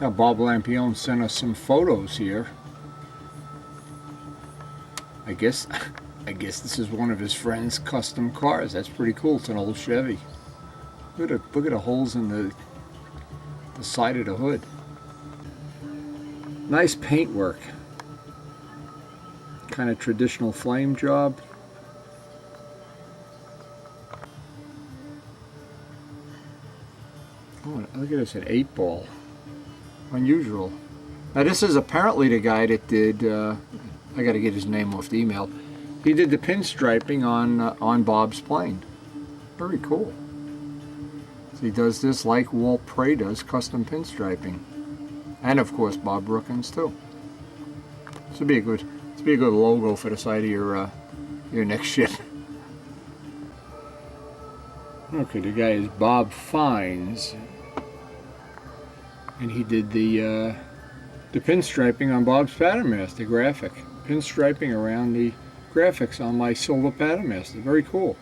Now Bob Lampione sent us some photos here. I guess this is one of his friend's custom cars. That's pretty cool. It's an old Chevy. Look at the holes in the side of the hood. Nice paintwork. Kind of traditional flame job. Oh, look at this, an 8-ball. Unusual. Now this is apparently the guy that did, I gotta get his name off the email. He did the pinstriping on Bob's plane. Very cool. So he does this like Walt Prey does, custom pinstriping. And of course Bob Brookins too. This would be a good logo for the side of your next ship. Okay, the guy is Bob Fines, and he did the pinstriping on Bob's Patternmaster graphic. Pinstriping around the graphics on my silver Patternmaster. Very cool.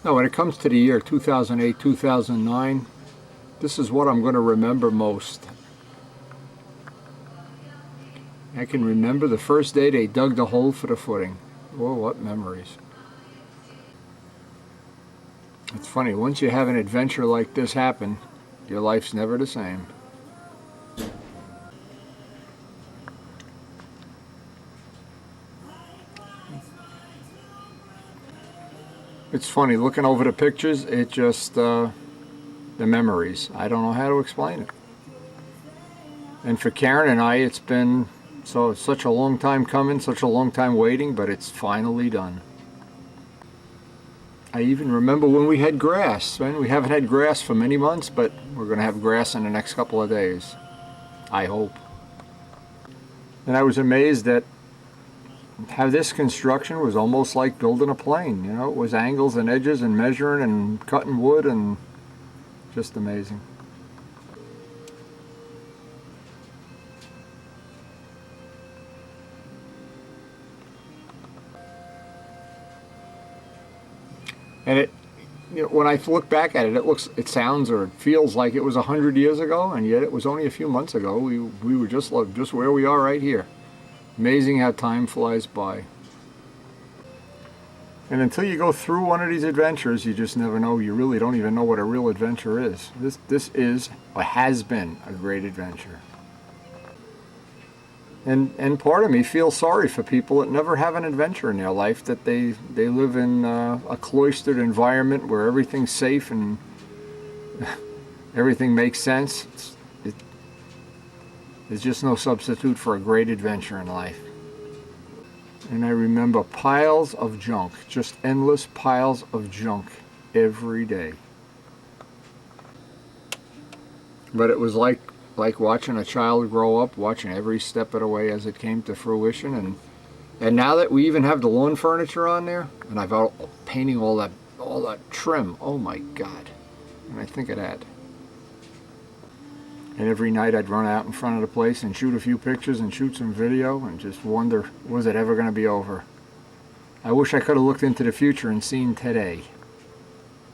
Now when it comes to the year 2008, 2009, this is what I'm going to remember most. I can remember the first day they dug the hole for the footing. Whoa, what memories. It's funny, once you have an adventure like this happen, your life's never the same. It's funny, looking over the pictures, it just, the memories. I don't know how to explain it. And for Karen and I, it's been such a long time coming, such a long time waiting, but it's finally done. I even remember when we had grass. We haven't had grass for many months, but we're going to have grass in the next couple of days. I hope. And I was amazed at how this construction was almost like building a plane. You know, it was angles and edges and measuring and cutting wood, and just amazing. And it, you know, when I look back at it, it sounds or it feels like it was 100 years ago, and yet it was only a few months ago. We were just where we are right here. Amazing how time flies by. And until you go through one of these adventures, you just never know. You really don't even know what a real adventure is. This is, or has been, a great adventure. And part of me feels sorry for people that never have an adventure in their life, that they live in a cloistered environment where everything's safe and everything makes sense. There's just no substitute for a great adventure in life. And I remember piles of junk, just endless piles of junk every day. But it was like watching a child grow up, watching every step of the way as it came to fruition. And now that we even have the lawn furniture on there, and I've painting all that trim, oh my God. And I think of that. And every night I'd run out in front of the place and shoot a few pictures and shoot some video and just wonder, was it ever going to be over? I wish I could have looked into the future and seen today.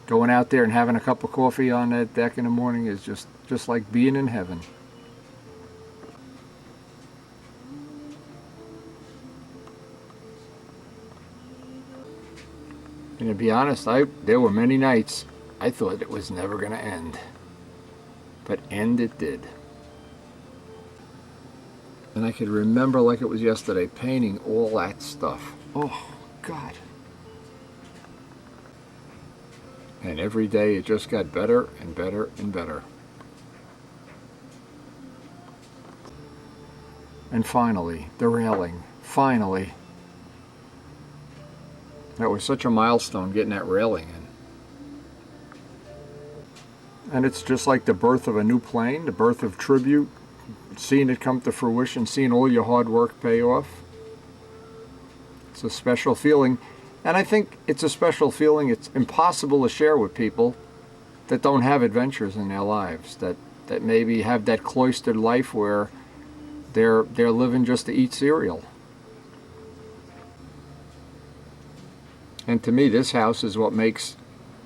Going out there and having a cup of coffee on that deck in the morning is just like being in heaven. And to be honest, there were many nights I thought it was never going to end. But end it did. And I could remember like it was yesterday, painting all that stuff. Oh, God. And every day it just got better and better and better. And finally, the railing. Finally. That was such a milestone, getting that railing in. And it's just like the birth of a new plane, the birth of tribute, seeing it come to fruition, seeing all your hard work pay off. It's a special feeling. And I think it's a special feeling it's impossible to share with people that don't have adventures in their lives, that maybe have that cloistered life where they're living just to eat cereal. And to me, this house is what makes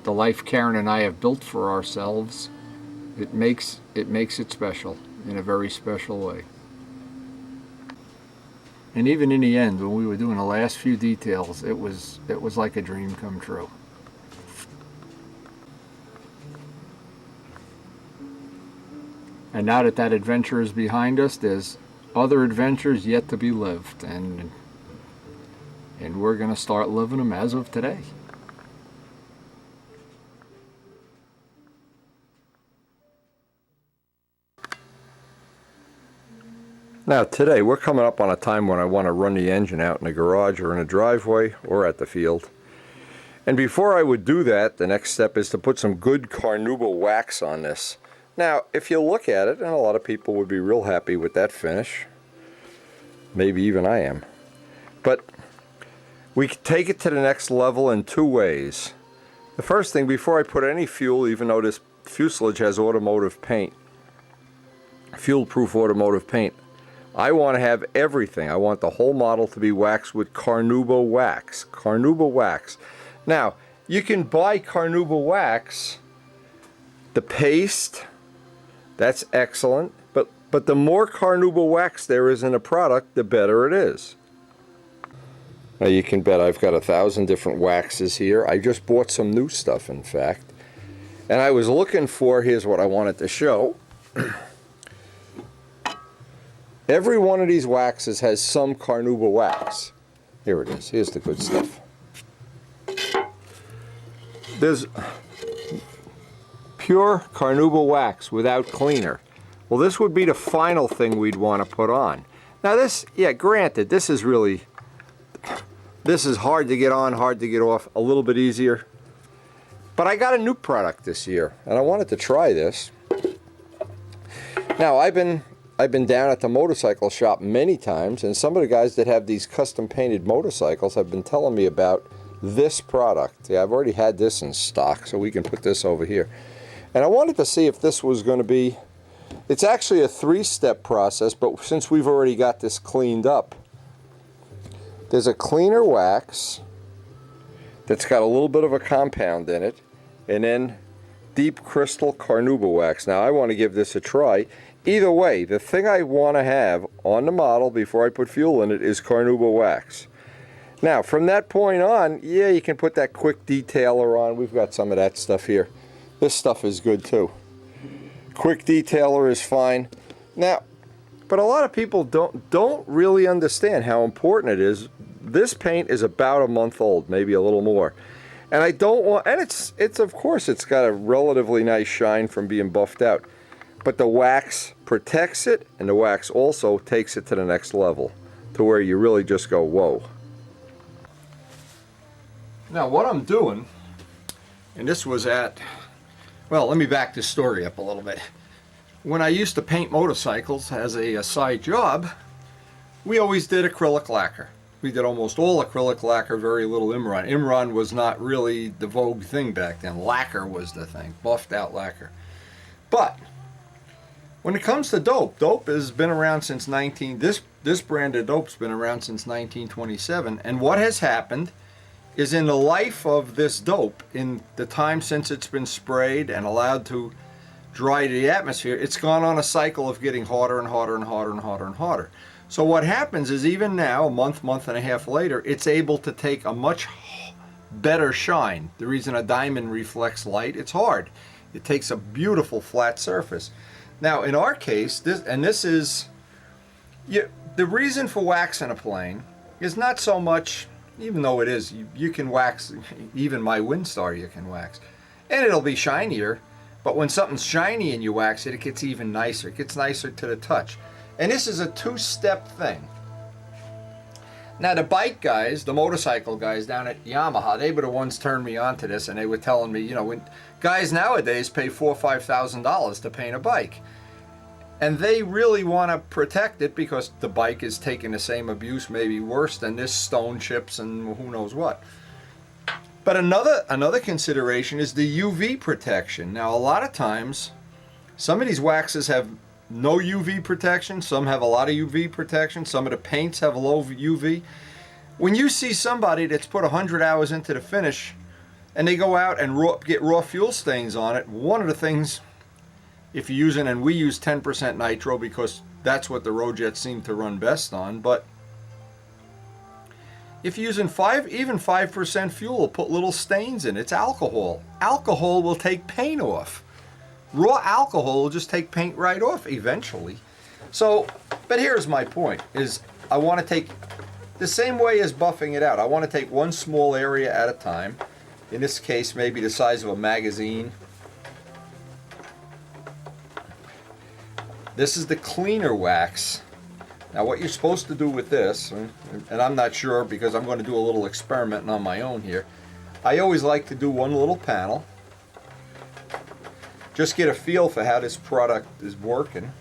the life Karen and I have built for ourselves It makes it special in a very special way. And even in the end, when we were doing the last few details, it was like a dream come true. And now that that adventure is behind us, there's other adventures yet to be lived, and we're going to start living them as of today. Now today we're coming up on a time when I want to run the engine out in the garage or in a driveway or at the field. And before I would do that, the next step is to put some good carnauba wax on this. Now if you look at it, and a lot of people would be real happy with that finish, maybe even I am, but we can take it to the next level in two ways. The first thing, before I put any fuel, even though this fuselage has automotive paint, fuel-proof automotive paint, I want to have everything. I want the whole model to be waxed with carnauba wax. Carnauba wax. Now, you can buy carnauba wax, the paste, that's excellent, but the more carnauba wax there is in a product, the better it is. Now you can bet I've got 1,000 different waxes here. I just bought some new stuff, in fact. And I was looking for, here's what I wanted to show. Every one of these waxes has some carnauba wax. Here it is. Here's the good stuff. There's pure carnauba wax without cleaner. Well, this would be the final thing we'd want to put on. Now this, yeah, granted, this is hard to get on, hard to get off, a little bit easier. But I got a new product this year, and I wanted to try this. Now, I've been down at the motorcycle shop many times, and some of the guys that have these custom painted motorcycles have been telling me about this product. Yeah, I've already had this in stock, so we can put this over here. And I wanted to see if this was going to be, it's actually a 3-step process, but since we've already got this cleaned up, there's a cleaner wax that's got a little bit of a compound in it, and then deep crystal carnauba wax. Now I want to give this a try. Either way, the thing I want to have on the model before I put fuel in it is carnauba wax. Now from that point on, yeah, you can put that quick detailer on. We've got some of that stuff here. This stuff is good too. Quick detailer is fine. Now, but a lot of people don't really understand how important it is. This paint is about a month old, maybe a little more. And I don't want, and it's of course it's got a relatively nice shine from being buffed out. But the wax protects it, and the wax also takes it to the next level, to where you really just go, whoa. Now what I'm doing, and this was at, well, let me back this story up a little bit. When I used to paint motorcycles as a side job, we always did acrylic lacquer. We did almost all acrylic lacquer, very little Imron. Imron was not really the vogue thing back then. Lacquer was the thing, buffed out lacquer. But when it comes to dope, dope has been around since this brand of dope's been around since 1927. And what has happened is, in the life of this dope, in the time since it's been sprayed and allowed to dry to the atmosphere, it's gone on a cycle of getting harder and harder and harder and harder and harder. So what happens is, even now, a month and a half later, it's able to take a much better shine. The reason a diamond reflects light, it's hard. It takes a beautiful flat surface. Now in our case, this is, the reason for waxing a plane is not so much, even though it is, you can wax, even my Windstar you can wax, and it'll be shinier, but when something's shiny and you wax it, it gets even nicer. It gets nicer to the touch. And this is a 2-step thing. Now the bike guys, the motorcycle guys down at Yamaha, they were the ones turned me on to this, and they were telling me, you know, when guys nowadays pay $4,000 or $5,000 to paint a bike. And they really want to protect it because the bike is taking the same abuse, maybe worse than this, stone chips and who knows what. But another consideration is the UV protection. Now a lot of times, some of these waxes have no UV protection, some have a lot of UV protection, some of the paints have low UV. When you see somebody that's put 100 hours into the finish and they go out and get raw fuel stains on it, one of the things if you're using, and we use 10% nitro because that's what the Rojets seem to run best on, but if you're using even 5% fuel, will put little stains in. It's alcohol. Alcohol will take paint off. Raw alcohol will just take paint right off eventually. So, but here's my point, is I want to take, the same way as buffing it out, I want to take one small area at a time. In this case, maybe the size of a magazine. This is the cleaner wax. Now what you're supposed to do with this, and I'm not sure because I'm going to do a little experimenting on my own here. I always like to do one little panel. Just get a feel for how this product is working.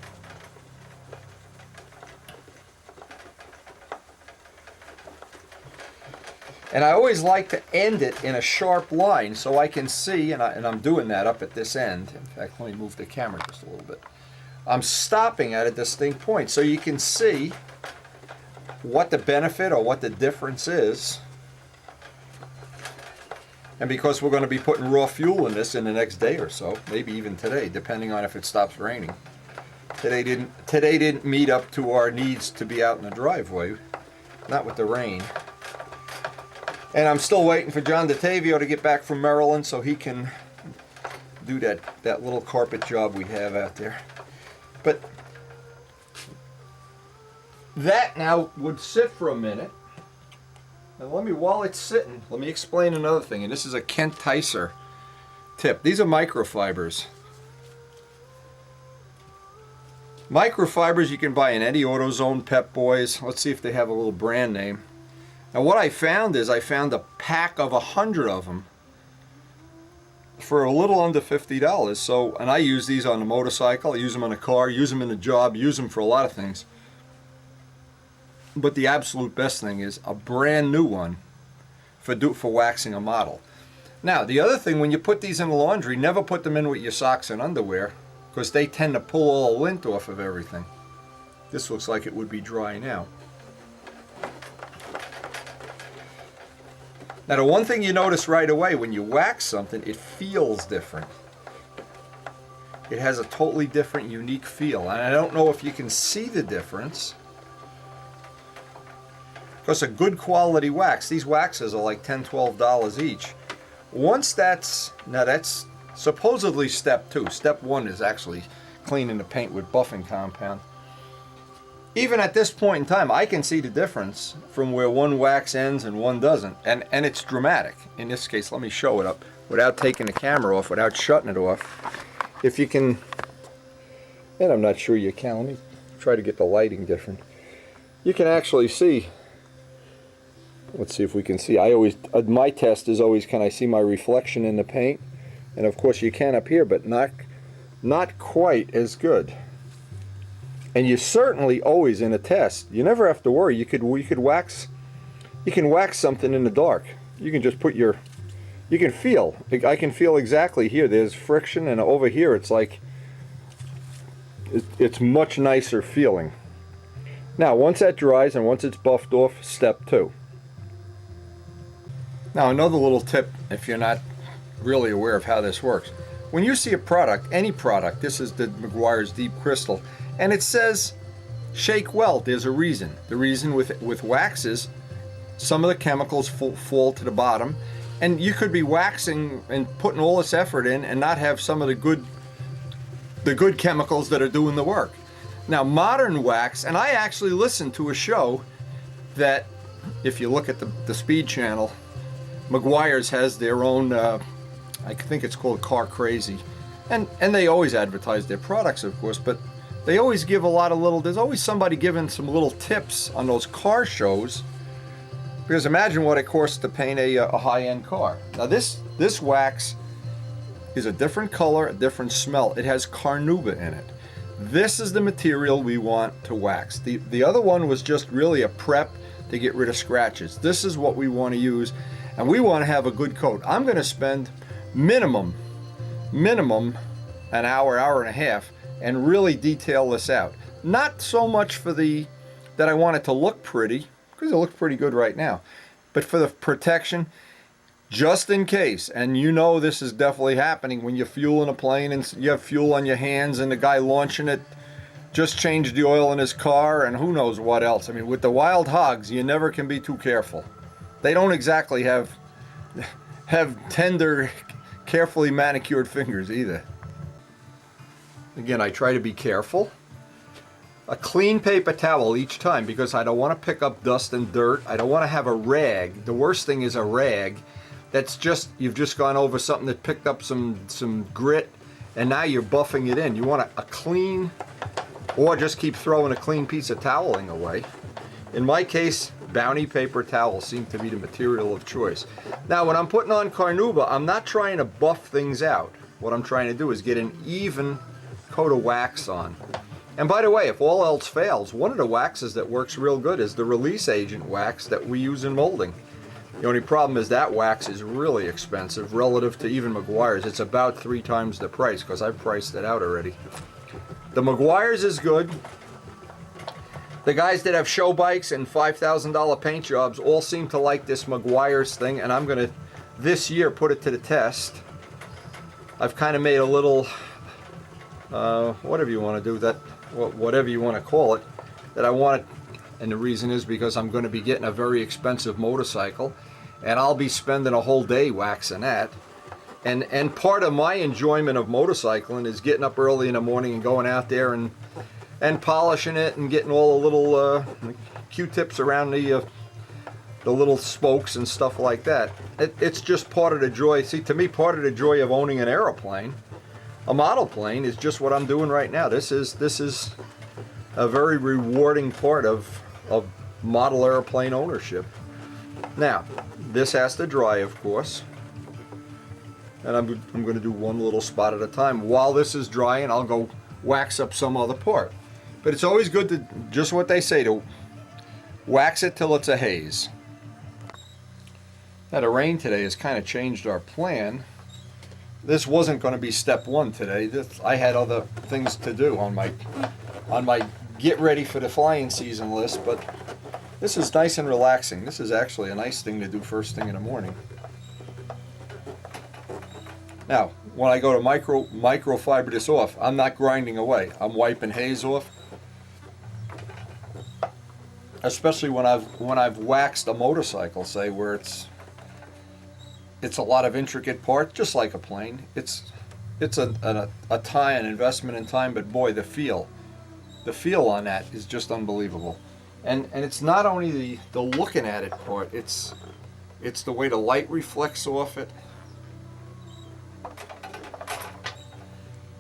And I always like to end it in a sharp line so I can see, and I'm doing that up at this end. In fact, let me move the camera just a little bit. I'm stopping at a distinct point so you can see what the benefit or what the difference is. And because we're going to be putting raw fuel in this in the next day or so, maybe even today, depending on if it stops raining. Today didn't meet up to our needs to be out in the driveway, not with the rain. And I'm still waiting for John DeTavio to get back from Maryland so he can do that little carpet job we have out there. But that now would sit for a minute. And while it's sitting, let me explain another thing. And this is a Kent Ticer tip. These are microfibers. Microfibers you can buy in any AutoZone, Pep Boys. Let's see if they have a little brand name. Now what I found is I found a pack of 100 of them for a little under $50. So, and I use these on the motorcycle, I use them on a car, use them in a job, use them for a lot of things. But the absolute best thing is a brand new one for waxing a model. Now the other thing, when you put these in the laundry, never put them in with your socks and underwear because they tend to pull all the lint off of everything. This looks like it would be dry now. Now the one thing you notice right away when you wax something, it feels different. It has a totally different, unique feel. And I don't know if you can see the difference. Because a good quality wax, these waxes are like $10, $12 each. Once that's supposedly step 2. Step 1 is actually cleaning the paint with buffing compound. Even at this point in time, I can see the difference from where one wax ends and one doesn't. And it's dramatic. In this case, let me show it up without taking the camera off, without shutting it off. If you can, and I'm not sure you can, let me try to get the lighting different. You can actually see, let's see if we can see. My test is always, can I see my reflection in the paint? And of course you can up here, but not quite as good. And you certainly always, in a test, you never have to worry. You can wax something in the dark. You can just put you can feel. I can feel exactly here. There's friction, and over here it's like it's much nicer feeling. Now, once that dries and once it's buffed off, step 2. Now, another little tip, if you're not really aware of how this works. When you see a product, any product, this is the Meguiar's Deep Crystal, and it says shake well, there's a reason. The reason with waxes, some of the chemicals fall to the bottom, and you could be waxing and putting all this effort in and not have some of the good chemicals that are doing the work. Now modern wax, and I actually listened to a show that, if you look at the Speed channel, Meguiar's has their own, I think it's called Car Crazy, and they always advertise their products, of course, but they always give a lot of there's always somebody giving some little tips on those car shows, because imagine what it costs to paint a high-end car. Now this wax is a different color, a different smell. It has carnauba in it. This is the material we want to wax. The other one was just really a prep to get rid of scratches. This is what we want to use, and we want to have a good coat. I'm going to spend minimum an hour and a half and really detail this out. Not so much for that I want it to look pretty, because it looks pretty good right now, but for the protection. just in case. And you know this is definitely happening when you're fueling a plane and you have fuel on your hands and the guy launching it just changed the oil in his car and who knows what else. I mean, with the wild hogs, you never can be too careful. They don't exactly have tender, carefully manicured fingers either. Again, I try to be careful. A clean paper towel each time because I don't want to pick up dust and dirt. I don't want to have a rag. The worst thing is a rag that's just, you've just gone over something that picked up some grit and now you're buffing it in. You want a clean, or just keep throwing a clean piece of toweling away. In my case, Bounty paper towels seem to be the material of choice. Now when I'm putting on carnauba, I'm not trying to buff things out. What I'm trying to do is get an even coat of wax on. And by the way, if all else fails, one of the waxes that works real good is the release agent wax that we use in molding. The only problem is that wax is really expensive relative to even Meguiar's. It's about 3 times the price because I've priced it out already. The Meguiar's is good. The guys that have show bikes and $5,000 paint jobs all seem to like this Meguiar's thing, and I'm going to, this year, put it to the test. I've kind of made a little, whatever you want to do, that, whatever you want to call it, that I want it, and the reason is because I'm going to be getting a very expensive motorcycle, and I'll be spending a whole day waxing that. And part of my enjoyment of motorcycling is getting up early in the morning and going out there and polishing it and getting all the little Q-tips around the little spokes and stuff like that. It's just part of the joy. See, to me, part of the joy of owning an aeroplane, a model plane, is just what I'm doing right now. This is a very rewarding part of model airplane ownership. Now, this has to dry, of course. And I'm going to do one little spot at a time. While this is drying, I'll go wax up some other part. But it's always good to, just what they say, to wax it till it's a haze. Now the rain today has kind of changed our plan. This wasn't going to be step one today. I had other things to do on my get ready for the flying season list, but this is nice and relaxing. This is actually a nice thing to do first thing in the morning. Now, when I go to microfiber this off, I'm not grinding away. I'm wiping haze off. Especially when I've waxed a motorcycle, say, where it's a lot of intricate parts, just like a plane. It's an investment in time, but boy, the feel on that is just unbelievable. And it's not only the looking at it part, it's the way the light reflects off it.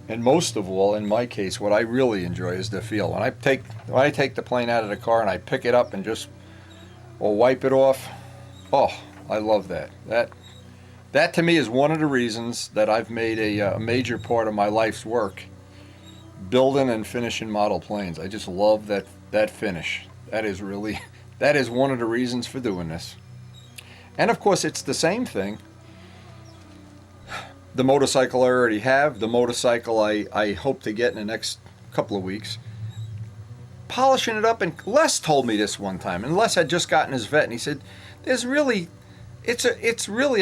And most of all, in my case, what I really enjoy is the feel. When I take the plane out of the car and I pick it up and just wipe it off, oh, I love that. That to me is one of the reasons that I've made a major part of my life's work, building and finishing model planes. I just love that finish. That is one of the reasons for doing this. And of course, it's the same thing. The motorcycle I already have, the motorcycle I hope to get in the next couple of weeks. Polishing it up, and Les told me this one time, and Les had just gotten his vet, and he said, it's really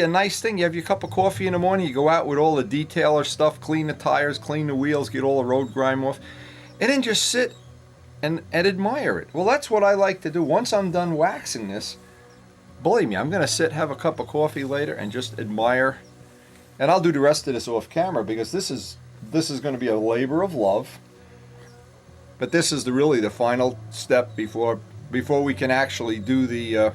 a nice thing. You have your cup of coffee in the morning, you go out with all the detailer stuff, clean the tires, clean the wheels, get all the road grime off, and then just sit and admire it. Well, that's what I like to do. Once I'm done waxing this, believe me, I'm going to sit, have a cup of coffee later, and just admire. And I'll do the rest of this off camera because this is going to be a labor of love. But this is really the final step before we can actually do the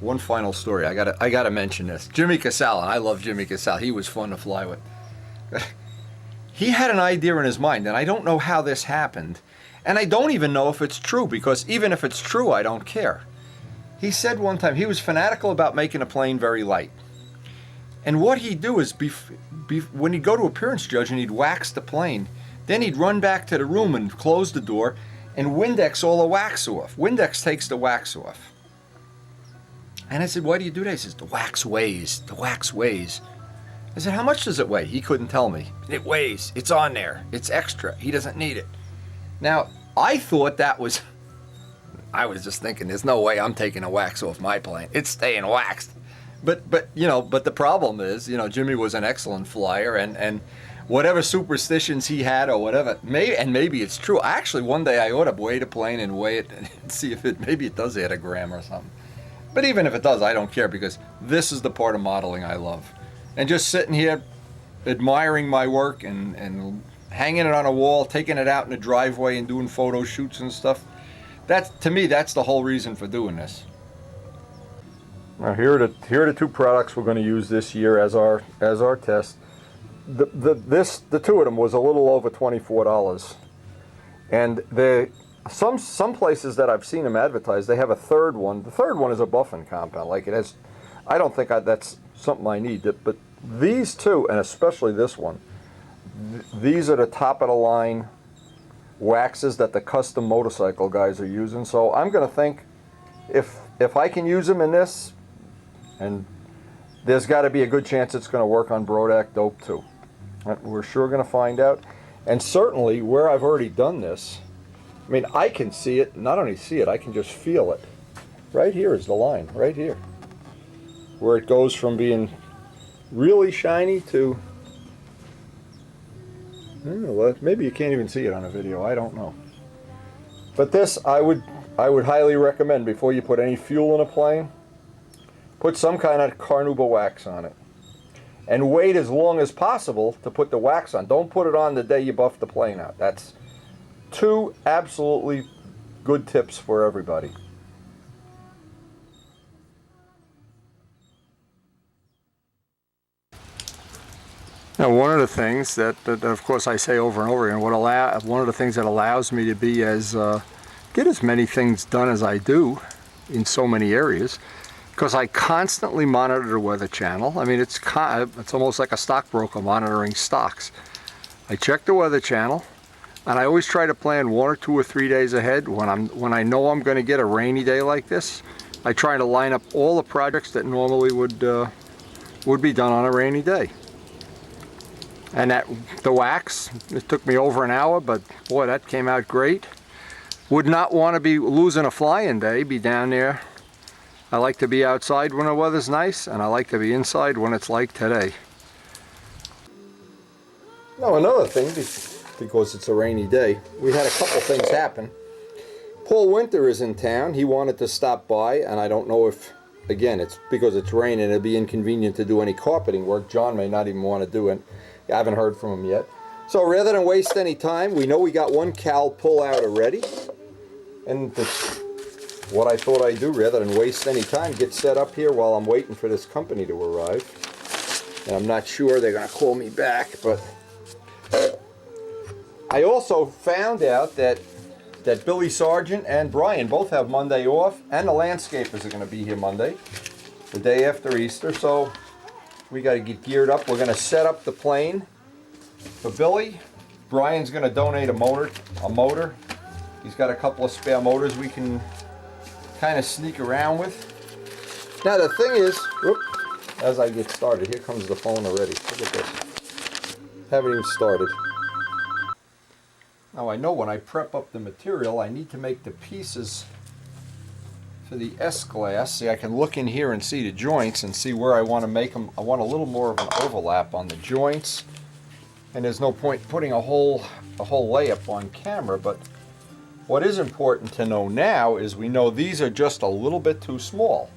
one final story. I gotta mention this. Jimmy Casale, and I love Jimmy Casale. He was fun to fly with. He had an idea in his mind, and I don't know how this happened, and I don't even know if it's true, because even if it's true, I don't care. He said one time he was fanatical about making a plane very light. And what he'd do is, when he'd go to appearance judge and he'd wax the plane, then he'd run back to the room and close the door and Windex all the wax off. Windex takes the wax off. And I said, why do you do that? He says, the wax weighs. The wax weighs. I said, how much does it weigh? He couldn't tell me. It weighs. It's on there. It's extra. He doesn't need it. Now, I thought I was just thinking, there's no way I'm taking the wax off my plane. It's staying waxed. But you know, but the problem is, you know, Jimmy was an excellent flyer, and whatever superstitions he had or whatever, maybe it's true. Actually, one day I ought to weigh the plane and weigh it and see if maybe it does add a gram or something. But even if it does, I don't care, because this is the part of modeling I love. And just sitting here admiring my work and hanging it on a wall, taking it out in the driveway and doing photo shoots and stuff. That's, to me, that's the whole reason for doing this. Now here are the two products we're going to use this year as our test. The two of them was a little over $24, and some places that I've seen them advertised, they have a third one. The third one is a buffing compound. Like it has, I don't think that's something I need. But these two, and especially this one, these are the top of the line waxes that the custom motorcycle guys are using. So I'm going to think if I can use them in this, and there's got to be a good chance it's going to work on Brodak dope too. We're sure going to find out. And certainly where I've already done this, I mean, I can see it, not only see it, I can just feel it. Right here is the line, right here, where it goes from being really shiny to, I don't know, maybe you can't even see it on a video, I don't know. But this, I would highly recommend, before you put any fuel in a plane, put some kind of carnauba wax on it. And wait as long as possible to put the wax on. Don't put it on the day you buff the plane out. That's two absolutely good tips for everybody. Now, one of the things that of course I say over and over again, one of the things that allows me to be get as many things done as I do in so many areas, because I constantly monitor the Weather Channel. I mean, it's almost like a stockbroker monitoring stocks. I check the Weather Channel, and I always try to plan 1 or 2 or 3 days ahead. When I know I'm going to get a rainy day like this, I try to line up all the projects that normally would be done on a rainy day. And the wax, it took me over an hour, but boy, that came out great. Would not want to be losing a flying day, be down there. I like to be outside when the weather's nice, and I like to be inside when it's like today. Now another thing, because it's a rainy day, we had a couple things happen. Paul Winter is in town. He wanted to stop by, and I don't know if, again, it's because it's raining, it'd be inconvenient to do any carpeting work. John may not even want to do it. I haven't heard from him yet. So rather than waste any time, we know we got one cowl pull out already. And what I thought I'd do, rather than waste any time, get set up here while I'm waiting for this company to arrive. And I'm not sure they're going to call me back, but I also found out that Billy Sargent and Brian both have Monday off, and the landscapers are going to be here Monday, the day after Easter. So we got to get geared up. We're going to set up the plane for Billy. Brian's going to donate a motor. He's got a couple of spare motors we can kind of sneak around with. Now the thing is, as I get started, here comes the phone already. Look at this. Haven't even started. Now I know when I prep up the material, I need to make the pieces for the S-glass. See, I can look in here and see the joints and see where I want to make them. I want a little more of an overlap on the joints. And there's no point putting a whole layup on camera, but what is important to know now is we know these are just a little bit too small.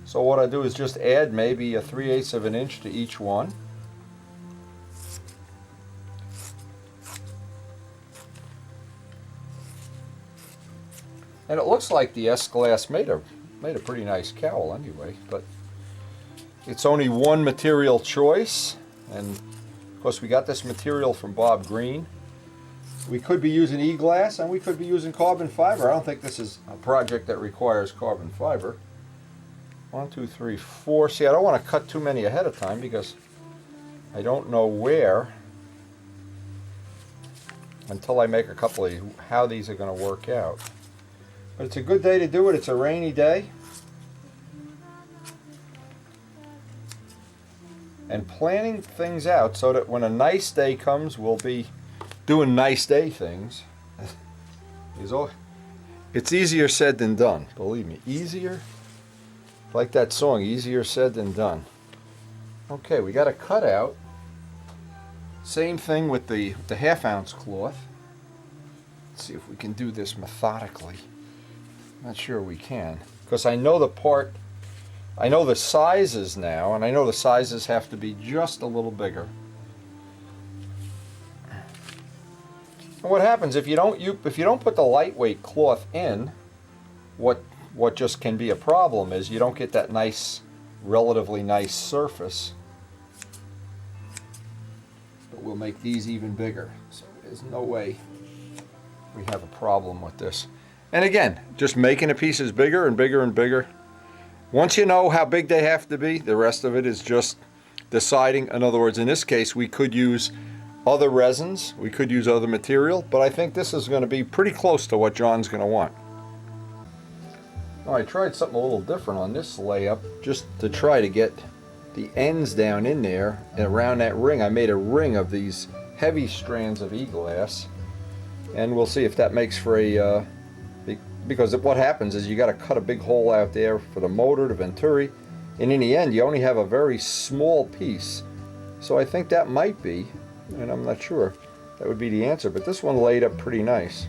So what I do is just add maybe a 3/8 of an inch to each one. And it looks like the S-glass made a pretty nice cowl anyway, but it's only one material choice, and of course we got this material from Bob Green. We could be using E-glass and we could be using carbon fiber. I don't think this is a project that requires carbon fiber. 1, 2, 3, 4. See, I don't want to cut too many ahead of time because I don't know where, until I make a couple of how these are going to work out. But it's a good day to do it. It's a rainy day. And planning things out so that when a nice day comes, we'll be doing nice day things. It's easier said than done, believe me. Easier, Like that song, easier said than done. Okay, we got a cutout. Same thing with the half-ounce cloth. Let's see if we can do this methodically. Not sure we can, because I know the part, I know the sizes now, and I know the sizes have to be just a little bigger. And what happens if you don't put the lightweight cloth in, what just can be a problem is you don't get that nice, relatively nice surface. But we'll make these even bigger, so there's no way we have a problem with this. And again, just making the pieces bigger and bigger and bigger. Once you know how big they have to be, the rest of it is just deciding. In other words, in this case, we could use other resins, we could use other material, but I think this is going to be pretty close to what John's going to want. I tried something a little different on this layup, just to try to get the ends down in there and around that ring. I made a ring of these heavy strands of e-glass, and we'll see if that makes for a because what happens is you got to cut a big hole out there for the motor, the venturi, and in the end you only have a very small piece. So I think that might be, and I'm not sure, that would be the answer, but this one laid up pretty nice.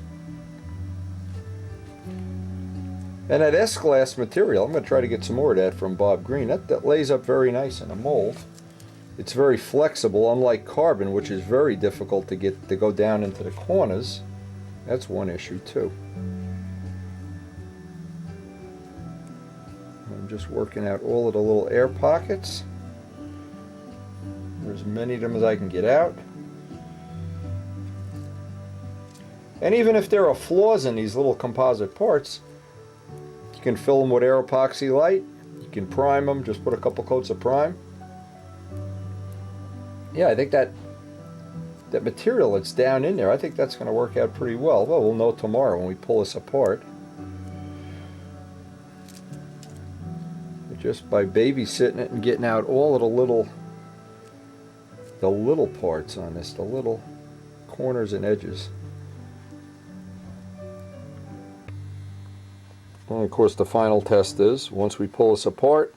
And that S-glass material, I'm going to try to get some more of that from Bob Green. That lays up very nice in a mold. It's very flexible, unlike carbon, which is very difficult to get to go down into the corners. That's one issue too. I'm just working out all of the little air pockets. There's as many of them as I can get out. And even if there are flaws in these little composite parts, you can fill them with air epoxy light. You can prime them, just put a couple coats of prime. Yeah, I think that material that's down in there, I think that's going to work out pretty well. Well, we'll know tomorrow when we pull this apart. But just by babysitting it and getting out all of the little parts on this, the little corners and edges. And of course the final test is, once we pull this apart,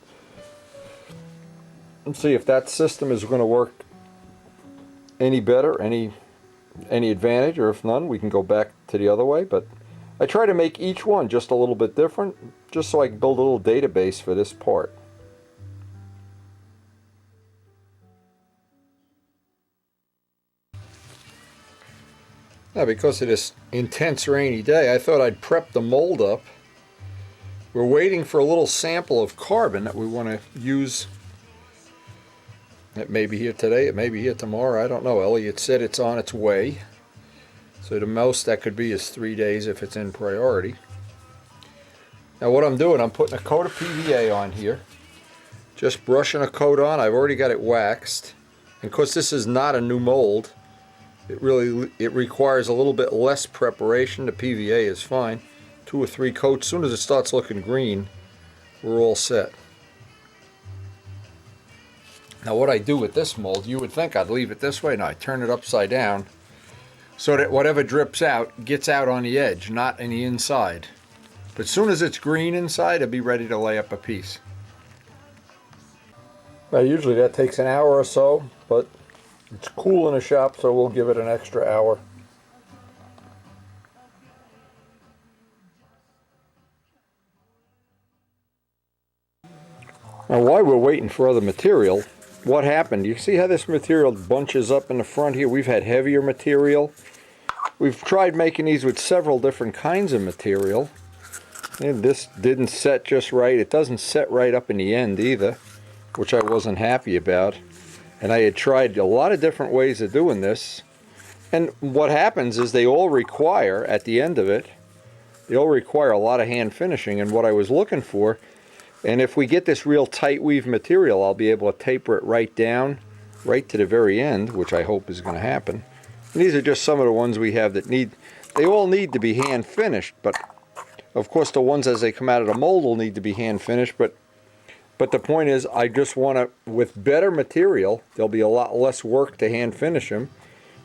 and see if that system is going to work any better, any advantage, or if none, we can go back to the other way. But I try to make each one just a little bit different, just so I can build a little database for this part. Now, because of this intense rainy day, I thought I'd prep the mold up. We're waiting for a little sample of carbon that we want to use. It may be here today, it may be here tomorrow, I don't know. Elliot said it's on its way. So the most that could be is 3 days if it's in priority. Now what I'm doing, I'm putting a coat of PVA on here. Just brushing a coat on. I've already got it waxed. And of course this is not a new mold. It requires a little bit less preparation. The PVA is fine. 2 or 3 coats. As soon as it starts looking green, we're all set. Now what I do with this mold, you would think I'd leave it this way. No, I turn it upside down so that whatever drips out gets out on the edge, not in the inside. But as soon as it's green inside, I'll be ready to lay up a piece. Now usually that takes an hour or so, but it's cool in the shop, so we'll give it an extra hour. Now while we're waiting for other material, what happened? You see how this material bunches up in the front here? We've had heavier material. We've tried making these with several different kinds of material. And this didn't set just right. It doesn't set right up in the end either, which I wasn't happy about. And I had tried a lot of different ways of doing this. And what happens is they all require, at the end of it, they all require a lot of hand finishing. And what I was looking for, and if we get this real tight weave material, I'll be able to taper it right down, right to the very end, which I hope is going to happen. And these are just some of the ones we have that they all need to be hand finished, but of course the ones as they come out of the mold will need to be hand finished, but the point is I just want to, with better material, there'll be a lot less work to hand finish them.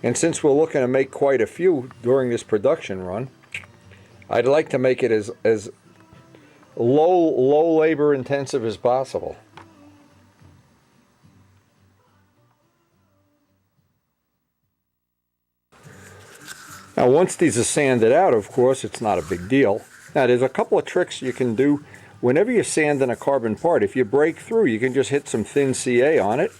And since we're looking to make quite a few during this production run, I'd like to make it as low labor intensive as possible. Now once these are sanded out, of course, it's not a big deal. Now there's a couple of tricks you can do whenever you're sanding a carbon part. If you break through, you can just hit some thin CA on it.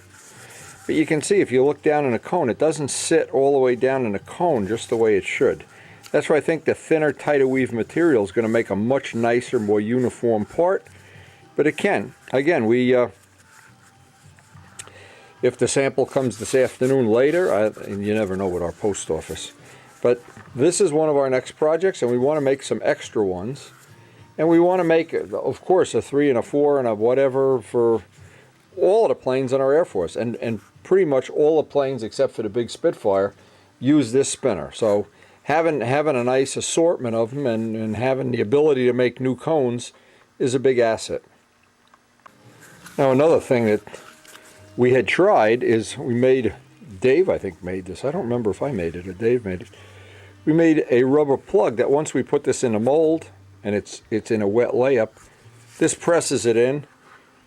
But you can see if you look down in a cone, it doesn't sit all the way down in a cone just the way it should. That's why I think the thinner, tighter weave material is going to make a much nicer, more uniform part. But it can. Again, if the sample comes this afternoon later, and you never know with our post office. But this is one of our next projects, and we want to make some extra ones. And we want to make, of course, a 3 and a 4 and a whatever for all of the planes in our Air Force. And pretty much all the planes except for the big SpitFire use this spinner. So having a nice assortment of them and having the ability to make new cones is a big asset. Now another thing that we had tried is we made, Dave I think made this, I don't remember if I made it or Dave made it. We made a rubber plug that once we put this in a mold and it's in a wet layup, this presses it in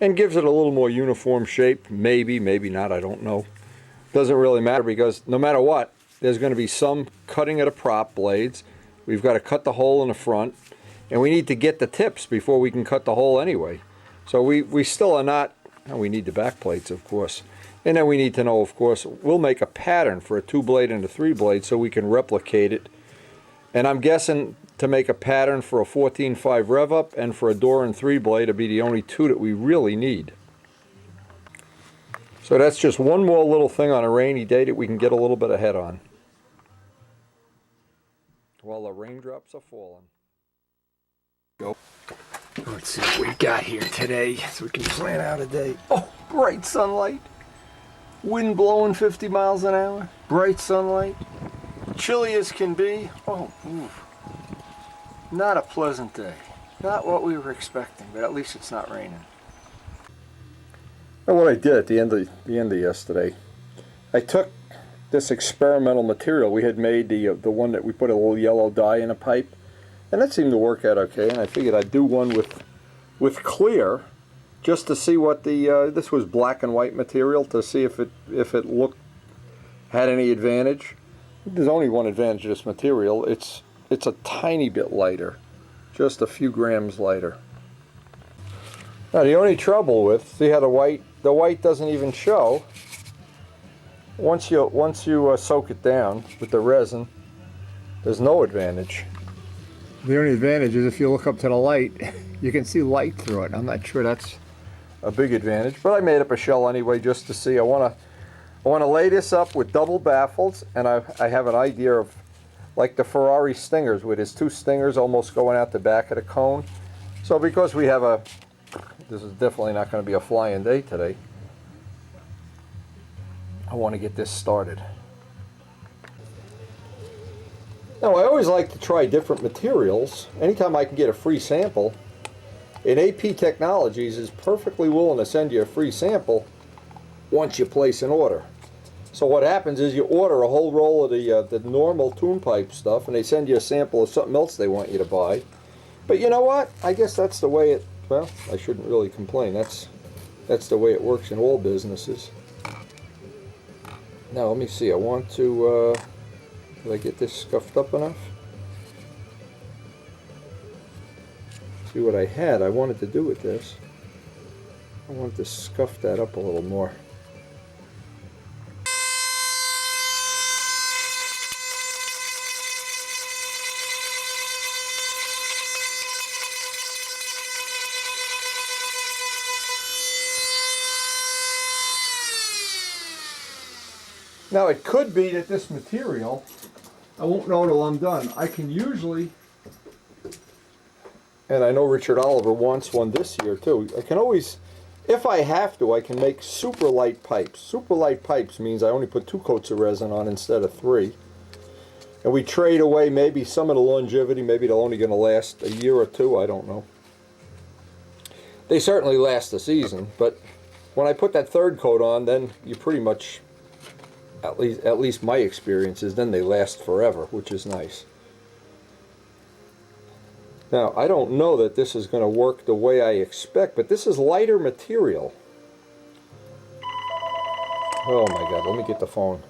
and gives it a little more uniform shape. Maybe not, I don't know. Doesn't really matter because no matter what, there's going to be some cutting of the prop blades. We've got to cut the hole in the front, and we need to get the tips before we can cut the hole anyway. So we still are not, and we need the back plates, of course. And then we need to know, of course, we'll make a pattern for a 2-blade and a 3-blade so we can replicate it. And I'm guessing to make a pattern for a 14.5 rev up and for a door and 3-blade will be the only two that we really need. So that's just one more little thing on a rainy day that we can get a little bit ahead on while the raindrops are falling. Go. Let's see what we got here today so we can plan out a day. Oh, bright sunlight. Wind blowing 50 miles an hour. Bright sunlight. Chilly as can be. Oh, oof. Not a pleasant day. Not what we were expecting, but at least it's not raining. And what I did at the end of yesterday, I took this experimental material we had made, the one that we put a little yellow dye in a pipe, and that seemed to work out okay. And I figured I'd do one with clear, just to see what the this was black and white material, to see if it had any advantage. There's only one advantage of this material. It's a tiny bit lighter, just a few grams lighter. Now the only trouble with, see how the white doesn't even show. Once you soak it down with the resin, there's no advantage. The only advantage is if you look up to the light, you can see light through it. I'm not sure that's a big advantage, but I made up a shell anyway just to see. I want to lay this up with double baffles, and I have an idea of like the Ferrari stingers with his 2 stingers almost going out the back of the cone. So because we have this is definitely not going to be a flying day today, I want to get this started. Now I always like to try different materials. Anytime I can get a free sample, and AP Technologies is perfectly willing to send you a free sample once you place an order. So what happens is you order a whole roll of the normal tune pipe stuff, and they send you a sample of something else they want you to buy. But you know what? I guess that's the way it, well, I shouldn't really complain. That's the way it works in all businesses. Now let me see, I want to, did I get this scuffed up enough? See what I wanted to do with this. I wanted to scuff that up a little more. Now it could be that this material, I won't know till I'm done. I can usually, and I know Richard Oliver wants one this year too, I can always, if I have to, I can make super light pipes. Super light pipes means I only put 2 coats of resin on instead of 3. And we trade away maybe some of the longevity, maybe they're only going to last a year or 2, I don't know. They certainly last a season, but when I put that 3rd coat on, then you pretty much, at least my experience is, then they last forever, which is nice. Now, I don't know that this is going to work the way I expect, but this is lighter material. Oh my God, let me get the phone.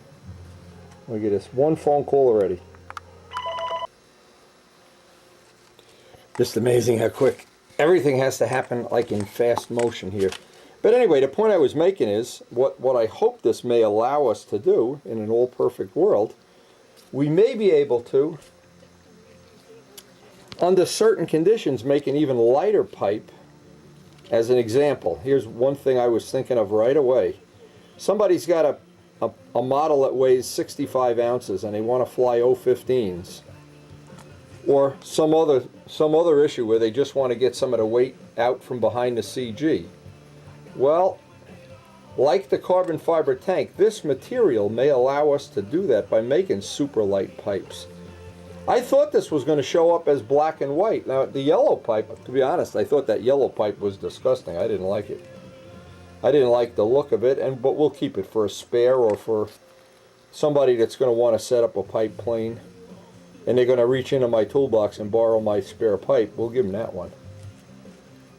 Let me get this one phone call already. Just amazing how quick everything has to happen, like in fast motion here. But anyway, the point I was making is, what I hope this may allow us to do in an all perfect world, we may be able to, under certain conditions, make an even lighter pipe. As an example, here's one thing I was thinking of right away. Somebody's got a model that weighs 65 ounces and they want to fly 015s. Or some other issue where they just want to get some of the weight out from behind the CG. Well, like the carbon fiber tank, this material may allow us to do that by making super light pipes. I thought this was going to show up as black and white. Now, the yellow pipe, to be honest, I thought that yellow pipe was disgusting. I didn't like it. I didn't like the look of it, but we'll keep it for a spare or for somebody that's going to want to set up a pipe plane and they're going to reach into my toolbox and borrow my spare pipe. We'll give them that one.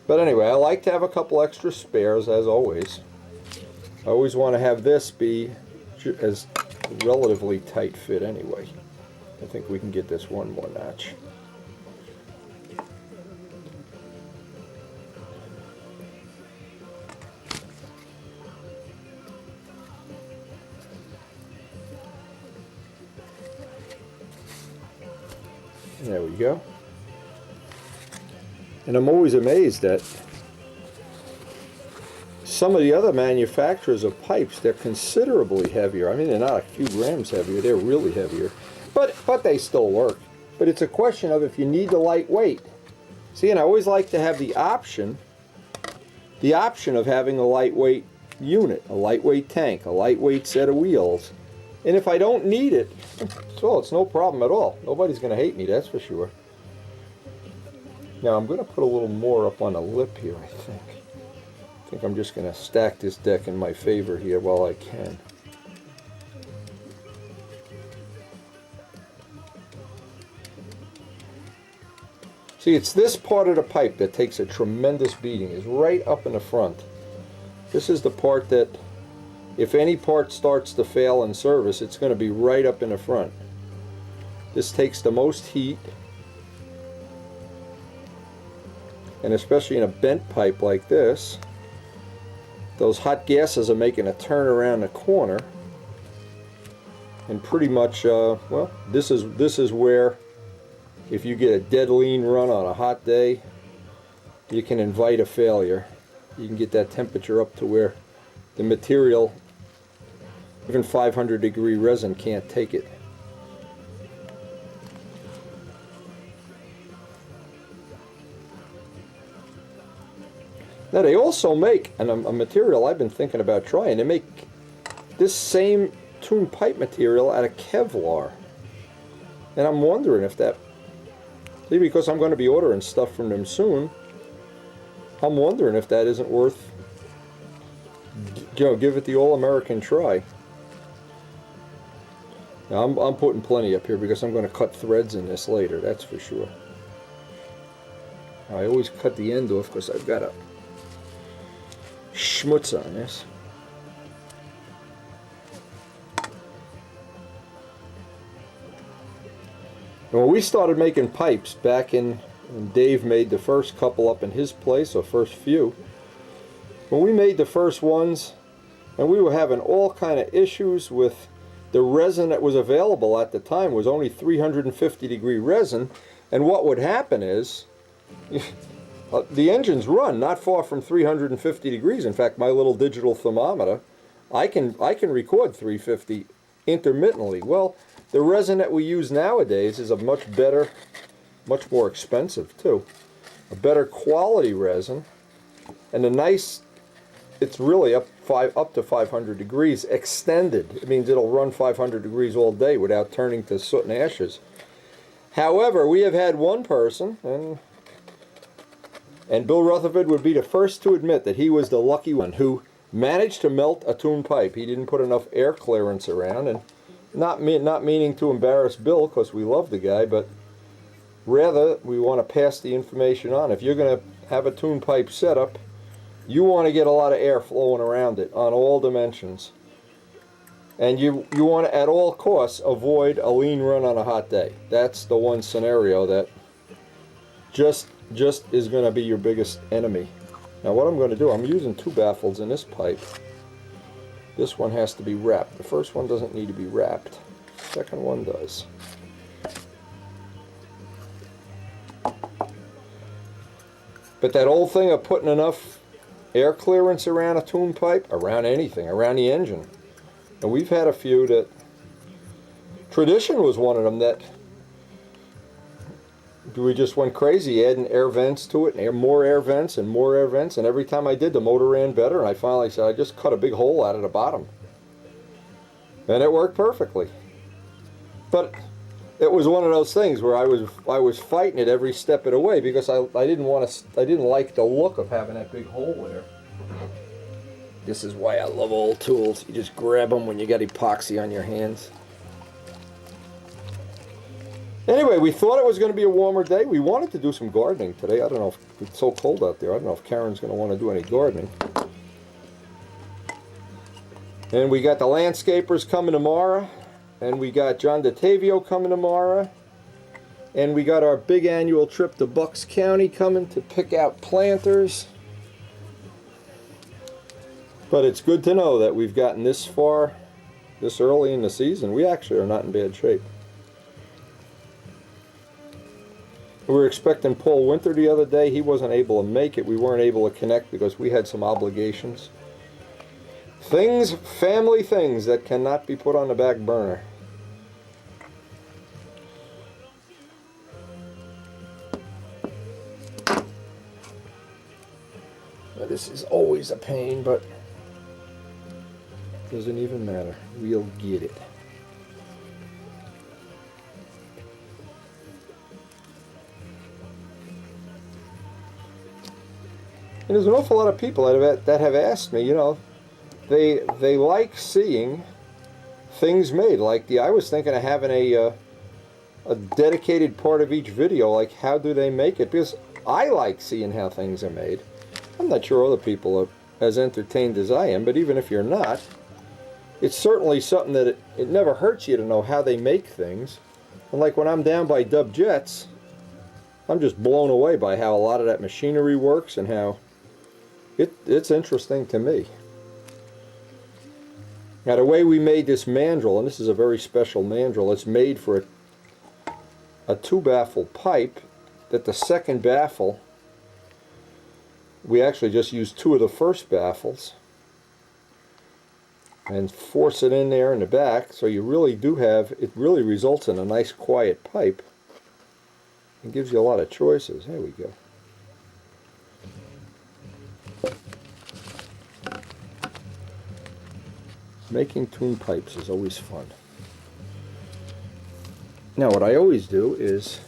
But anyway, I like to have a couple extra spares, as always. I always want to have this be as relatively tight fit anyway. I think we can get this one more notch. There we go. And I'm always amazed at some of the other manufacturers of pipes. They're considerably heavier. I mean, they're not a few grams heavier, they're really heavier. But they still work. But it's a question of if you need the lightweight. See, and I always like to have the option of having a lightweight unit, a lightweight tank, a lightweight set of wheels. And if I don't need it, so it's no problem at all. Nobody's going to hate me, that's for sure. Now I'm going to put a little more up on the lip here, I think. I think I'm just going to stack this deck in my favor here while I can. See, it's this part of the pipe that takes a tremendous beating, is right up in the front. This is the part that, if any part starts to fail in service, it's going to be right up in the front. This takes the most heat, and especially in a bent pipe like this, those hot gases are making a turn around the corner, and pretty much, well, this is where, if you get a dead lean run on a hot day, you can invite a failure. You can get that temperature up to where the material, even 500-degree resin, can't take it. Now they also make, and a material I've been thinking about trying, they make this same tuned pipe material out of Kevlar. And I'm wondering if that, see, because I'm going to be ordering stuff from them soon, I'm wondering if that isn't worth, give it the all-American try. Now I'm putting plenty up here because I'm going to cut threads in this later, that's for sure. I always cut the end off because I've got a schmutz on this. When we started making pipes back when Dave made the first couple up in his place, or first few, when we made the first ones, and we were having all kind of issues with the resin that was available at the time was only 350-degree resin, and what would happen is the engines run not far from 350 degrees. In fact, my little digital thermometer, I can record 350 intermittently. Well, the resin that we use nowadays is a much better, much more expensive too, a better quality resin, and a nice, it's really up to 500 degrees extended. It means it'll run 500 degrees all day without turning to soot and ashes. However, we have had one person, and Bill Rutherford would be the first to admit that he was the lucky one who managed to melt a tuned pipe. He didn't put enough air clearance around, and not meaning to embarrass Bill, because we love the guy, but Rather, we want to pass the information on. If you're going to have a tune pipe setup, you want to get a lot of air flowing around it on all dimensions. And you want to, at all costs, avoid a lean run on a hot day. That's the one scenario that just is going to be your biggest enemy. Now what I'm going to do, I'm using 2 baffles in this pipe. This one has to be wrapped. The first one doesn't need to be wrapped. The second one does. But that old thing of putting enough air clearance around a tune pipe, around anything, around the engine. And we've had a few that, Tradition was one of them that we just went crazy adding air vents to it, and more air vents and more air vents, and every time I did the motor ran better, and I finally said I just cut a big hole out of the bottom. And it worked perfectly. But it was one of those things where I was fighting it every step of the way because I didn't like the look of having that big hole there. This is why I love old tools. You just grab them when you got epoxy on your hands. Anyway, we thought it was going to be a warmer day. We wanted to do some gardening today. I don't know if it's so cold out there. I don't know if Karen's going to want to do any gardening. And we got the landscapers coming tomorrow. And we got John DeTavio coming tomorrow. And we got our big annual trip to Bucks County coming to pick out planters. But it's good to know that we've gotten this far, this early in the season. We actually are not in bad shape. We were expecting Paul Winter the other day. He wasn't able to make it. We weren't able to connect because we had some obligations. Things, family things that cannot be put on the back burner. Now, this is always a pain, but doesn't even matter. We'll get it. And there's an awful lot of people that have asked me, you know, they like seeing things made. Like I was thinking of having a dedicated part of each video, like how do they make it? Because I like seeing how things are made. I'm not sure other people are as entertained as I am, but even if you're not, it's certainly something that it never hurts you to know how they make things. And like when I'm down by Dub Jets, I'm just blown away by how a lot of that machinery works and how it's interesting to me. Now the way we made this mandrel, and this is a very special mandrel, it's made for a 2-baffle pipe that the second baffle, we actually just used 2 of the first baffles and force it in there in the back, so you really do have, it really results in a nice quiet pipe. It gives you a lot of choices. There we go. Making tune pipes is always fun. Now what I always do is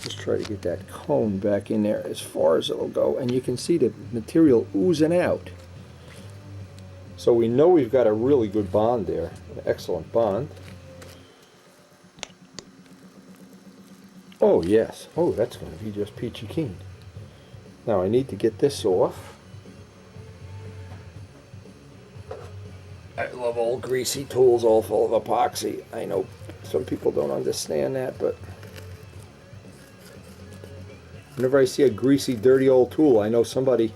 just try to get that cone back in there as far as it'll go, and you can see the material oozing out. So we know we've got a really good bond there, an excellent bond. Oh yes, oh that's going to be just peachy keen. Now I need to get this off. I love old greasy tools all full of epoxy. I know some people don't understand that, but whenever I see a greasy, dirty old tool, I know somebody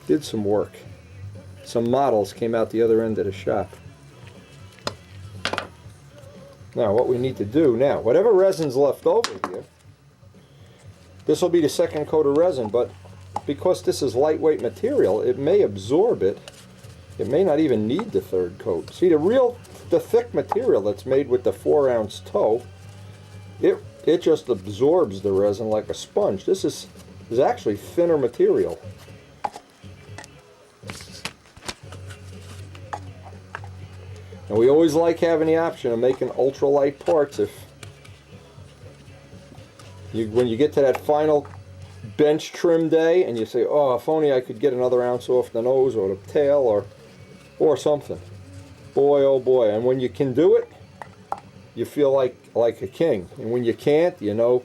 did some work. Some models came out the other end of the shop. Now what we need to do now, whatever resin's left over here, this will be the second coat of resin, but because this is lightweight material, it may absorb it. It may not even need the third coat. See, the thick material that's made with the 4-ounce toe, it just absorbs the resin like a sponge. This is actually thinner material. And we always like having the option of making ultralight parts when you get to that final bench trim day and you say, oh, if only I could get another ounce off the nose or the tail or something. Boy, oh boy. And when you can do it, you feel like a king. And when you can't, you know,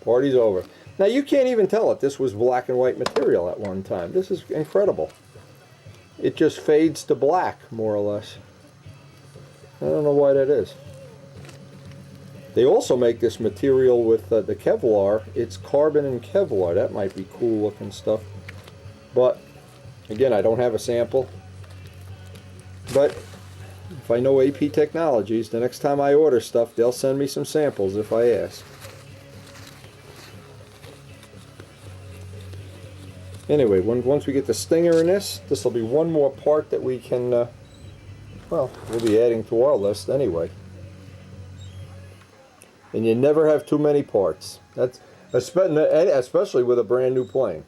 party's over. Now you can't even tell if this was black and white material at one time. This is incredible. It just fades to black, more or less. I don't know why that is. They also make this material with the Kevlar. It's carbon and Kevlar. That might be cool looking stuff. But again, I don't have a sample. But if I know AP Technologies, the next time I order stuff, they'll send me some samples if I ask. Anyway, once we get the stinger in this will be one more part that we can, well, we'll be adding to our list anyway. And you never have too many parts. That's especially with a brand new plane.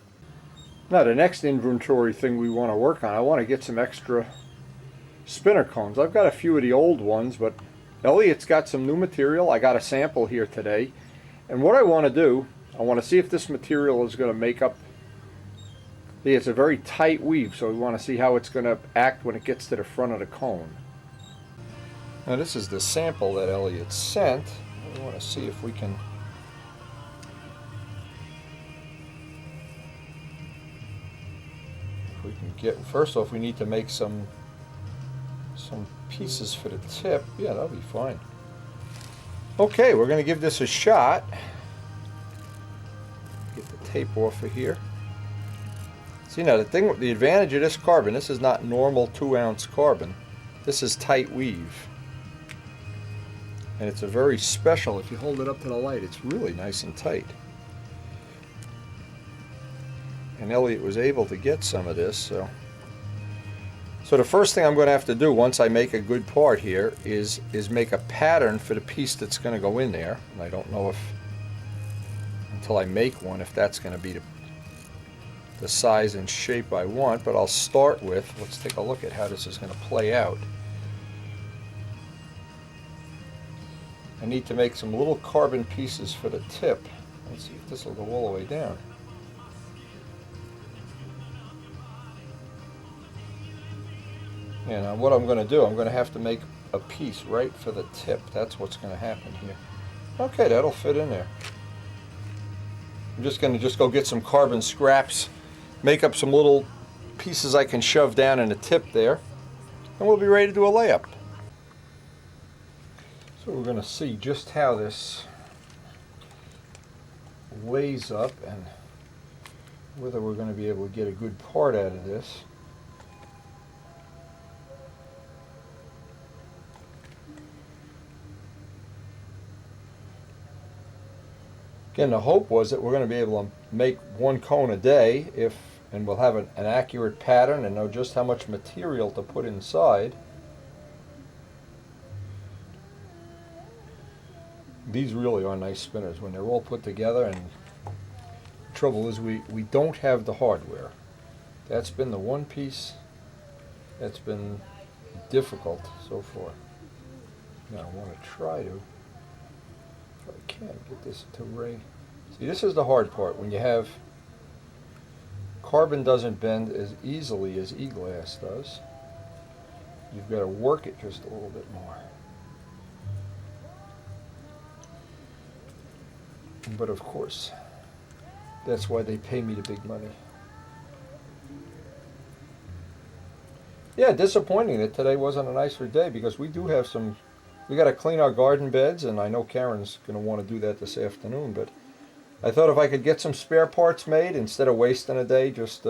Now the next inventory thing we want to work on, I want to get some extra spinner cones. I've got a few of the old ones, but Elliot's got some new material. I got a sample here today. And what I want to do, I want to see if this material is going to make up. See, it's a very tight weave, so we want to see how it's going to act when it gets to the front of the cone. Now this is the sample that Elliot sent. We want to see if we can get, first off we need to make some pieces for the tip. Yeah, that'll be fine. Okay, we're going to give this a shot. Get the tape off of here. See, now the advantage of this carbon, this is not normal 2-ounce carbon. This is tight weave. And it's a very special, if you hold it up to the light, it's really nice and tight. And Elliot was able to get some of this, so the first thing I'm going to have to do once I make a good part here is make a pattern for the piece that's going to go in there. And I don't know if, until I make one, if that's going to be the size and shape I want, but I'll start with, let's take a look at how this is going to play out. I need to make some little carbon pieces for the tip. Let's see if this will go all the way down. And what I'm going to do, I'm going to have to make a piece right for the tip. That's what's going to happen here. Okay, that'll fit in there. I'm just going to go get some carbon scraps, make up some little pieces I can shove down in the tip there, and we'll be ready to do a layup. So we're going to see just how this lays up and whether we're going to be able to get a good part out of this. Again, the hope was that we're going to be able to make one cone a day and we'll have an accurate pattern and know just how much material to put inside. These really are nice spinners when they're all put together, and the trouble is we don't have the hardware. That's been the one piece that's been difficult so far. Now I want to try to, if I can, get this to ray. See, this is the hard part. When you have carbon doesn't bend as easily as e-glass does, you've got to work it just a little bit more. But of course, that's why they pay me the big money. Yeah, disappointing that today wasn't a nicer day, because we do have some, we got to clean our garden beds, and I know Karen's going to want to do that this afternoon, but I thought if I could get some spare parts made instead of wasting a day just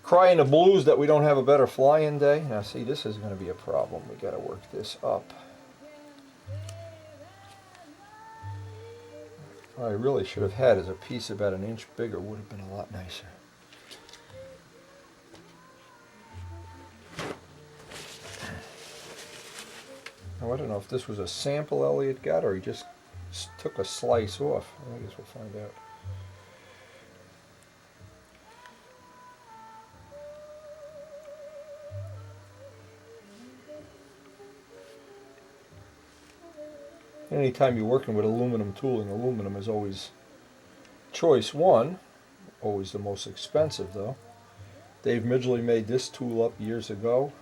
crying the blues that we don't have a better fly-in day. Now see, this is going to be a problem. We got to work this up. What I really should have had is a piece about an inch bigger. Would have been a lot nicer. Now I don't know if this was a sample Elliot got or he just took a slice off. I guess we'll find out. Anytime you're working with aluminum tooling, aluminum is always choice one, always the most expensive though. Dave Midgley made this tool up years ago.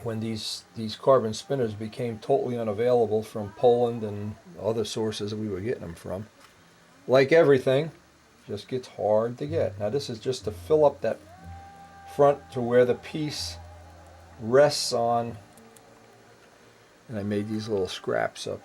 when these carbon spinners became totally unavailable from Poland and other sources that we were getting them from. Like everything, just gets hard to get. Now this is just to fill up that front to where the piece rests on, and I made these little scraps up.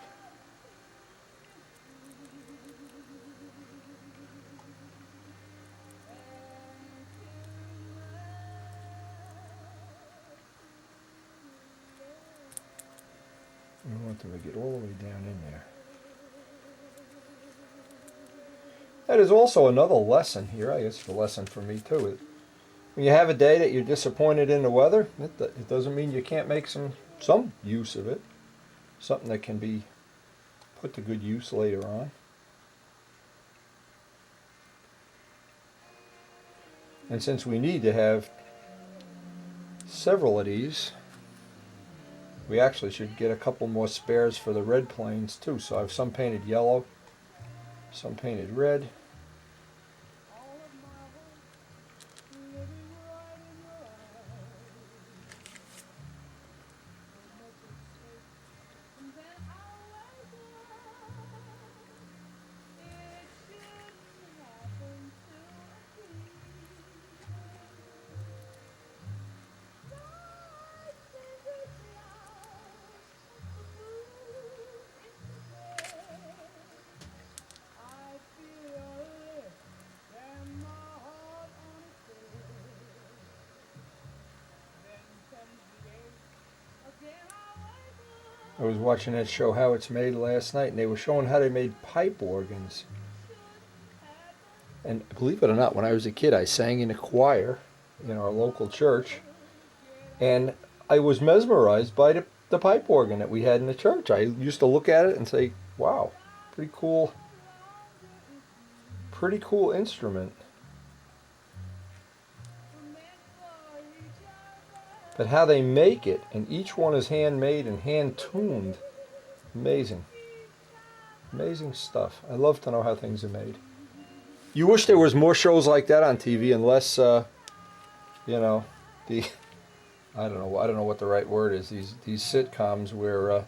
I want them to get all the way down in there. That is also another lesson here. I guess it's a lesson for me too. When you have a day that you're disappointed in the weather, it doesn't mean you can't make some use of it. Something that can be put to good use later on. And since we need to have several of these, we actually should get a couple more spares for the red planes too. So I have some painted yellow, some painted red. I was watching that show How It's Made last night, and they were showing how they made pipe organs. And believe it or not, when I was a kid, I sang in a choir in our local church, and I was mesmerized by the pipe organ that we had in the church. I used to look at it and say, wow, pretty cool instrument. But how they make it, and each one is handmade and hand-tuned. Amazing. Amazing stuff. I love to know how things are made. You wish there was more shows like that on TV and less, I don't know what the right word is, these sitcoms where, I'm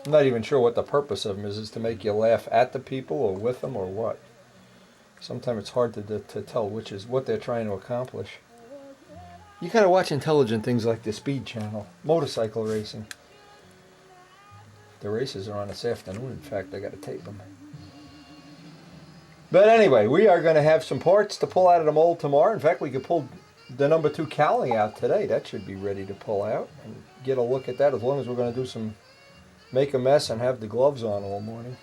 not even sure what the purpose of them is to make you laugh at the people or with them or what. Sometimes it's hard to tell which is what they're trying to accomplish. You gotta watch intelligent things like the Speed Channel, motorcycle racing. The races are on this afternoon. In fact, I gotta tape them. But anyway, we are gonna have some parts to pull out of the mold tomorrow. In fact, we could pull the number 2 cowling out today. That should be ready to pull out and get a look at that, as long as we're gonna do some make a mess and have the gloves on all morning.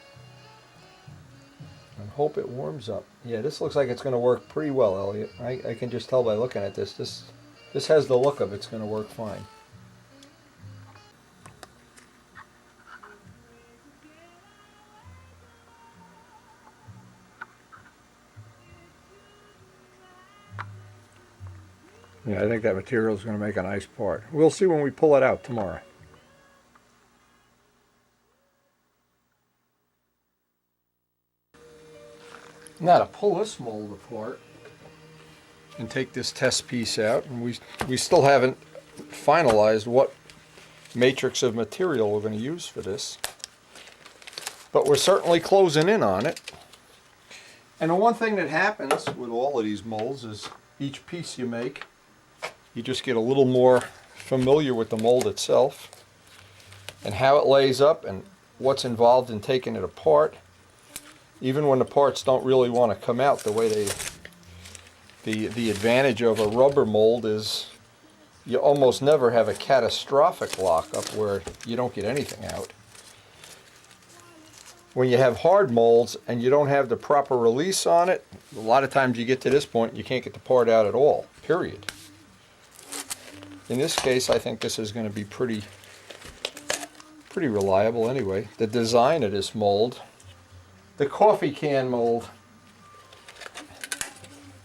And hope it warms up. Yeah, this looks like it's gonna work pretty well, Elliot. I can just tell by looking at this. This has the look of it's going to work fine. Yeah, I think that material is going to make a nice part. We'll see when we pull it out tomorrow. Now to pull this mold apart and take this test piece out, and we still haven't finalized what matrix of material we're going to use for this, but we're certainly closing in on it. And the one thing that happens with all of these molds is each piece you make, you just get a little more familiar with the mold itself and how it lays up and what's involved in taking it apart, even when the parts don't really want to come out the way they. The advantage of a rubber mold is you almost never have a catastrophic lockup where you don't get anything out. When you have hard molds and you don't have the proper release on it, a lot of times you get to this point and you can't get the part out at all, period. In this case, I think this is going to be pretty reliable anyway. The design of this mold, the coffee can mold,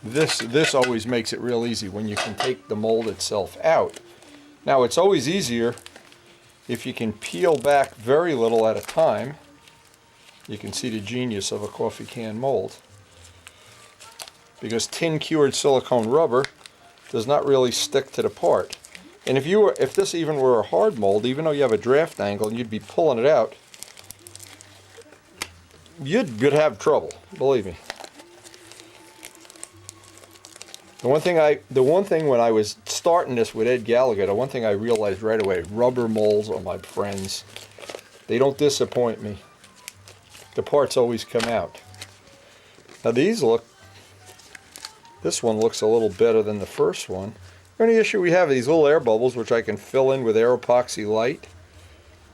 This always makes it real easy when you can take the mold itself out. Now it's always easier if you can peel back very little at a time. You can see the genius of a coffee can mold. Because tin cured silicone rubber does not really stick to the part. And if this even were a hard mold, even though you have a draft angle and you'd be pulling it out, you'd have trouble, believe me. The one thing when I was starting this with Ed Gallagher, the one thing I realized right away, rubber molds are my friends. They don't disappoint me. The parts always come out. Now this one looks a little better than the first one. The only issue we have are these little air bubbles, which I can fill in with air epoxy light.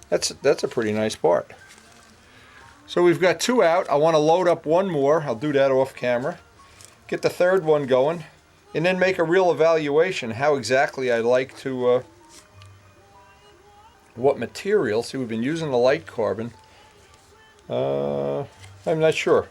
That's a pretty nice part. So we've got 2 out. I want to load up one more. I'll do that off camera. Get the third one going, and then make a real evaluation how exactly I'd like to, what material. See, we've been using the light carbon. I'm not sure.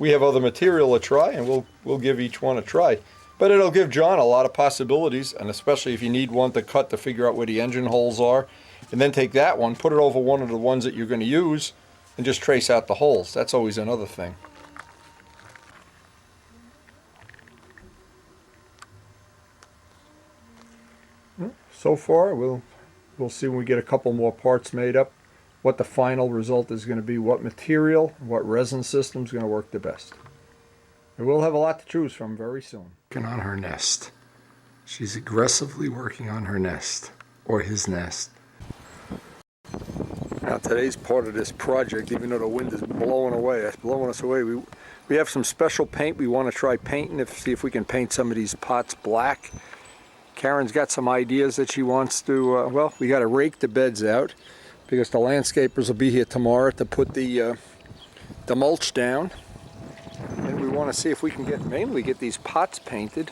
We have other material to try, and we'll give each one a try. But it'll give John a lot of possibilities, and especially if you need one to cut to figure out where the engine holes are, and then take that one, put it over one of the ones that you're going to use, and just trace out the holes. That's always another thing. So far, we'll see when we get a couple more parts made up, what the final result is going to be, what material, what resin system is going to work the best. And we'll have a lot to choose from very soon. Working on her nest. She's aggressively working on her nest, or his nest. Now today's part of this project, even though the wind is blowing us away, we have some special paint we want to try painting, see if we can paint some of these pots black. Karen's got some ideas that she wants to, well, we got to rake the beds out because the landscapers will be here tomorrow to put the mulch down. And we want to see if we can mainly get these pots painted.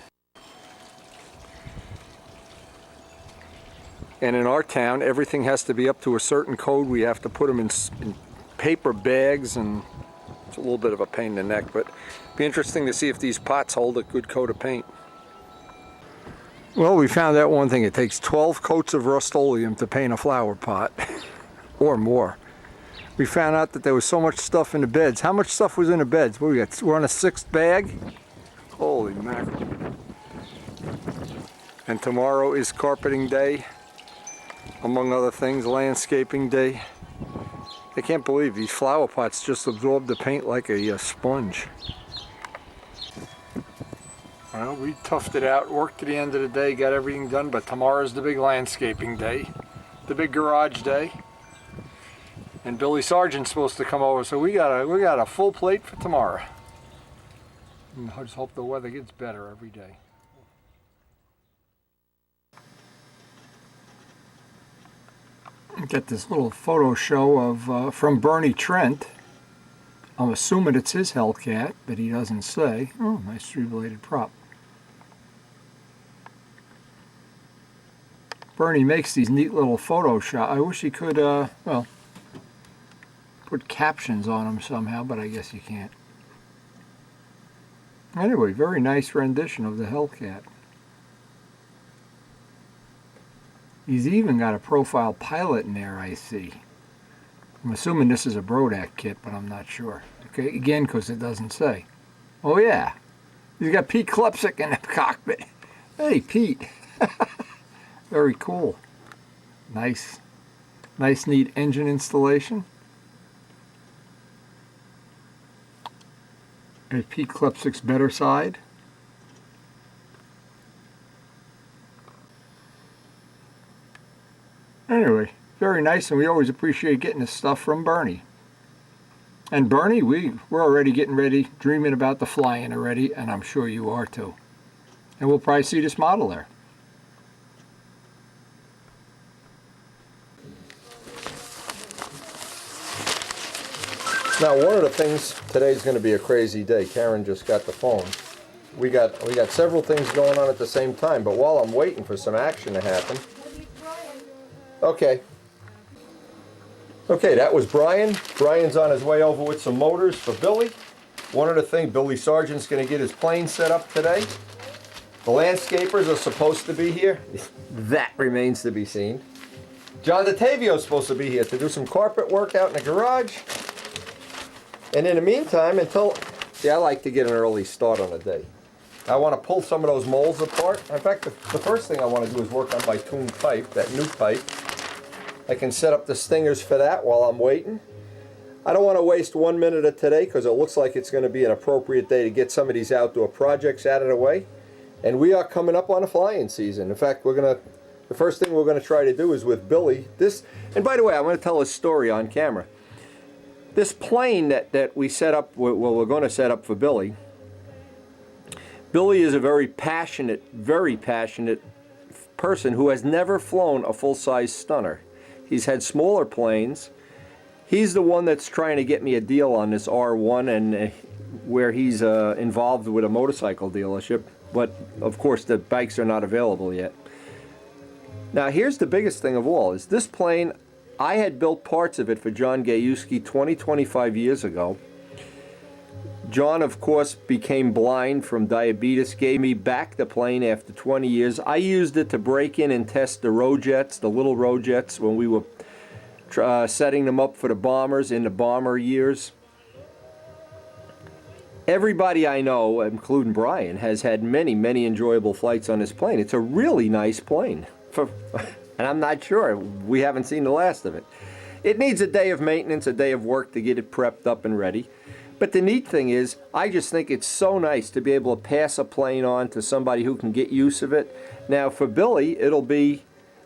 And in our town, everything has to be up to a certain code. We have to put them in paper bags, and it's a little bit of a pain in the neck, but it'd be interesting to see if these pots hold a good coat of paint. Well, we found out one thing. It takes 12 coats of Rust-Oleum to paint a flower pot, or more. We found out that there was so much stuff in the beds. How much stuff was in the beds? What we got? We're on a 6th bag? Holy mackerel. And tomorrow is carpeting day, among other things, landscaping day. I can't believe these flower pots just absorb the paint like a sponge. Well, we toughed it out, worked to the end of the day, got everything done, but tomorrow's the big landscaping day, the big garage day. And Billy Sargent's supposed to come over, so we got a full plate for tomorrow. And I just hope the weather gets better every day. Get this little photo show of from Bernie Trent. I'm assuming it's his Hellcat, but he doesn't say. Oh, nice 3-bladed prop. Bernie makes these neat little photo shots. I wish he could, well, put captions on them somehow, but I guess you can't. Anyway, very nice rendition of the Hellcat. He's even got a profile pilot in there, I see. I'm assuming this is a Brodak kit, but I'm not sure. Okay, again, because it doesn't say. Oh yeah, he's got Pete Klepsik in the cockpit. Hey, Pete. Very cool. Nice, neat engine installation. There's Pete Klepsik's better side. Anyway, very nice, and we always appreciate getting this stuff from Bernie. And Bernie, we're already getting ready, dreaming about the flying already, and I'm sure you are too. And we'll probably see this model there. Now, one of the things, today's going to be a crazy day. Karen just got the phone. We got several things going on at the same time, but while I'm waiting for some action to happen. Okay. Okay, that was Brian. Brian's on his way over with some motors for Billy. One other thing, Billy Sargent's going to get his plane set up today. The landscapers are supposed to be here. That remains to be seen. John DeTavio's supposed to be here to do some carpet work out in the garage. And in the meantime, see, I like to get an early start on a day. I want to pull some of those molds apart. In fact, the first thing I want to do is work on my tuned pipe, that new pipe. I can set up the stingers for that while I'm waiting. I don't want to waste 1 minute of today because it looks like it's going to be an appropriate day to get some of these outdoor projects out of the way. And we are coming up on a flying season. In fact, the first thing we're going to try to do is with Billy. And by the way, I'm going to tell a story on camera. This plane that we set up, we're going to set up for Billy. Billy is a very passionate person who has never flown a full-size stunner. He's had smaller planes. He's the one that's trying to get me a deal on this R1, and where he's involved with a motorcycle dealership. But of course, the bikes are not available yet. Now, here's the biggest thing of all: is this plane. I had built parts of it for John Gajewski 25 years ago. John, of course, became blind from diabetes, gave me back the plane after 20 years. I used it to break in and test the Rojets, the little Rojets, when we were setting them up for the bombers in the bomber years. Everybody I know, including Brian, has had many enjoyable flights on this plane. It's a really nice plane. And I'm not sure. We haven't seen the last of it. It needs a day of maintenance, a day of work to get it prepped up and ready. But the neat thing is, I just think it's so nice to be able to pass a plane on to somebody who can get use of it. Now for Billy,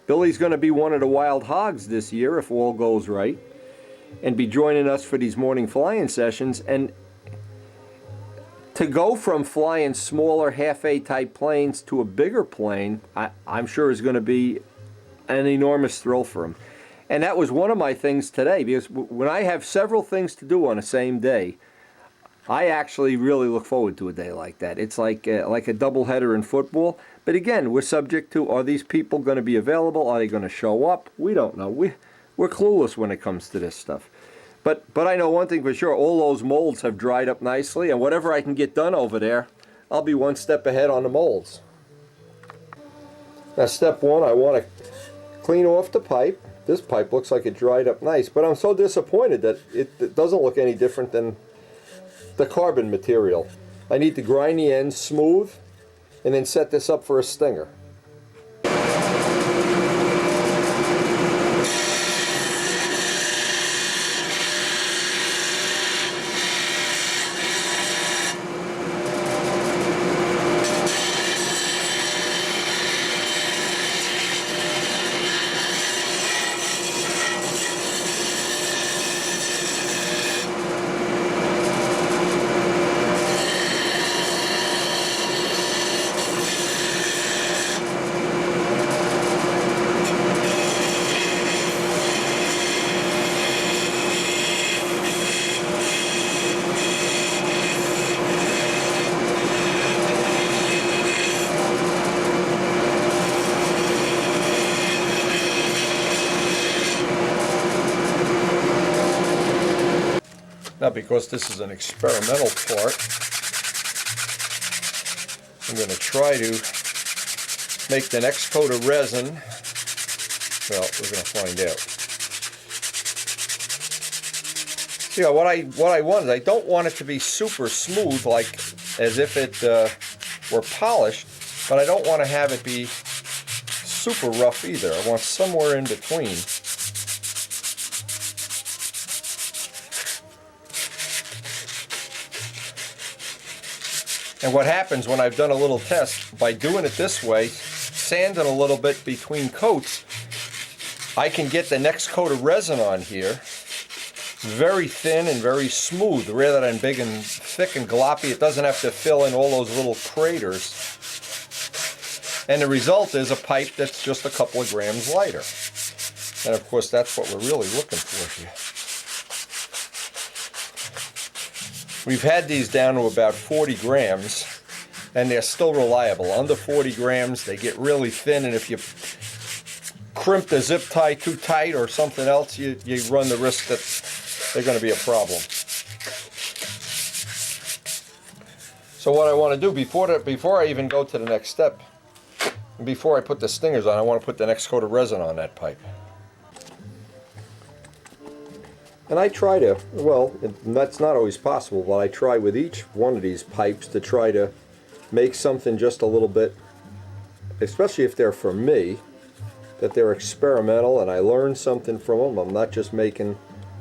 Billy's going to be one of the wild hogs this year if all goes right, and be joining us for these morning flying sessions. And to go from flying smaller half-A type planes to a bigger plane, I'm sure is going to be an enormous thrill for him. And that was one of my things today, because when I have several things to do on the same day, I actually really look forward to a day like that. It's like a doubleheader in football. But again, we're subject to, are these people going to be available? Are they going to show up? We don't know. We're clueless when it comes to this stuff. But I know one thing for sure, all those molds have dried up nicely, and whatever I can get done over there, I'll be one step ahead on the molds. Now step one, I want to clean off the pipe. This pipe looks like it dried up nice, but I'm so disappointed that it doesn't look any different than the carbon material. I need to grind the ends smooth and then set this up for a stinger. Now, because this is an experimental part, I'm going to try to make the next coat of resin. Well, we're going to find out. You know, what I want is, I don't want it to be super smooth, like as if it were polished, but I don't want to have it be super rough either. I want somewhere in between. And what happens when I've done a little test, by doing it this way, sanding a little bit between coats, I can get the next coat of resin on here very thin and very smooth, rather than big and thick and gloppy. It doesn't have to fill in all those little craters. And the result is a pipe that's just a couple of grams lighter. And of course, that's what we're really looking for here. We've had these down to about 40 grams, and they're still reliable. Under 40 grams, they get really thin, and if you crimp the zip tie too tight or something else, you run the risk that they're going to be a problem. So what I want to do before I even go to the next step, before I put the stingers on, I want to put the next coat of resin on that pipe. And I try to, well, that's not always possible, but I try with each one of these pipes to try to make something just a little bit, especially if they're from me, that they're experimental and I learn something from them. I'm not just making,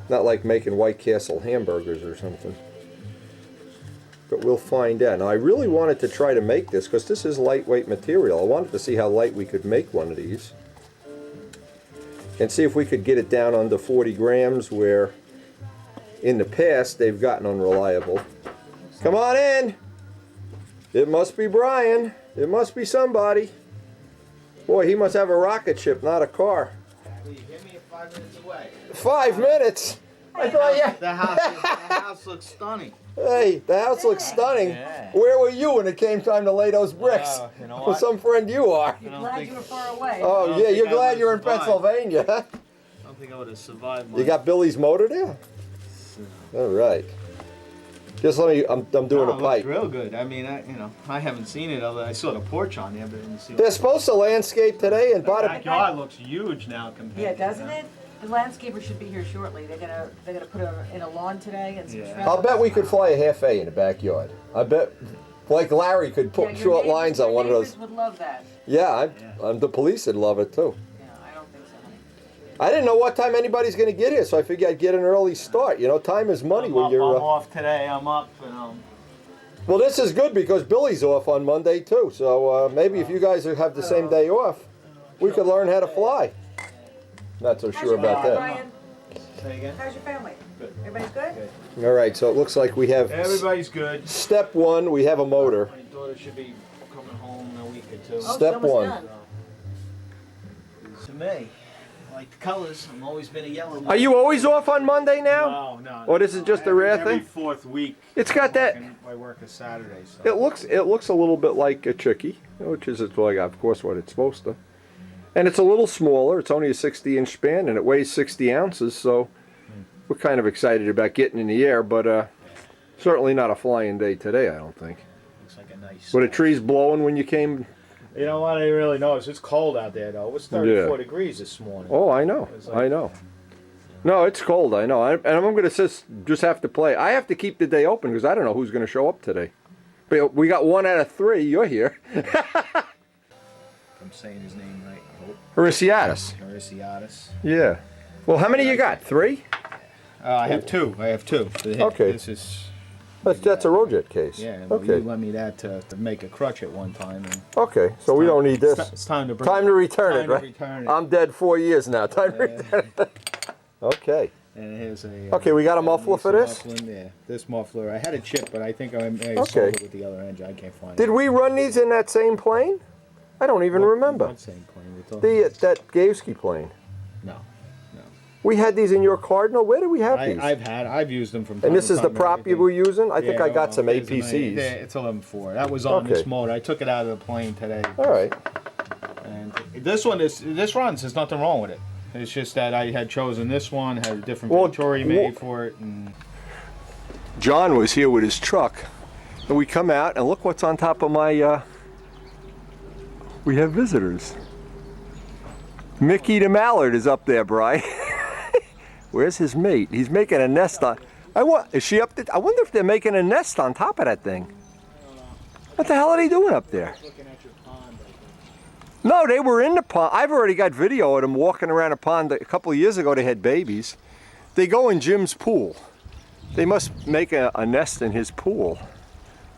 not like making White Castle hamburgers or something. But we'll find out. Now I really wanted to try to make this because this is lightweight material. I wanted to see how light we could make one of these. And see if we could get it down under 40 grams where in the past they've gotten unreliable. Come on in! It must be Brian. It must be somebody. Boy, he must have a rocket ship, not a car. Well, you hit me at 5 minutes away. 5 minutes? I thought you... The house looks stunning. Hey, the house looks stunning. Yeah. Where were you when it came time to lay those bricks? You know Well, what? some friend you are. You're glad you were far away. Oh, yeah, you're glad you're in Pennsylvania, huh? I don't think I would have survived. You got Billy's motor there? All right. Just let me, I'm doing a pipe. Real good. I mean, I haven't seen it. Other I saw the porch on there, but I didn't see. They're supposed to landscape today and The bought it. backyard looks huge now compared. Yeah, to doesn't that. it? The landscaper should be here shortly. They're gonna put in a lawn today and some Yeah. shrubs. I'll bet we could fly a half A in the backyard. I bet, like Larry could put Yeah, your short neighbors- lines on your one of those. neighbors would love that. Yeah, I'm the police would love it too. Yeah, I don't think so, honey. I didn't know what time anybody's going to get here, so I figured I'd get an early start. You know, time is money I'm when up, you're. I'm off today. I'm up, Well, this is good because Billy's off on Monday too. So maybe if you guys have the same day off, we could learn how to fly. Not so How's sure your about family, that. Brian? Say again. How's your family? Good. Everybody's good? Good. All right, so it looks like we have Everybody's good. step one. We have a motor. My daughter should be coming home in a week or two. Oh, Step it's almost one. done. To me, I like the colors. I've always been a yellow. Are you always off on Monday now? No. Or this is just a rare Every thing? fourth week. It's got that. I work a Saturday. So. It looks a little bit like a chickie, which is like of course what it's supposed to. And it's a little smaller. It's only a 60-inch span, and it weighs 60 ounces. So we're kind of excited about getting in the air, but certainly not a flying day today, I don't think. Looks like a nice. Were the trees blowing when you came? You know what? I didn't really notice. It's cold out there, though. It was 34 degrees this morning. Oh, I know. I know. No, it's cold. I know. And I'm going to just have to play. I have to keep the day open because I don't know who's going to show up today. But we got 1 out of 3. You're here. I'm saying his name right. I hope. Horatiadis. Mauriciatis. Yeah. Well, how many you got? 3? I have two. Okay. This is. That's a Rojet case. Yeah. Well, Okay. You lent me that to make a crutch at one time. And Okay. So we don't need this. It's time to bring. Time to return time it, to right? return it. I'm dead 4 years now. Time to return it. Okay. And here's a. Okay, we got a muffler for this? Muffler, yeah, this muffler. I had a chip, but I think I Okay. sold it with the other engine. I can't find it. Did we run these in that same plane? I don't even remember. What same plane? We're talking- That Gavsky plane. No. We had these in your Cardinal. Where did we have these? I've used them from. And this time is to the time prop you everything. were using? I think Yeah, I got some there's an APCs. Yeah, it's 11.4. That was on this Okay. motor. I took it out of the plane today. All right. And this runs. There's nothing wrong with it. It's just that I had chosen this one, had a different Well, Venturi made for it, and John was here with his truck, and we come out and look what's on top of my. We have visitors. Mickey the Mallard is up there, Brian. Where's his mate? He's making a nest on. Is she up there? I wonder if they're making a nest on top of that thing. What the hell are they doing up there? looking at your pond. No, they were in the pond. I've already got video of them walking around a pond. A couple of years ago, they had babies. They go in Jim's pool. They must make a nest in his pool.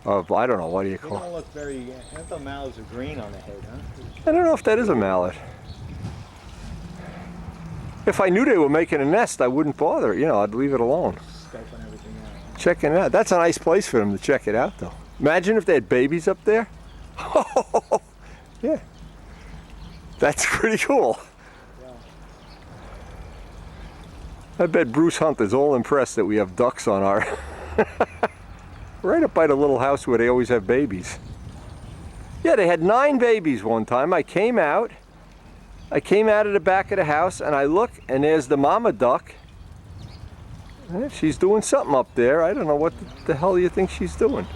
Of, I don't know, what do you They call it? don't look very. I thought mallards are green on the head, huh? I don't know if that is a mallard. If I knew they were making a nest, I wouldn't bother. You know, I'd leave it alone. Scoping everything out. Checking it out. That's a nice place for them to check it out, though. Imagine if they had babies up there. Yeah. That's pretty cool. I bet Bruce Hunt is all impressed that we have ducks on our... right up by the little house where they always have babies. Yeah, they had 9 babies one time. I came out of the back of the house and I look and there's the mama duck. She's doing something up there. I don't know what the hell you think she's doing.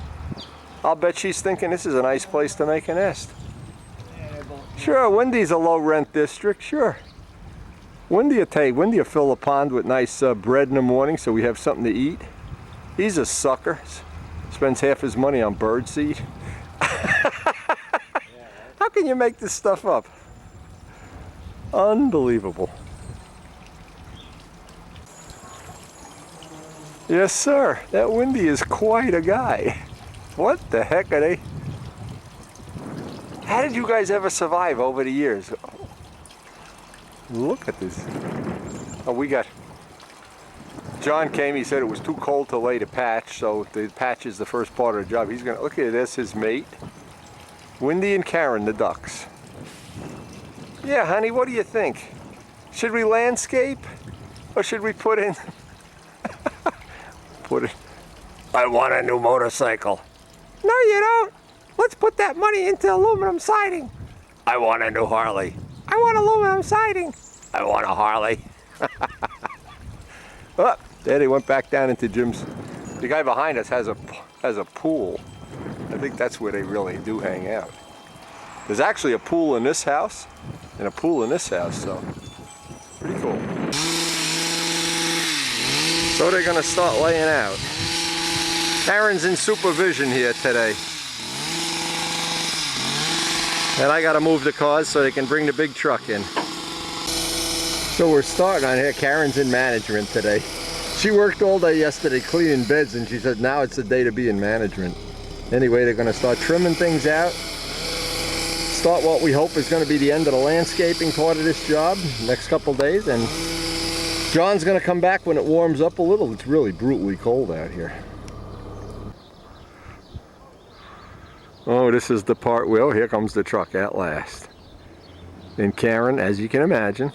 I'll bet she's thinking this is a nice place to make a nest. Sure, Wendy's a low rent district, sure. When do you fill the pond with nice bread in the morning so we have something to eat? He's a sucker. Spends half his money on bird seed. How can you make this stuff up? Unbelievable. Yes, sir. That Windy is quite a guy. What the heck are they? How did you guys ever survive over the years? Look at this. Oh, we got... John came, he said it was too cold to lay the patch, so the patch is the first part of the job. He's gonna, look at this, his mate. Windy and Karen, the ducks. Yeah, honey, what do you think? Should we landscape? Or should we put in... put it... I want a new motorcycle. No, you don't. Let's put that money into aluminum siding. I want a new Harley. I want aluminum siding. I want a Harley. Oh, there they went back down into Jim's. The guy behind us has a pool. I think that's where they really do hang out. There's actually a pool in this house and a pool in this house, so pretty cool. So they're gonna start laying out. Karen's in supervision here today. And I gotta move the cars so they can bring the big truck in. So we're starting on here. Karen's in management today. She worked all day yesterday cleaning beds, and she said now it's the day to be in management. Anyway, they're gonna start trimming things out. Start what we hope is gonna be the end of the landscaping part of this job next couple days, and John's gonna come back when it warms up a little. It's really brutally cold out here. Oh, this is the part, well, here comes the truck at last. And Karen, as you can imagine,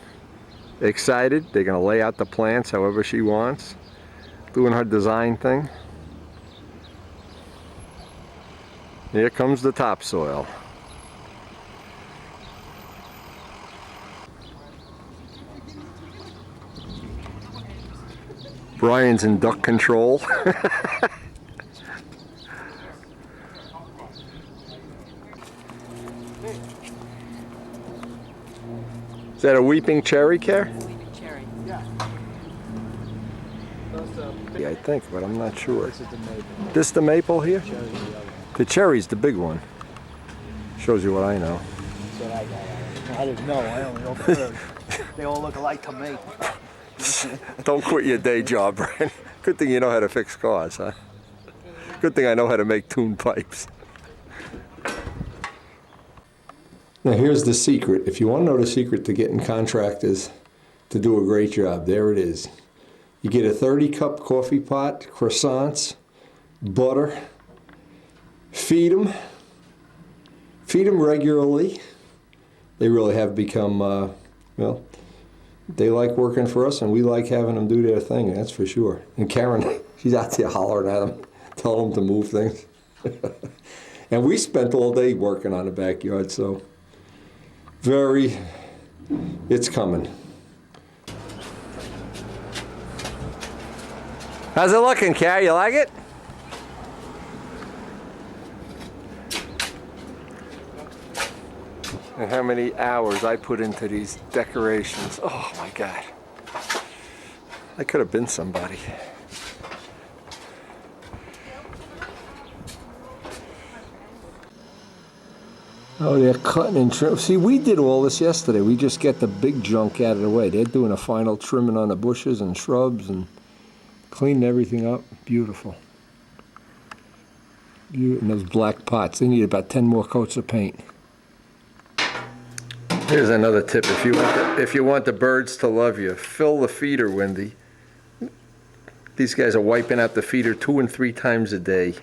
excited. They're gonna lay out the plants however she wants, doing her design thing. Here comes the topsoil. Brian's in duck control. Is that a weeping cherry, Care? Weeping cherry. Yeah. Yeah, I think, but I'm not sure. This is the maple. This the maple here? Cherry's the other. The cherry's the big one. Shows you what I know. That's what I got. I didn't know. I only know third. They all look alike to me. Don't quit your day job, Brian. Good thing you know how to fix cars, huh? Good thing I know how to make tuned pipes. Now here's the secret. If you want to know the secret to getting contractors to do a great job, there it is. You get a 30-cup coffee pot, croissants, butter, feed them regularly. They really have become, well, they like working for us, and we like having them do their thing, that's for sure. And Karen, she's out there hollering at them, telling them to move things. And we spent all day working on the backyard, so it's coming. How's it looking, Car? You like it? And how many hours I put into these decorations. Oh my God. I could have been somebody. Oh, they're cutting and trim. See, we did all this yesterday. We just get the big junk out of the way. They're doing a final trimming on the bushes and shrubs and cleaning everything up. Beautiful. And those black pots, they need about 10 more coats of paint. Here's another tip. If you want the birds to love you, fill the feeder, Wendy. These guys are wiping out the feeder 2 and 3 times a day.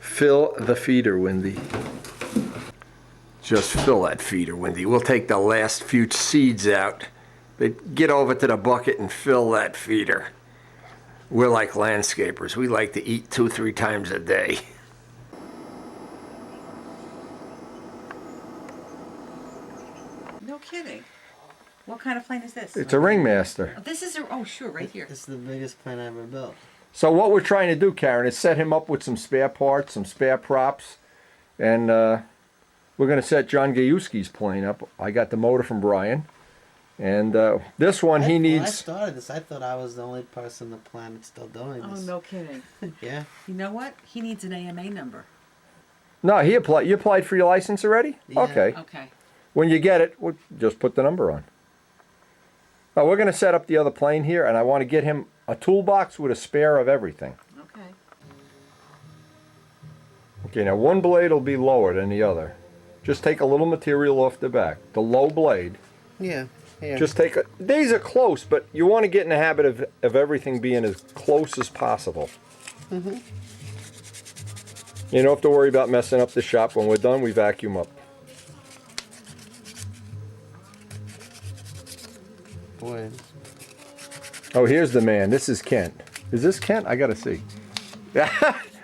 Fill the feeder, Wendy. Just fill that feeder, Wendy. We'll take the last few seeds out. But get over to the bucket and fill that feeder. We're like landscapers. We like to eat 2-3 times a day. No kidding. What kind of plane is this? It's a Ringmaster. This is a, oh sure, right here. It's the biggest plane I ever built. So what we're trying to do, Karen, is set him up with some spare parts, some spare props, and we're going to set John Gajewski's plane up. I got the motor from Brian, and this one he When I needs... started this, I thought I was the only person on the planet still doing Oh, this. no kidding. Yeah. You know what? He needs an AMA number. No, you applied for your license already? Yeah. Okay. Okay. When you get it, we'll just put the number on. Now we're going to set up the other plane here, and I want to get him a toolbox with a spare of everything. Okay. Okay, now one blade will be lower than the other. Just take a little material off the back. The low blade. Yeah. Here. Just take a... These are close, but you want to get in the habit of everything being as close as possible. Mm-hmm. You don't have to worry about messing up the shop. When we're done, we vacuum up. Boy. Oh, here's the man. This is Kent. Is this Kent? I gotta see.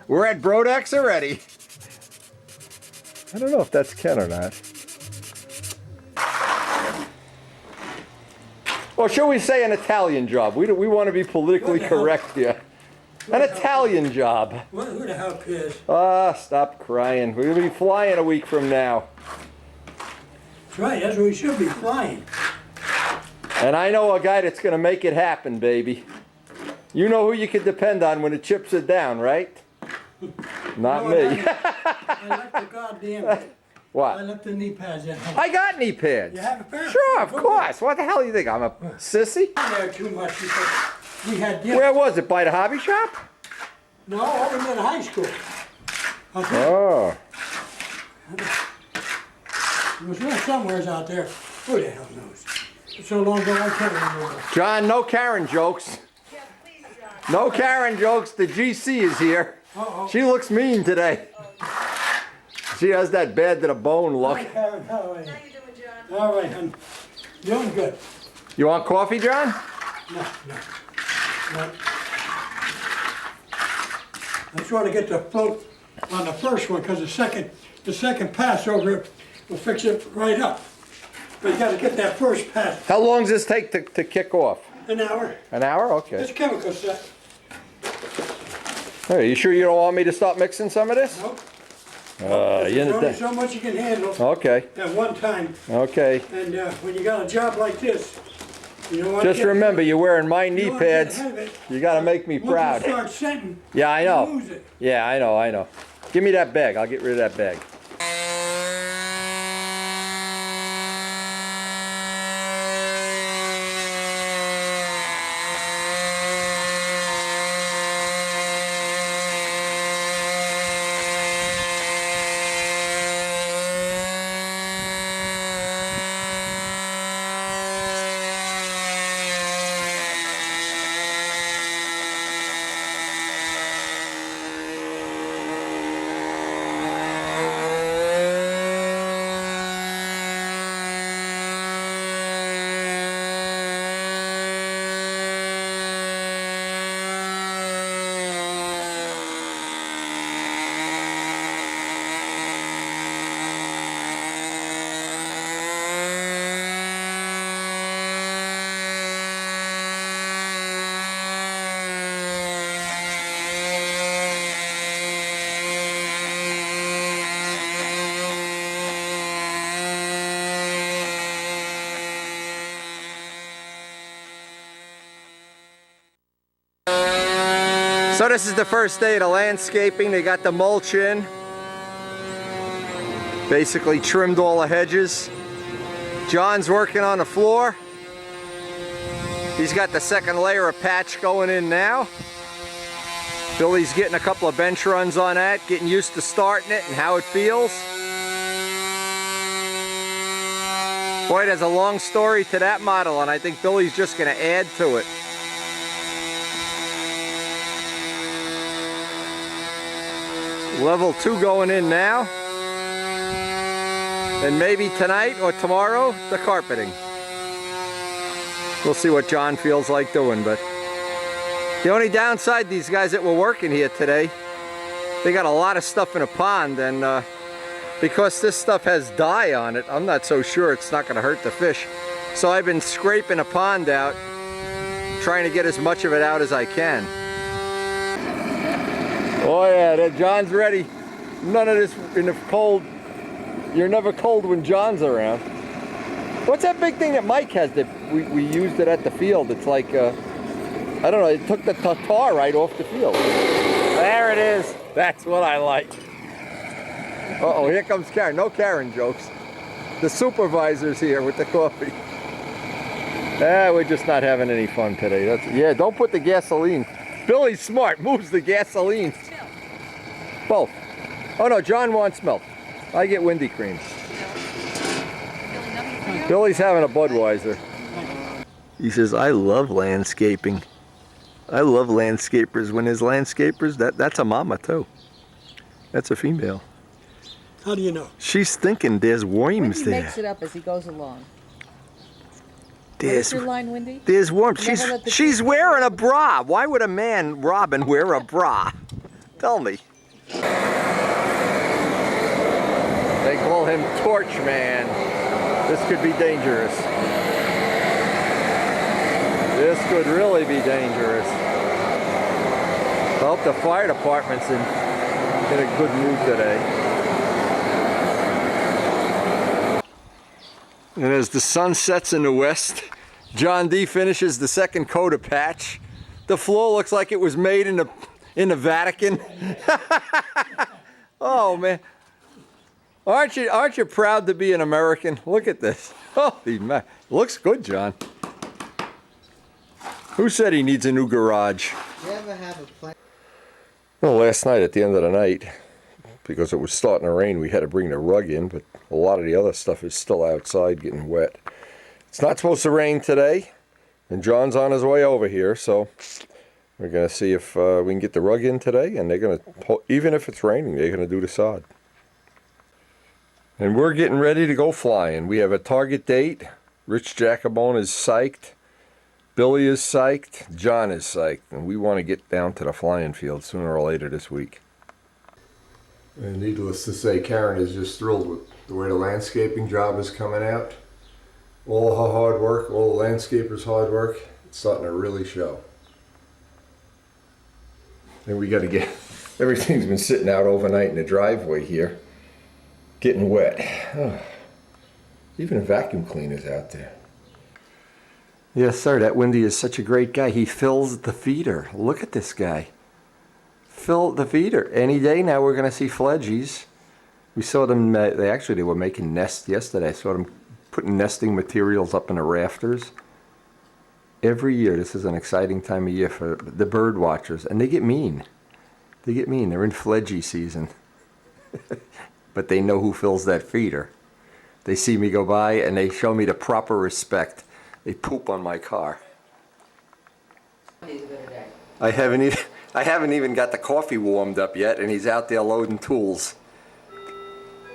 We're at Brodex already. I don't know if that's Kent or not. Or shall we say an Italian job? We want to be politically correct here. An Italian job. Who the hell cares? Ah, stop crying. We'll be flying a week from now. That's right, that's what we should be flying. And I know a guy that's going to make it happen, baby. You know who you can depend on when the chips are down, right? Not No, me. I left the goddamn. I What? left the knee pads at home. I got knee pads. You have a pair? Sure, of course. What the hell do you think? I'm a sissy? There too much because we had dinner. Where was it? By the hobby shop? No, over near the high school. I think Oh. it was real somewheres out there. Who the hell knows? It's so long ago I can't remember. John, no Karen jokes. No Karen jokes. The GC is here. Uh-oh. She looks mean today. She has that bad to the bone look. Hi, Karen. How are you? How you doing, John? All right, hon. Doing good. You want coffee, John? No. I just want to get the float on the first one because the second pass over it will fix it right up. But you got to get that first pass. How long does this take to kick off? An hour. An hour? Okay. It's chemical set. Hey, you sure you don't want me to stop mixing some of this? Nope. You There's only understand? so much you can handle Okay. at one time. Okay. And when you got a job like this, you know what? Just remember, you're wearing my knee You wanna get pads. ahead of it. You got to make me Once proud. you start setting, Yeah, I you know. lose it. Yeah, I know. Give me that bag. I'll get rid of that bag. So this is the first day of the landscaping. They got the mulch in. Basically trimmed all the hedges. John's working on the floor. He's got the second layer of patch going in now. Billy's getting a couple of bench runs on that, getting used to starting it and how it feels. Boy, there's a long story to that model, and I think Billy's just going to add to it. Level 2 going in now. And maybe tonight or tomorrow, the carpeting. We'll see what John feels like doing, but the only downside, these guys that were working here today, they got a lot of stuff in a pond, and because this stuff has dye on it, I'm not so sure it's not going to hurt the fish. So I've been scraping a pond out, trying to get as much of it out as I can. Oh yeah, John's ready. None of this in the cold. You're never cold when John's around. What's that big thing that Mike has that we used it at the field? It's like, I don't know, it took the tar right off the field. There it is. That's what I like. Uh-oh, here comes Karen. No Karen jokes. The supervisor's here with the coffee. We're just not having any fun today. Yeah, don't put the gasoline. Billy's smart, moves the gasoline. Both. Oh no, John wants milk. I get Windy Cream. Billy's having a Budweiser. He says, I love landscaping. I love landscapers. When there's landscapers, that's a mama too. That's a female. How do you know? She's thinking there's worms Wendy there. makes it up as he goes along. There's, What's your line, Wendy? there's worms. Never let the She's kids- wearing a bra. Why would a man, Robin, wear a bra? Tell me. They call him Torch Man. This could be dangerous. This could really be dangerous. I hope the fire department's in a good mood today. And as the sun sets in the west, John D finishes the second coat of patch. The floor looks like it was made in the Vatican. Oh man. Aren't you proud to be an American? Look at this. Holy man. Looks good, John. Who said he needs a new garage? You ever have a plan? Well, last night at the end of the night, because it was starting to rain, we had to bring the rug in, but a lot of the other stuff is still outside getting wet. It's not supposed to rain today, and John's on his way over here, so we're going to see if we can get the rug in today, and they're going to, even if it's raining, they're going to do the sod. And we're getting ready to go flying. We have a target date. Rich Jacobone is psyched. Billy is psyched. John is psyched. And we want to get down to the flying field sooner or later this week. And needless to say, Karen is just thrilled with the way the landscaping job is coming out. All her hard work, all the landscapers' hard work, it's starting to really show. And we got to get, everything's been sitting out overnight in the driveway here, getting wet. Oh, even a vacuum cleaner's out there. Yes, sir, that Windy is such a great guy. He fills the feeder. Look at this guy. Fill the feeder. Any day now we're going to see fledgies. We saw them, they were making nests yesterday. I saw them putting nesting materials up in the rafters. Every year, this is an exciting time of year for the bird watchers. And they get mean. They get mean. They're in fledgy season. But they know who fills that feeder. They see me go by and they show me the proper respect. They poop on my car. I haven't even got the coffee warmed up yet, and he's out there loading tools.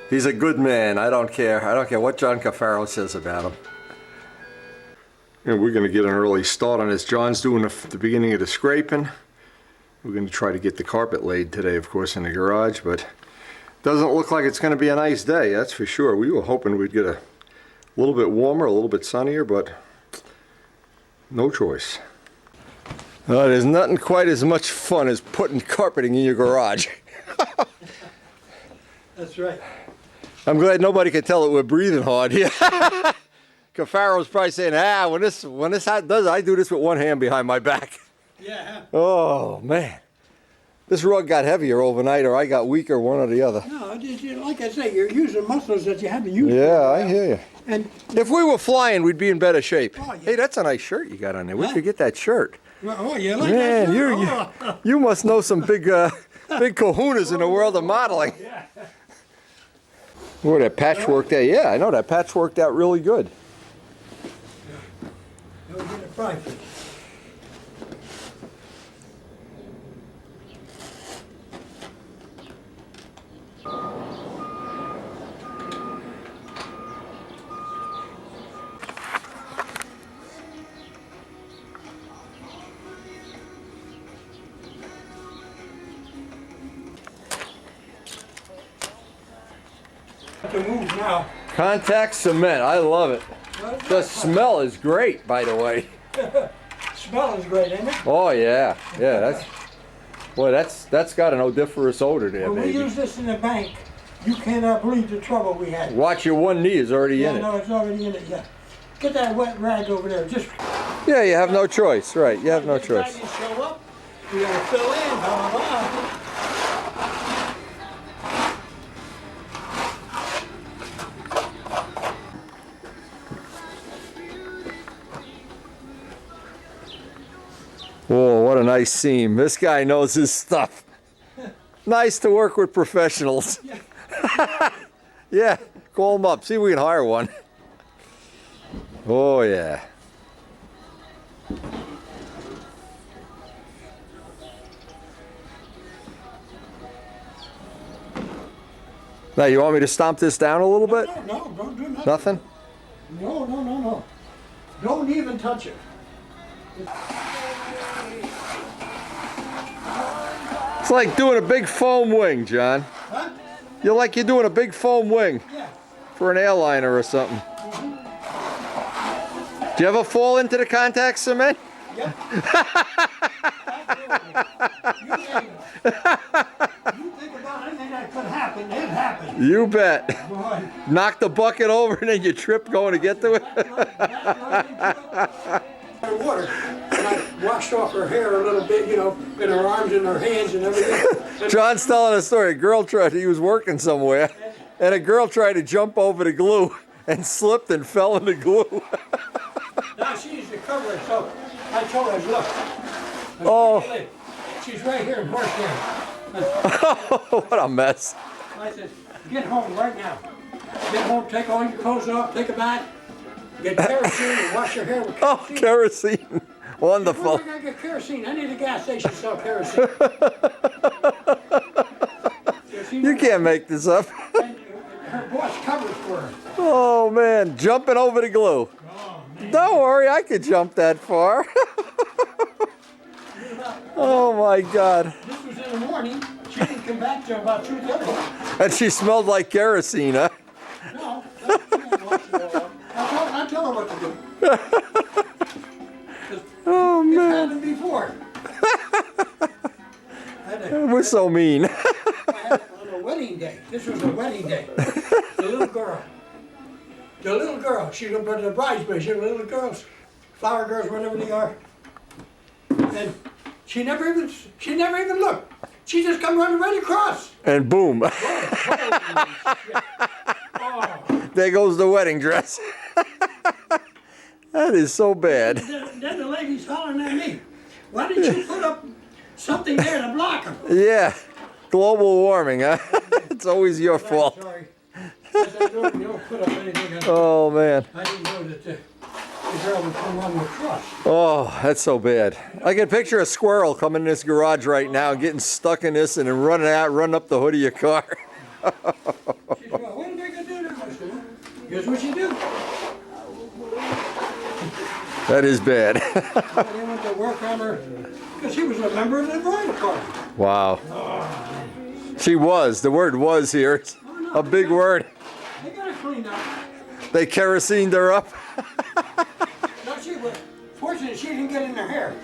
He's a good man. I don't care. I don't care what John Cafaro says about him. And we're going to get an early start on this. John's doing the beginning of the scraping. We're going to try to get the carpet laid today, of course, in the garage, but doesn't look like it's going to be a nice day, that's for sure. We were hoping we'd get a little bit warmer, a little bit sunnier, but no choice. There's nothing quite as much fun as putting carpeting in your garage. That's right. I'm glad nobody could tell that we're breathing hard here. Cafaro's probably saying, when this does, I do this with one hand behind my back. Yeah. Oh, man. This rug got heavier overnight, or I got weaker, one or the other. No, like I say, you're using muscles that you haven't used. Yeah, I hear you. And If we were flying, we'd be in better shape. Oh, yeah. Hey, that's a nice shirt you got on there. Where'd Huh? you get that shirt? oh, you like Man, that? shirt? you must know some big kahunas in the world of modeling. Boy, that patch worked out. Yeah, I know that patch worked out really good. Oh, get a fry. To move now. Contact cement, I love it. The smell is great, by the way. Smell is great, isn't it? Oh yeah, yeah. That's got an odoriferous odor there, When we baby. use this in the bank, you cannot believe the trouble we had. Watch, your one knee is already Yeah, in it. no, it's already in it. Yeah. Get that wet rag over there. Just. Yeah, you have no choice, right? You have no Guys choice. didn't show up. We gotta fill in. Blah blah blah. What a nice seam. This guy knows his stuff. Nice to work with professionals. Yeah, call him up. See if we can hire one. Oh, yeah. Now, you want me to stomp this down a little bit? No, don't do nothing. Nothing? No. Don't even touch it. It's like doing a big foam wing, John. Huh? You're like you're doing a big foam wing Yeah. for an airliner or something. Do you ever fall into the contact cement? Yep. Absolutely. You think about anything that could happen, it happened. You bet. Boy, Knock the bucket over and then you trip going to get to it. water. And I washed off her hair a little bit, you know, in her arms and her hands and everything. And John's telling a story. A girl he was working somewhere, and a girl tried to jump over the glue and slipped and fell in the glue. now she needs to cover it, so I told her, look. Oh. She's right here in horsehair. What a mess. I said, get home right now. Get home, take all your clothes off, take a bath, get kerosene and wash your hair with Oh, kerosene. kerosene. Wonderful. Where am I gonna get kerosene? Any of the gas stations sell kerosene. You can't make this up. And her boss covers for her. Oh, man. Jumping over the glue. Oh, man. Don't worry, I could jump that far. Oh, my God. This was in the morning. She didn't come back till about 2:30. And she smelled like kerosene, huh? No, she didn't wash it all up. I'll tell her what to do. Oh, It's man. happened before. We're so mean. I had on a wedding day. This was a wedding day. The little girl. She's but the bridesmaids, the little girls, flower girls, whatever they are. And she never even looked. She just come running right across. And boom. Oh. There goes the wedding dress. That is so bad. Then the lady's hollering at me. Why didn't you put up something there to block them? Yeah. Global warming, huh? It's always your fault. Sorry. I said, "No, you don't put up anything. Oh, man. I didn't know that the girl would come on across. Oh, that's so bad. I can picture a squirrel coming in this garage right now and getting stuck in this and then running up the hood of your car. She said, well, what did they gonna do to us? Here's what you do. That is bad. They went to work on her because she was a member of the bride party. Wow. She was. The word was here. It's a big word. They got her cleaned up. They kerosened her up. No, she was fortunate she didn't get in her hair.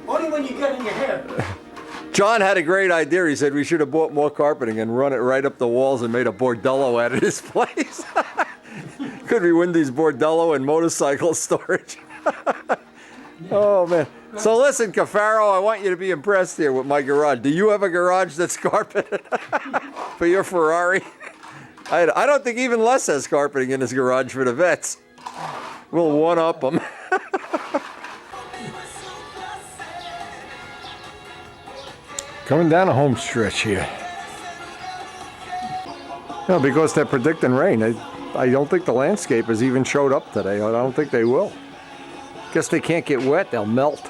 Only when you get in your hair. John had a great idea. He said we should have bought more carpeting and run it right up the walls and made a bordello out of this place. Could be Wendy's bordello and motorcycle storage. Oh, man. So listen, Cafaro, I want you to be impressed here with my garage. Do you have a garage that's carpeted for your Ferrari? I don't think even Les has carpeting in his garage for the vets. We'll one-up them. Coming down a home stretch here. No, because they're predicting rain. I don't think the landscape has even showed up today. I don't think they will. Guess they can't get wet, they'll melt.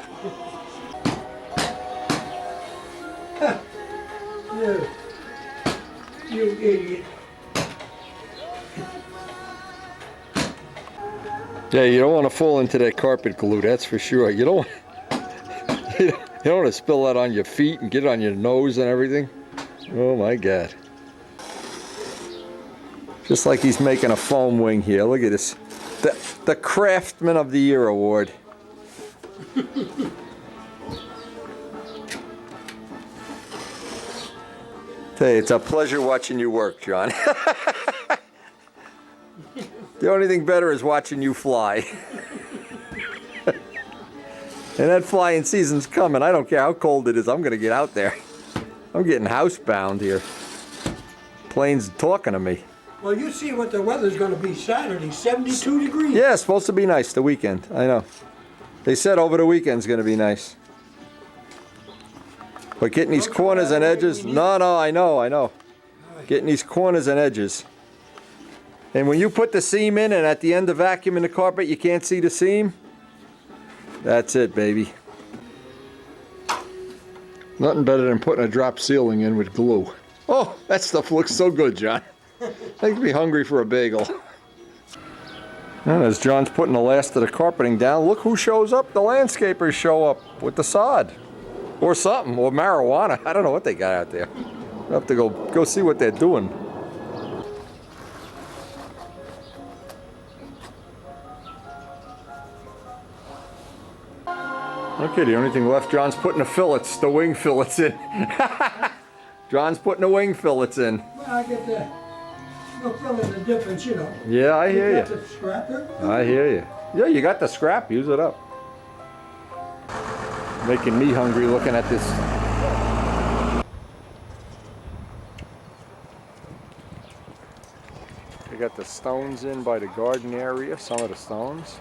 You idiot. Yeah, you don't want to fall into that carpet glue, that's for sure. You don't want to spill that on your feet and get it on your nose and everything. Oh my God. Just like he's making a foam wing here. Look at this. The Craftsman of the Year award. Hey, it's a pleasure watching you work, John. The only thing better is watching you fly. And that flying season's coming. I don't care how cold it is. I'm going to get out there. I'm getting housebound here. Plane's talking to me. Well, you see what the weather's going to be Saturday, 72 degrees. Yeah, it's supposed to be nice the weekend. I know. They said over the weekend's going to be nice. But getting these corners and edges, no, I know. Getting these corners and edges. And when you put the seam in and at the end of vacuuming the carpet you can't see the seam, that's it, baby. Nothing better than putting a drop ceiling in with glue. Oh, that stuff looks so good, John. Makes me hungry for a bagel. And as John's putting the last of the carpeting down, look who shows up. The landscapers show up with the sod. Or something, or marijuana. I don't know what they got out there. I'll have to go see what they're doing. Okay, the only thing left, John's putting the wing fillets in. John's putting the wing fillets in. Well, I get the, no feeling the difference, you know. Yeah, I hear got you. the scrapper. I hear you. Yeah, you got the scrap. Use it up. Making me hungry looking at this. They got the stones in by the garden area, some of the stones.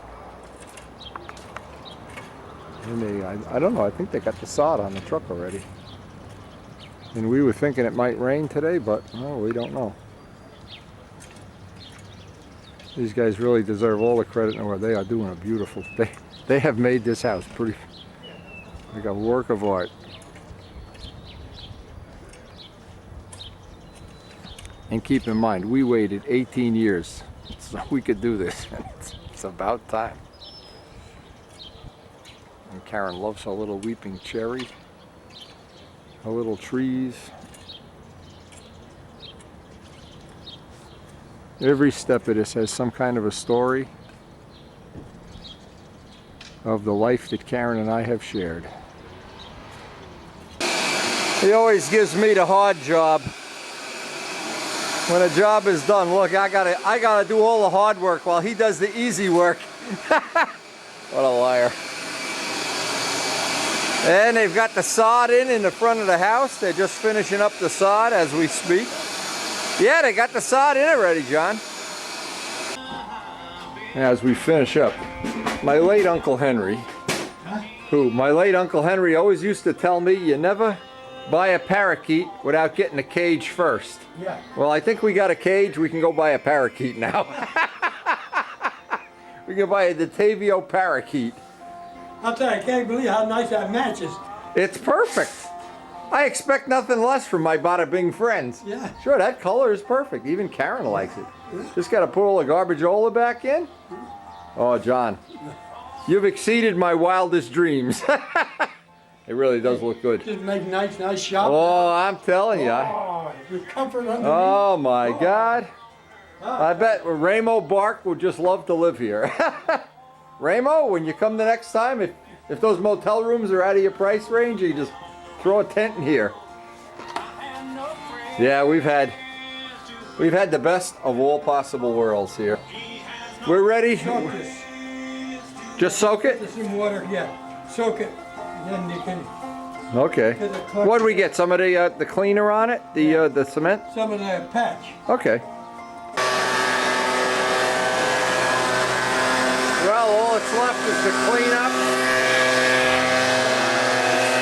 And I don't know, I think they got the sod on the truck already. And we were thinking it might rain today, but no, we don't know. These guys really deserve all the credit in the world. They are doing a beautiful, they have made this house pretty, like a work of art. And keep in mind, we waited 18 years so we could do this. It's about time. And Karen loves her little weeping cherry, her little trees. Every step of this has some kind of a story of the life that Karen and I have shared. He always gives me the hard job. When a job is done, look, I gotta do all the hard work while he does the easy work. What a liar. And they've got the sod in the front of the house. They're just finishing up the sod as we speak. Yeah, they got the sod in already, John. As we finish up, my late Uncle Henry, my late Uncle Henry always used to tell me, you never buy a parakeet without getting a cage first. Yeah. Well, I think we got a cage, we can go buy a parakeet now. We can buy a Datavio parakeet. I'll tell you, I can't believe how nice that matches. It's perfect. I expect nothing less from my Bada Bing friends. Yeah. Sure, that color is perfect. Even Karen likes it. Just got to put all the garbageola back in. Oh, John, you've exceeded my wildest dreams. It really does look good. Just make nice shop. Oh, I'm telling you. Oh, with comfort underneath. Oh my God. I bet Ramo Bark would just love to live here. Ramo, when you come the next time, if those motel rooms are out of your price range, you just throw a tent in here. Yeah, we've had the best of all possible worlds here. We're ready. Soak this. Just soak it? Just in water, yeah. Soak it. And then you can Okay. What do we get? Some of the cleaner on it? The cement? some of the patch. Okay. Well, all that's left is to clean up.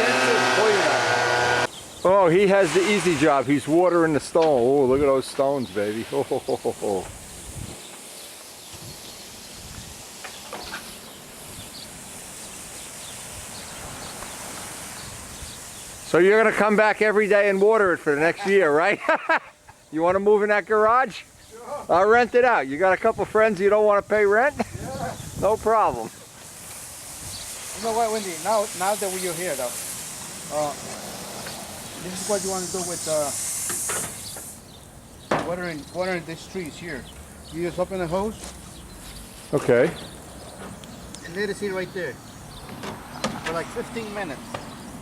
Extensive cleanup. Oh, he has the easy job. He's watering the stone. Oh, look at those stones, baby. Oh, ho, ho, ho, ho. So you're going to come back every day and water it for the next year, right? You want to move in that garage? Sure. I'll rent it out. You got a couple friends you don't want to pay rent? Yeah. No problem. You know what, Wendy? Now that we're here, though, this is what you want to do with watering these trees here. You just open the hose Okay. and let it sit right there for like 15 minutes.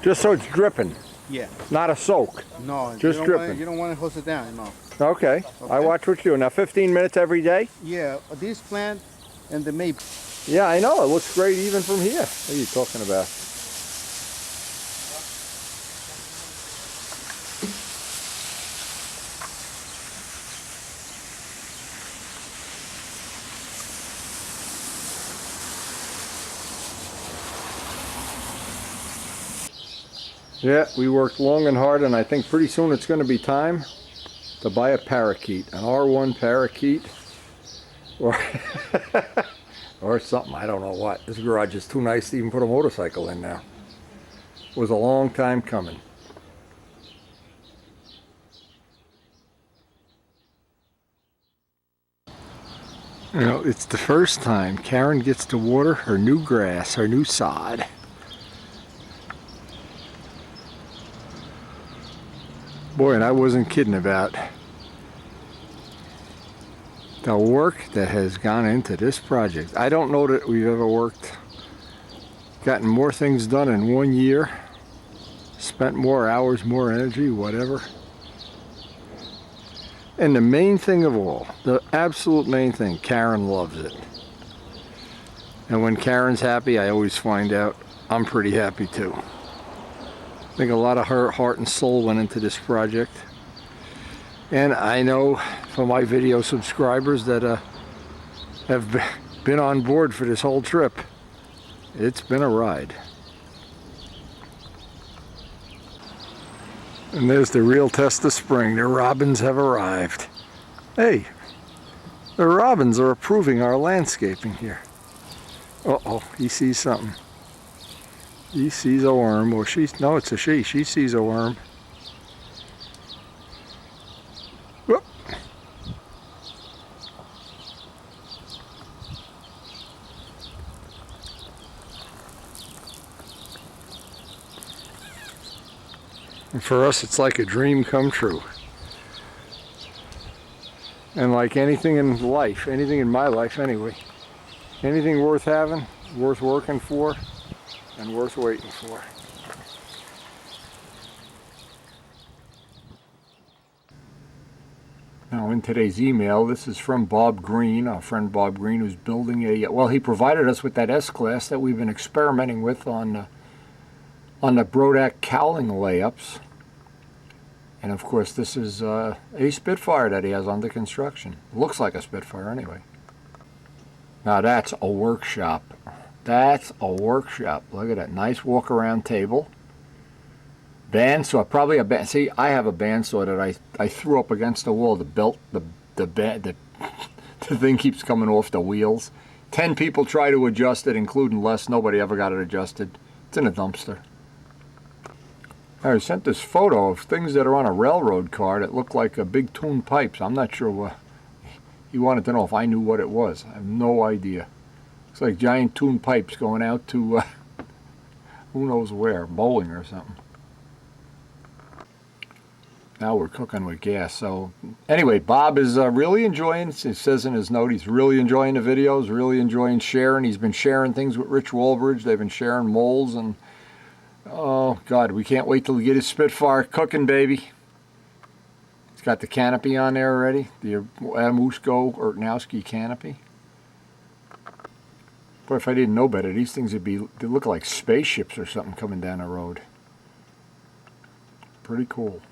Just so it's dripping, Yeah. not a soak. No, Just dripping. You don't want to hose it down, no. Okay. I watch what you do. Now 15 minutes every day? Yeah, this plant and the maple. Yeah, I know. It looks great even from here. What are you talking about? Yeah, we worked long and hard, and I think pretty soon it's going to be time to buy a parakeet, an R1 parakeet, or or something. I don't know what. This garage is too nice to even put a motorcycle in now. It was a long time coming. You know, it's the first time Karen gets to water her new grass, her new sod. Boy, and I wasn't kidding about the work that has gone into this project. I don't know that we've ever gotten more things done in 1 year, spent more hours, more energy, whatever. And the main thing of all, the absolute main thing, Karen loves it. And when Karen's happy, I always find out I'm pretty happy too. I think a lot of her heart and soul went into this project. And I know from my video subscribers that have been on board for this whole trip. It's been a ride. And there's the real test of spring. The robins have arrived. Hey, the robins are approving our landscaping here. Uh-oh, he sees something. He sees a worm, or no, it's a she. She sees a worm. Whoop. And for us, it's like a dream come true. And like anything in life, anything in my life anyway, anything worth having, worth working for, and worth waiting for. Now in today's email, this is from Bob Green, our friend Bob Green, who's building a, well, he provided us with that S-Class that we've been experimenting with on the Brodak cowling layups. And of course this is a SpitFire that he has under construction. Looks like a SpitFire anyway. Now that's a workshop. That's a workshop. Look at that nice walk around table. Bandsaw, probably a band. See, I have a bandsaw that I threw up against the wall. The belt, the thing keeps coming off the wheels. 10 people try to adjust it, including Les. Nobody ever got it adjusted. It's in a dumpster. I sent this photo of things that are on a railroad car that look like big tuned pipes. I'm not sure what. He wanted to know if I knew what it was. I have no idea. It's like giant tuned pipes going out to who knows where, bowling or something. Now we're cooking with gas. So anyway, Bob is really enjoying, it says in his note, he's really enjoying the videos, really enjoying sharing. He's been sharing things with Rich Walbridge. They've been sharing moles, and oh God, we can't wait till we get his SpitFire cooking, baby. It's got the canopy on there already, the Adamusko Ortnowski canopy. Boy, if I didn't know better, these things they look like spaceships or something coming down the road. Pretty cool.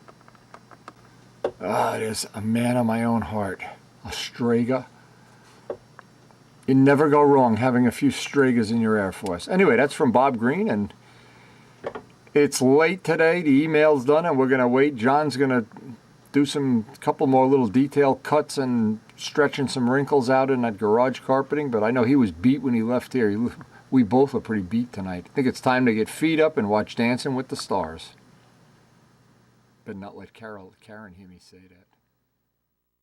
Ah, there's a man of my own heart, a Strega. You never go wrong having a few Stregas in your Air Force. Anyway, that's from Bob Green, and it's late today. The email's done, and we're going to wait. John's going to do couple more little detail cuts and stretching some wrinkles out in that garage carpeting, but I know he was beat when he left here. We both were pretty beat tonight. I think it's time to get feet up and watch Dancing with the Stars. But not let Karen hear me say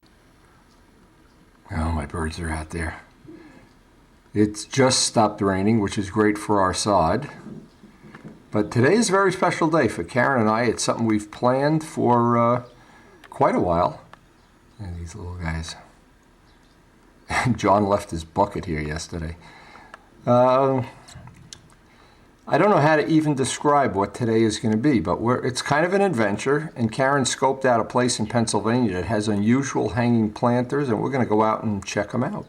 that. Oh, my birds are out there. It's just stopped raining, which is great for our sod. But today is a very special day for Karen and I. It's something we've planned for quite a while. And these little guys. John left his bucket here yesterday. I don't know how to even describe what today is going to be, but it's kind of an adventure, and Karen scoped out a place in Pennsylvania that has unusual hanging planters, and we're going to go out and check them out.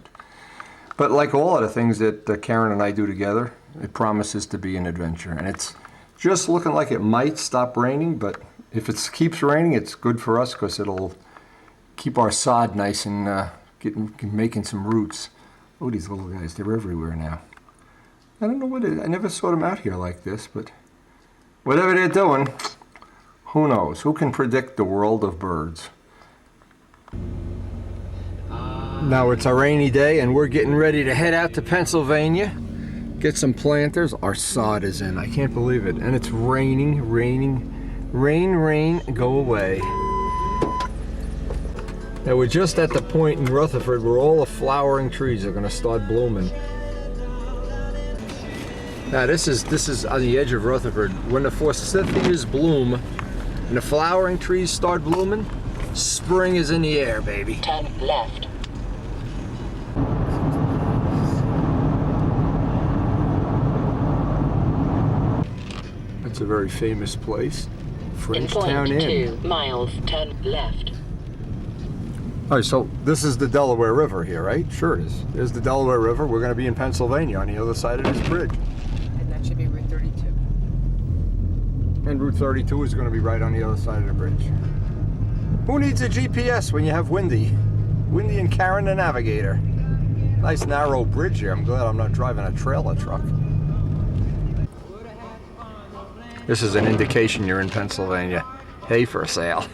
But like all of the things that Karen and I do together, it promises to be an adventure, and it's just looking like it might stop raining, but if it keeps raining, it's good for us because it'll keep our sod nice and making some roots. Oh, these little guys, they're everywhere now. I don't know what it is. I never saw them out here like this, but whatever they're doing, who knows? Who can predict the world of birds? Now it's a rainy day and we're getting ready to head out to Pennsylvania. Get some planters. Our sod is in. I can't believe it. And it's raining. Rain, go away. Now we're just at the point in Rutherford where all the flowering trees are going to start blooming. Now this is on the edge of Rutherford. When the forsythias bloom and the flowering trees start blooming, spring is in the air, baby. Turn left. It's a very famous place. In Frenchtown point Inn. 2 miles, turn left. All right, so this is the Delaware River here, right? Sure it is. There's the Delaware River. We're going to be in Pennsylvania on the other side of this bridge. And that should be Route 32. And Route 32 is going to be right on the other side of the bridge. Who needs a GPS when you have Windy? Windy and Karen the Navigator. Nice narrow bridge here. I'm glad I'm not driving a trailer truck. This is an indication you're in Pennsylvania. Hay for sale.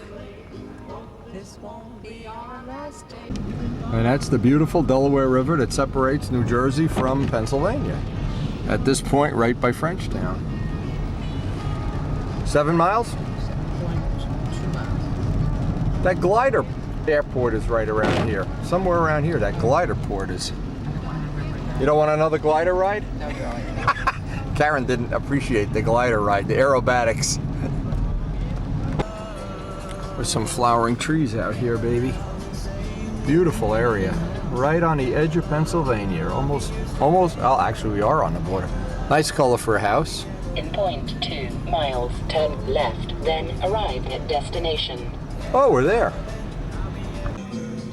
This won't be our last day. And that's the beautiful Delaware River that separates New Jersey from Pennsylvania. At this point, right by Frenchtown. 7 miles? 7.2 miles. That glider airport is right around here. Somewhere around here, that glider port is. You don't want another glider ride? No, really. Karen didn't appreciate the glider ride, the aerobatics. There's some flowering trees out here, baby. Beautiful area. Right on the edge of Pennsylvania. Almost, well, actually we are on the border. Nice color for a house. In point 2 miles, turn left, then arrive at destination. Oh, we're there.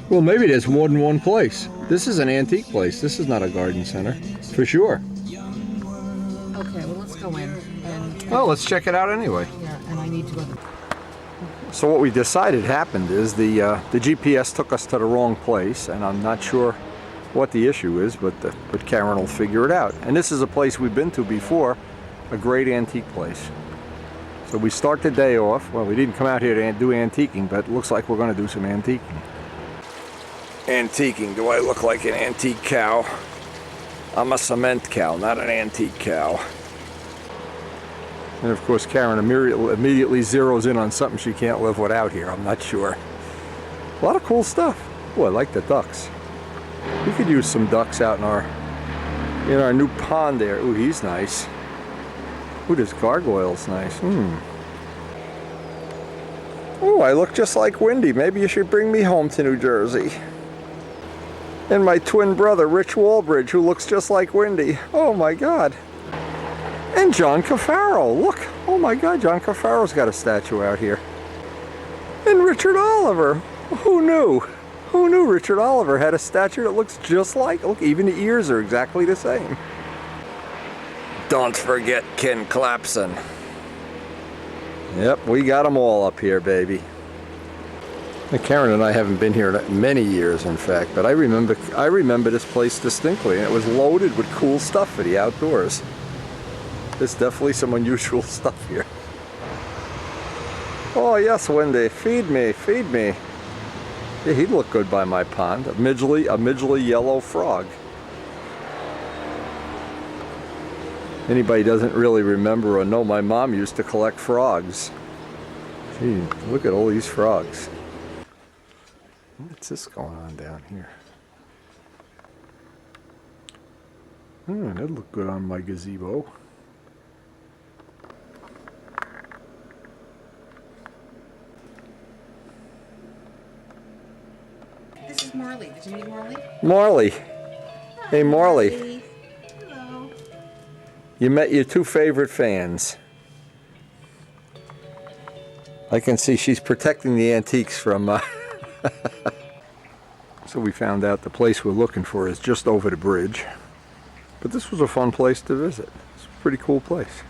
Well, maybe there's more than one place. This is an antique place. This is not a garden center, for sure. Okay, well, let's go in. And, Well, let's check it out anyway. yeah, and I need to go. So what we decided happened is the GPS took us to the wrong place, and I'm not sure what the issue is, but Karen will figure it out. And this is a place we've been to before, a great antique place. So we start the day off. Well, we didn't come out here to do antiquing, but it looks like we're going to do some antiquing. Antiquing. Do I look like an antique cow? I'm a cement cow, not an antique cow. And of course, Karen immediately zeroes in on something she can't live without here. I'm not sure. A lot of cool stuff. Oh, I like the ducks. We could use some ducks out in our new pond there. Ooh, he's nice. Ooh, this gargoyle's nice. Oh, I look just like Windy. Maybe you should bring me home to New Jersey. And my twin brother, Rich Walbridge, who looks just like Windy. Oh my God. And John Cafaro, look. Oh my God, John Cafaro's got a statue out here. And Richard Oliver. Who knew? Who knew Richard Oliver had a statue that looks just like, look, even the ears are exactly the same. Don't forget Ken Clapson. Yep, we got them all up here, baby. And Karen and I haven't been here in many years, in fact, but I remember this place distinctly, and it was loaded with cool stuff for the outdoors. There's definitely some unusual stuff here. Oh yes, Wendy, feed me, feed me. Yeah, he'd look good by my pond. A midgely yellow frog. Anybody doesn't really remember or know, my mom used to collect frogs. Gee, look at all these frogs. What's this going on down here? That'd look good on my gazebo. This is Marley. Did you meet Marley? Marley. Hey, Marley. Hello. You met your two favorite fans. I can see she's protecting the antiques from... So we found out the place we're looking for is just over the bridge. But this was a fun place to visit. It's a pretty cool place.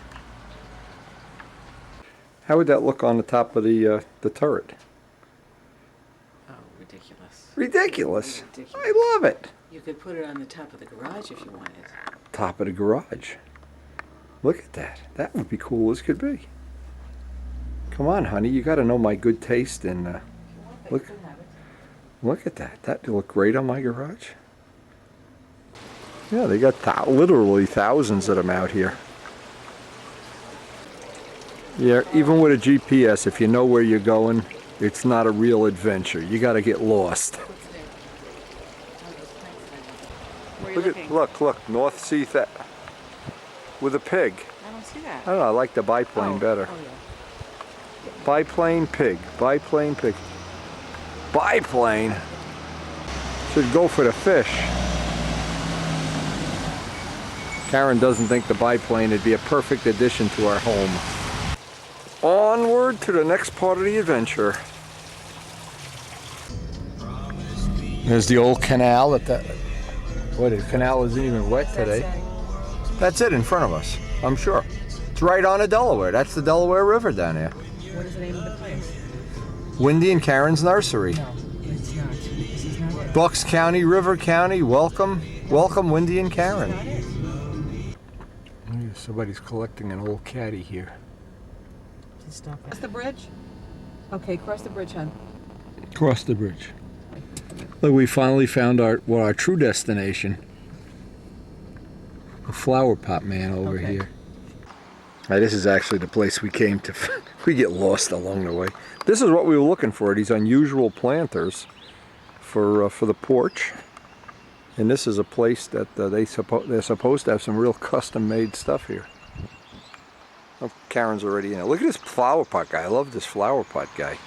How would that look on the top of the turret? Oh, ridiculous. Ridiculous. Ridiculous. I love it. You could put it on the top of the garage if you wanted. Top of the garage. Look at that. That would be cool as could be. Come on, honey, you got to know my good taste in. Look at that. That look great on my garage. Yeah, they got literally thousands of them out here. Yeah, even with a GPS, if you know where you're going, it's not a real adventure. You got to get lost. Look, North Sea with a pig. I don't see that. I don't know, I like the biplane better. Oh, yeah. Biplane pig, biplane pig. Biplane? Should go for the fish. Karen doesn't think the biplane would be a perfect addition to our home. Onward to the next part of the adventure. There's the old canal Boy, the canal isn't even wet today. That's it in front of us, I'm sure. It's right on the Delaware. That's the Delaware River down there. What is the name of the place? Windy and Karen's Nursery. No, it's not. This is not it. Bucks County, River County, welcome. Welcome, Windy and Karen. Not it. Somebody's collecting an old caddy here. Stop it. Cross the bridge? Okay, cross the bridge, hon. Cross the bridge. Look, we finally found our true destination. The flower pot man over here. Now, this is actually the place we came to. We get lost along the way. This is what we were looking for, these unusual planters for the porch. And this is a place that they're supposed to have some real custom-made stuff here. Oh, Karen's already in it. Look at this flower pot guy. I love this flower pot guy.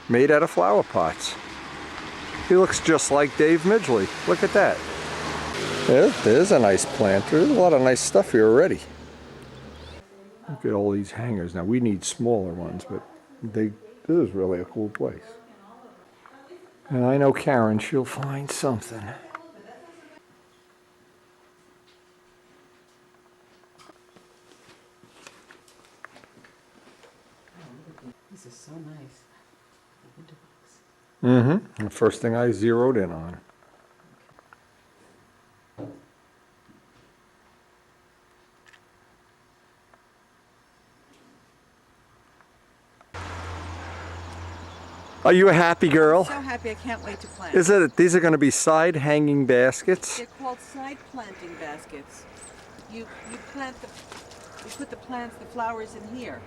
Made out of flower pots. He looks just like Dave Midgley. Look at that. There's a nice planter. There's a lot of nice stuff here already. Look at all these hangers. Now, we need smaller ones, but this is really a cool place. And I know Karen, she'll find something. This is so nice. Mm-hmm. The first thing I zeroed in on. Are you a happy girl? So happy, I can't wait to plant. These are going to be side hanging baskets? They're called side planting baskets. You put the plants, the flowers in here,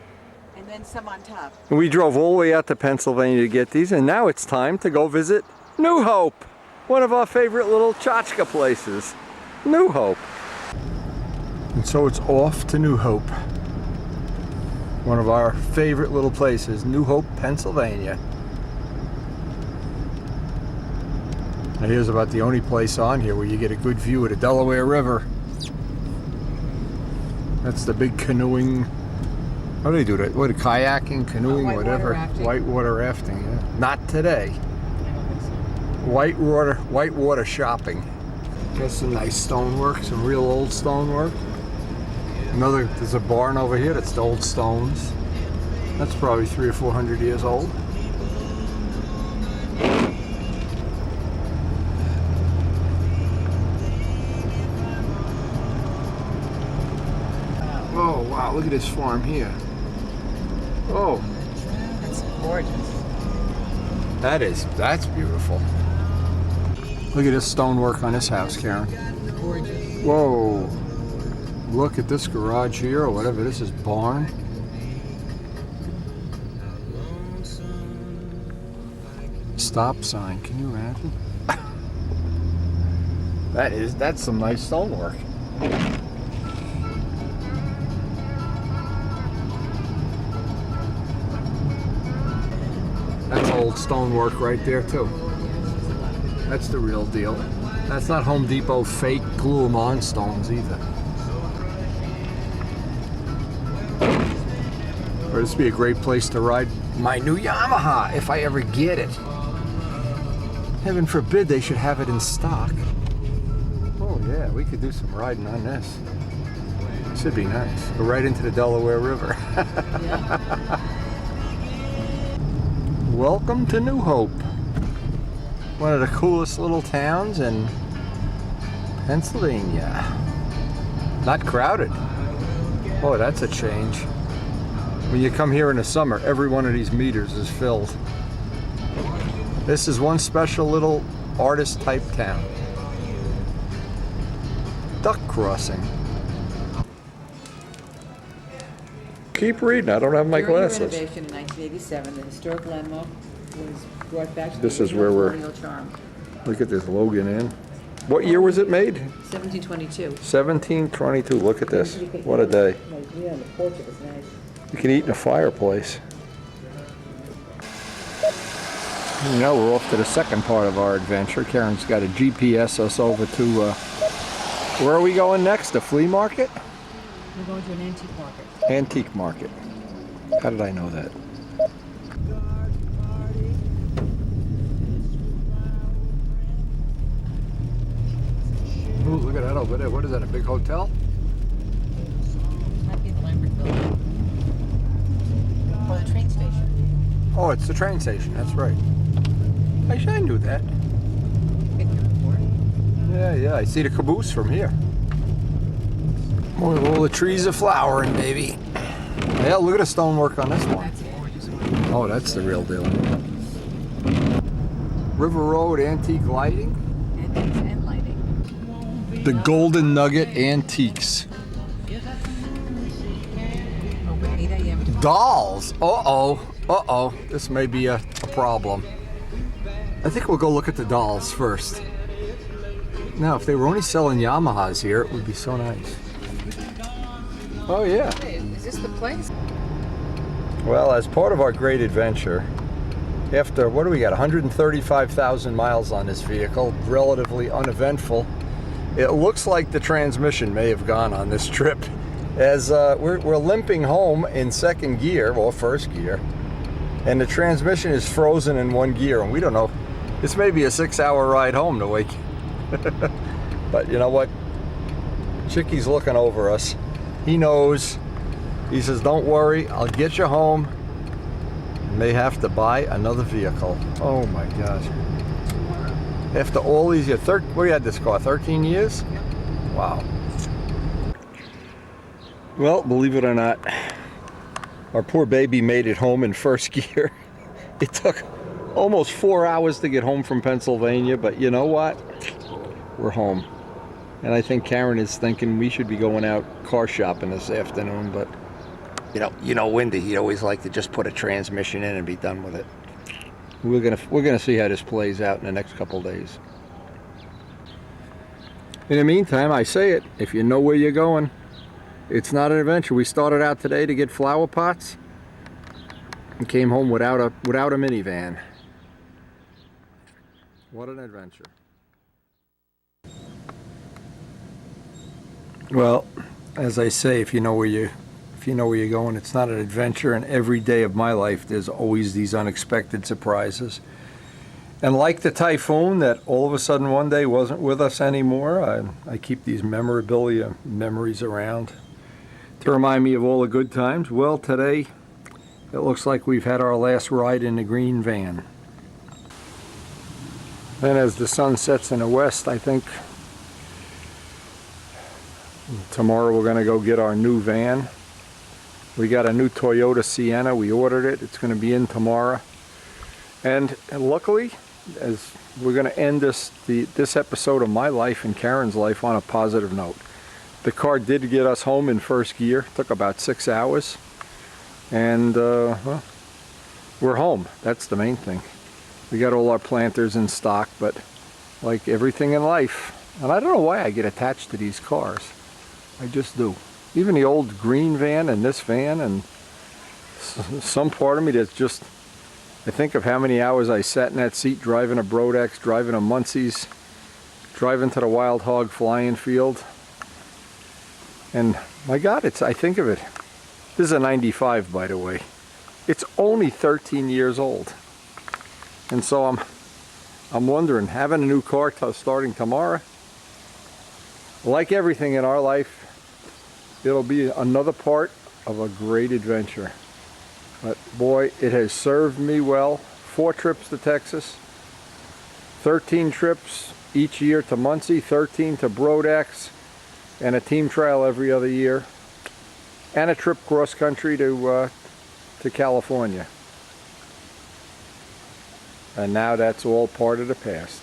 and then some on top. We drove all the way out to Pennsylvania to get these, and now it's time to go visit New Hope, one of our favorite little tchotchke places. New Hope. And so it's off to New Hope, one of our favorite little places, New Hope, Pennsylvania. Now here's about the only place on here where you get a good view of the Delaware River. That's the big canoeing. How do they do that? What, kayaking, canoeing, whatever? Whitewater rafting, yeah. Not today. Whitewater shopping. Got some nice stonework, some real old stonework. There's a barn over here that's the old stones. That's probably 300 or 400 years old. Oh wow, look at this farm here. Oh. That's gorgeous. That's beautiful. Look at this stonework on this house, Karen. Gorgeous. Whoa. Look at this garage here, or whatever this is, barn. Stop sign, can you imagine? That's some nice stonework. That's old stonework right there too. That's the real deal. That's not Home Depot fake glue 'em on stones either. Or this would be a great place to ride my new Yamaha if I ever get it. Heaven forbid they should have it in stock. Oh yeah, we could do some riding on this. This would be nice. Go right into the Delaware River. Yeah. Welcome to New Hope. One of the coolest little towns in Pennsylvania. Not crowded. Oh, that's a change. When you come here in the summer, every one of these meters is filled. This is one special little artist type town. Duck crossing. Keep reading, I don't have my During the glasses. renovation in 1987, the historic landmark was brought back to This the is where we're- colonial charm. Look at this Logan Inn. What year was it made? 1722. 1722, look at this. What a day. Yeah, the porch was nice. You can eat in a fireplace. You know, we're off to the second part of our adventure. Karen's got a GPS us over to, where are we going next? The flea market? We're going to an antique market. Antique market. How did I know that? Ooh, look at that over there. What is that, a big hotel? Might be in the Lambert building. Or the train station. Oh, it's the train station, that's right. I knew that. Been here before. Yeah, I see the caboose from here. Boy, all the trees are flowering, baby. Yeah, look at the stonework on this one. That's a gorgeous one. Oh, that's the real deal. River Road Antique Lighting. And lighting. The Golden Nugget Antiques. Open 8 a.m. to Dolls. Uh-oh. This may be a problem. I think we'll go look at the dolls first. Now, if they were only selling Yamahas here, it would be so nice. Oh, yeah. Is this the place? Well, as part of our great adventure, after, what do we got, 135,000 miles on this vehicle, relatively uneventful, it looks like the transmission may have gone on this trip, as we're limping home in second gear, or first gear, and the transmission is frozen in one gear, and we don't know. This may be a 6-hour ride home to wake. But you know what? Chickie's looking over us. He knows. He says, don't worry, I'll get you home. May have to buy another vehicle. Oh my gosh. After all these years, what had this car, 13 years? Wow. Well, believe it or not, our poor baby made it home in first gear. It took almost 4 hours to get home from Pennsylvania, but you know what? We're home. And I think Karen is thinking we should be going out car shopping this afternoon, but you know Wendy, he'd always like to just put a transmission in and be done with it. We're gonna see how this plays out in the next couple days. In the meantime, I say it, if you know where you're going, it's not an adventure. We started out today to get flower pots and came home without a minivan. What an adventure. Well, as I say, if you know where you're going, it's not an adventure, and every day of my life there's always these unexpected surprises. And like the typhoon that all of a sudden one day wasn't with us anymore, I keep these memories around to remind me of all the good times. Well, today it looks like we've had our last ride in the green van. Then as the sun sets in the west, I think tomorrow we're going to go get our new van. We got a new Toyota Sienna. We ordered it. It's going to be in tomorrow. And luckily, as we're going to end this episode of my life and Karen's life on a positive note. The car did get us home in first gear. Took about 6 hours. And well, we're home. That's the main thing. We got all our planters in stock, but like everything in life, and I don't know why I get attached to these cars. I just do. Even the old green van and this van, and some part of me that's just, I think of how many hours I sat in that seat driving a Brodex, driving a Muncie's, driving to the Wild Hog flying field. And my God, I think of it. This is a 95, by the way. It's only 13 years old. And so I'm wondering, having a new car starting tomorrow, like everything in our life, it'll be another part of a great adventure. But boy, it has served me well. 4 trips to Texas, 13 trips each year to Muncie, 13 to Brodex, and a team trial every other year, and a trip cross country to to California. And now that's all part of the past.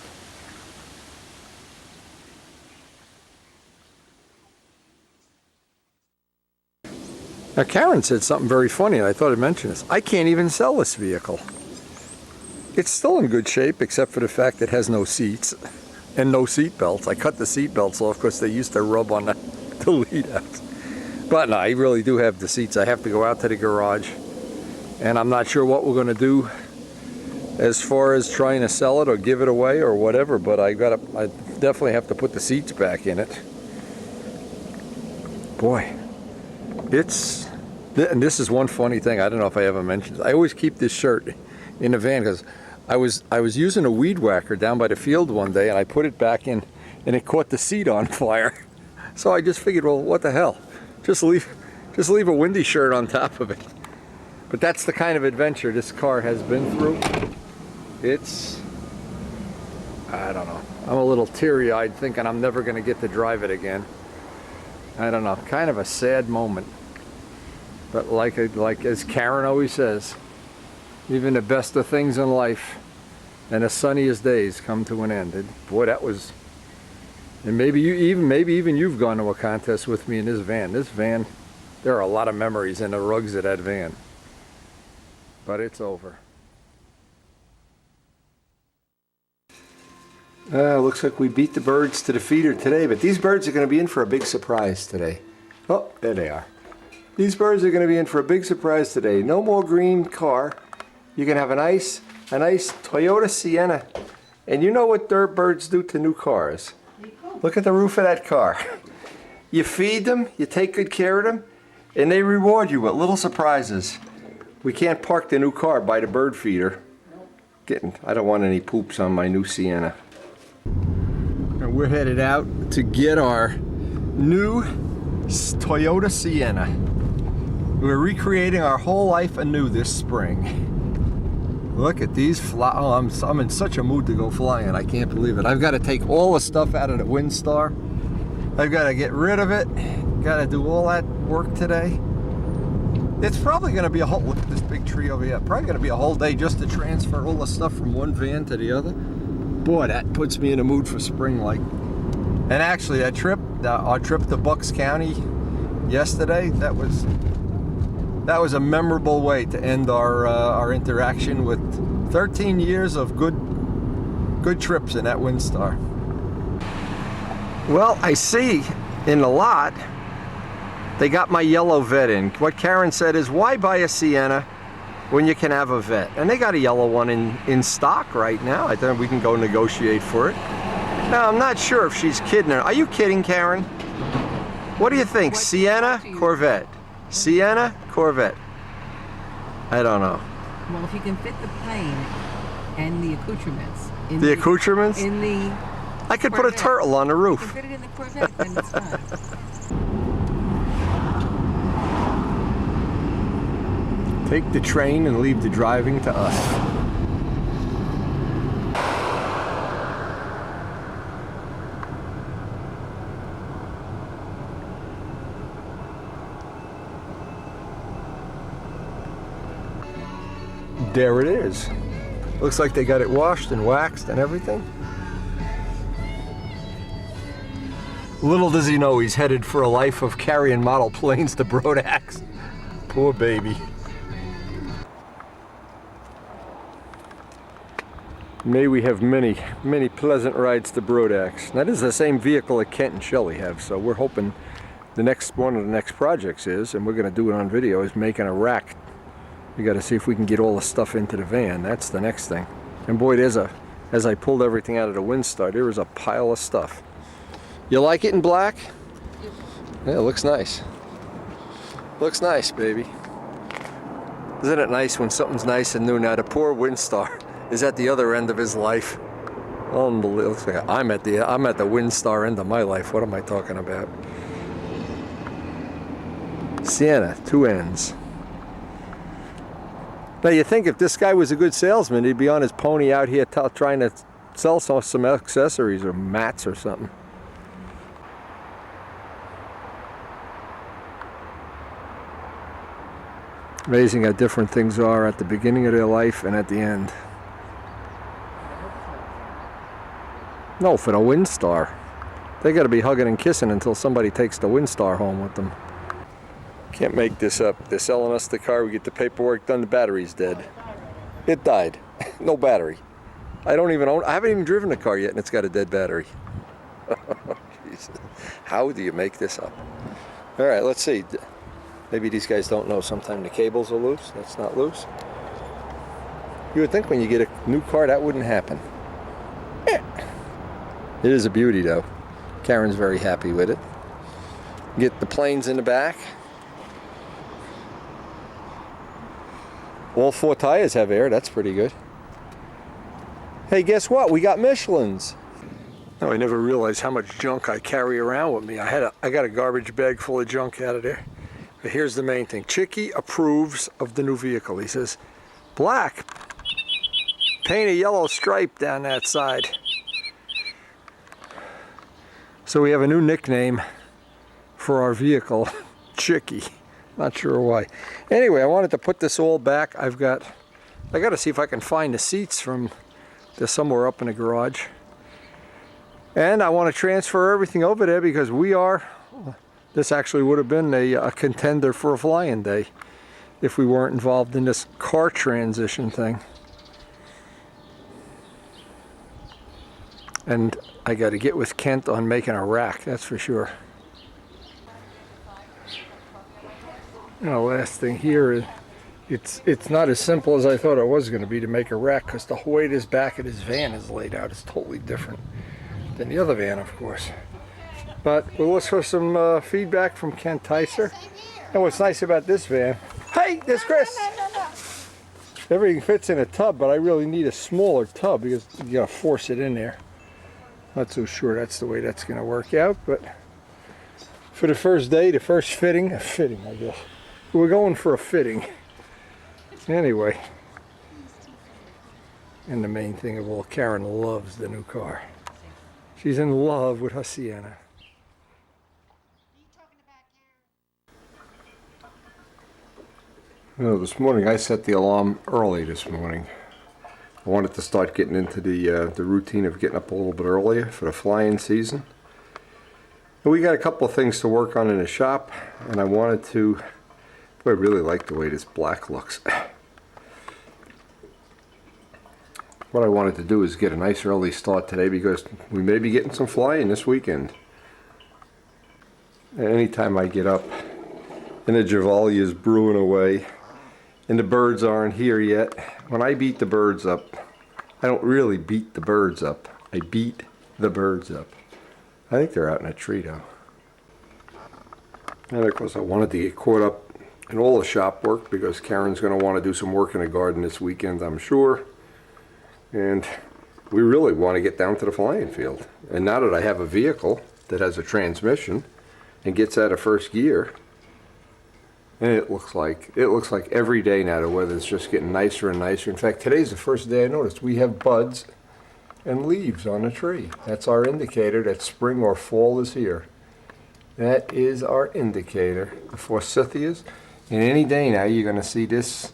Now Karen said something very funny, and I thought I'd mention this. I can't even sell this vehicle. It's still in good shape, except for the fact it has no seats and no seat belts. I cut the seat belts off because they used to rub on the lead outs. But no, I really do have the seats. I have to go out to the garage, and I'm not sure what we're going to do as far as trying to sell it or give it away or whatever, but I definitely have to put the seats back in it. Boy, and this is one funny thing. I don't know if I ever mentioned this. I always keep this shirt in the van because I was using a weed whacker down by the field one day, and I put it back in, and it caught the seat on fire. So I just figured, well, what the hell? Just leave a windy shirt on top of it. But that's the kind of adventure this car has been through. I don't know. I'm a little teary-eyed thinking I'm never going to get to drive it again. I don't know. Kind of a sad moment. But like as Karen always says, even the best of things in life and the sunniest days come to an end. Boy, that was. And maybe even you've gone to a contest with me in this van. This van, there are a lot of memories in the rugs of that van. But it's over. Looks like we beat the birds to the feeder today, but these birds are going to be in for a big surprise today. Oh, there they are. These birds are going to be in for a big surprise today. No more green car. You can have a nice Toyota Sienna. And you know what dirt birds do to new cars. Look at the roof of that car. You feed them, you take good care of them, and they reward you with little surprises. We can't park the new car by the bird feeder. I don't want any poops on my new Sienna. And we're headed out to get our new Toyota Sienna. We're recreating our whole life anew this spring. Look at these flowers. I'm in such a mood to go flying. I can't believe it. I've got to take all the stuff out of the Windstar. I've got to get rid of it. Got to do all that work today. It's probably going to be a whole, look at this big tree over here. Probably going to be a whole day just to transfer all the stuff from one van to the other. Boy, that puts me in a mood for spring like. And actually that trip, our trip to Bucks County yesterday, that was a memorable way to end our interaction with 13 years of good trips in that Windstar. Well, I see in the lot they got my yellow vet in. What Karen said is, why buy a Sienna when you can have a vet? And they got a yellow one in stock right now. I think we can go negotiate for it. Now, I'm not sure if she's kidding her. Are you kidding, Karen? What do you think? Sienna, Corvette? Sienna, Corvette? I don't know. Well, if you can fit the plane and the accoutrements. The accoutrements? In the I could put a turtle on the roof. If you fit it in the Corvette, then it's fine. Take the train and leave the driving to us. There it is. Looks like they got it washed and waxed and everything. Little does he know he's headed for a life of carrying model planes to Brodax. Poor baby. May we have many, many pleasant rides to Brodax. That is the same vehicle that Kent and Shelley have, so we're hoping one of the next projects is, and we're going to do it on video, is making a rack. We got to see if we can get all the stuff into the van. That's the next thing. And boy, as I pulled everything out of the Windstar, there was a pile of stuff. You like it in black? Yeah, it looks nice. Looks nice, baby. Isn't it nice when something's nice and new? Now the poor Windstar is at the other end of his life. Unbelievable. I'm at the Windstar end of my life. What am I talking about? Sienna, two ends. Now you think if this guy was a good salesman, he'd be on his pony out here trying to sell some accessories or mats or something. Amazing how different things are at the beginning of their life and at the end. No, for the Windstar. They got to be hugging and kissing until somebody takes the Windstar home with them. Can't make this up. They're selling us the car. We get the paperwork done. The battery's dead. It died. No battery. I don't even own. I haven't even driven the car yet, and it's got a dead battery. Jesus. How do you make this up? All right, let's see. Maybe these guys don't know. Sometimes the cables are loose. That's not loose. You would think when you get a new car that wouldn't happen. It is a beauty, though. Karen's very happy with it. Get the planes in the back. All 4 tires have air. That's pretty good. Hey, guess what? We got Michelin's. No, I never realized how much junk I carry around with me. I got a garbage bag full of junk out of there. But here's the main thing. Chicky approves of the new vehicle. He says, black. Paint a yellow stripe down that side. So we have a new nickname for our vehicle, Chicky. Not sure why. Anyway, I wanted to put this all back. I got to see if I can find the seats from they're somewhere up in the garage. And I want to transfer everything over there because this actually would have been a contender for a flying day if we weren't involved in this car transition thing. And I got to get with Kent on making a rack, that's for sure. Now, last thing here is it's not as simple as I thought it was going to be to make a rack because the way this back of this van is laid out is totally different than the other van, of course. But we'll look for some feedback from Kent Tyser. And what's nice about this van, hey, there's Chris. Everything fits in a tub, but I really need a smaller tub because you gotta force it in there. Not so sure that's the way that's gonna work out, but for the first day, the first fitting, I guess. We're going for a fitting. Anyway, and the main thing of all, Karen loves the new car. She's in love with her Sienna. You know, this morning I set the alarm early this morning. I wanted to start getting into the routine of getting up a little bit earlier for the flying season. And we got a couple of things to work on in the shop, and I wanted to. Boy, I really like the way this black looks. What I wanted to do is get a nice early start today because we may be getting some flying this weekend. And anytime I get up and the Javali is brewing away and the birds aren't here yet, when I beat the birds up, I don't really beat the birds up. I beat the birds up. I think they're out in a tree though. And of course I wanted to get caught up in all the shop work because Karen's going to want to do some work in the garden this weekend, I'm sure. And we really want to get down to the flying field. And now that I have a vehicle that has a transmission and gets out of first gear, and it looks like every day now the weather's just getting nicer and nicer. In fact, today's the first day I noticed we have buds and leaves on the tree. That's our indicator that spring or fall is here. That is our indicator. The forsythias. And any day now you're going to see this.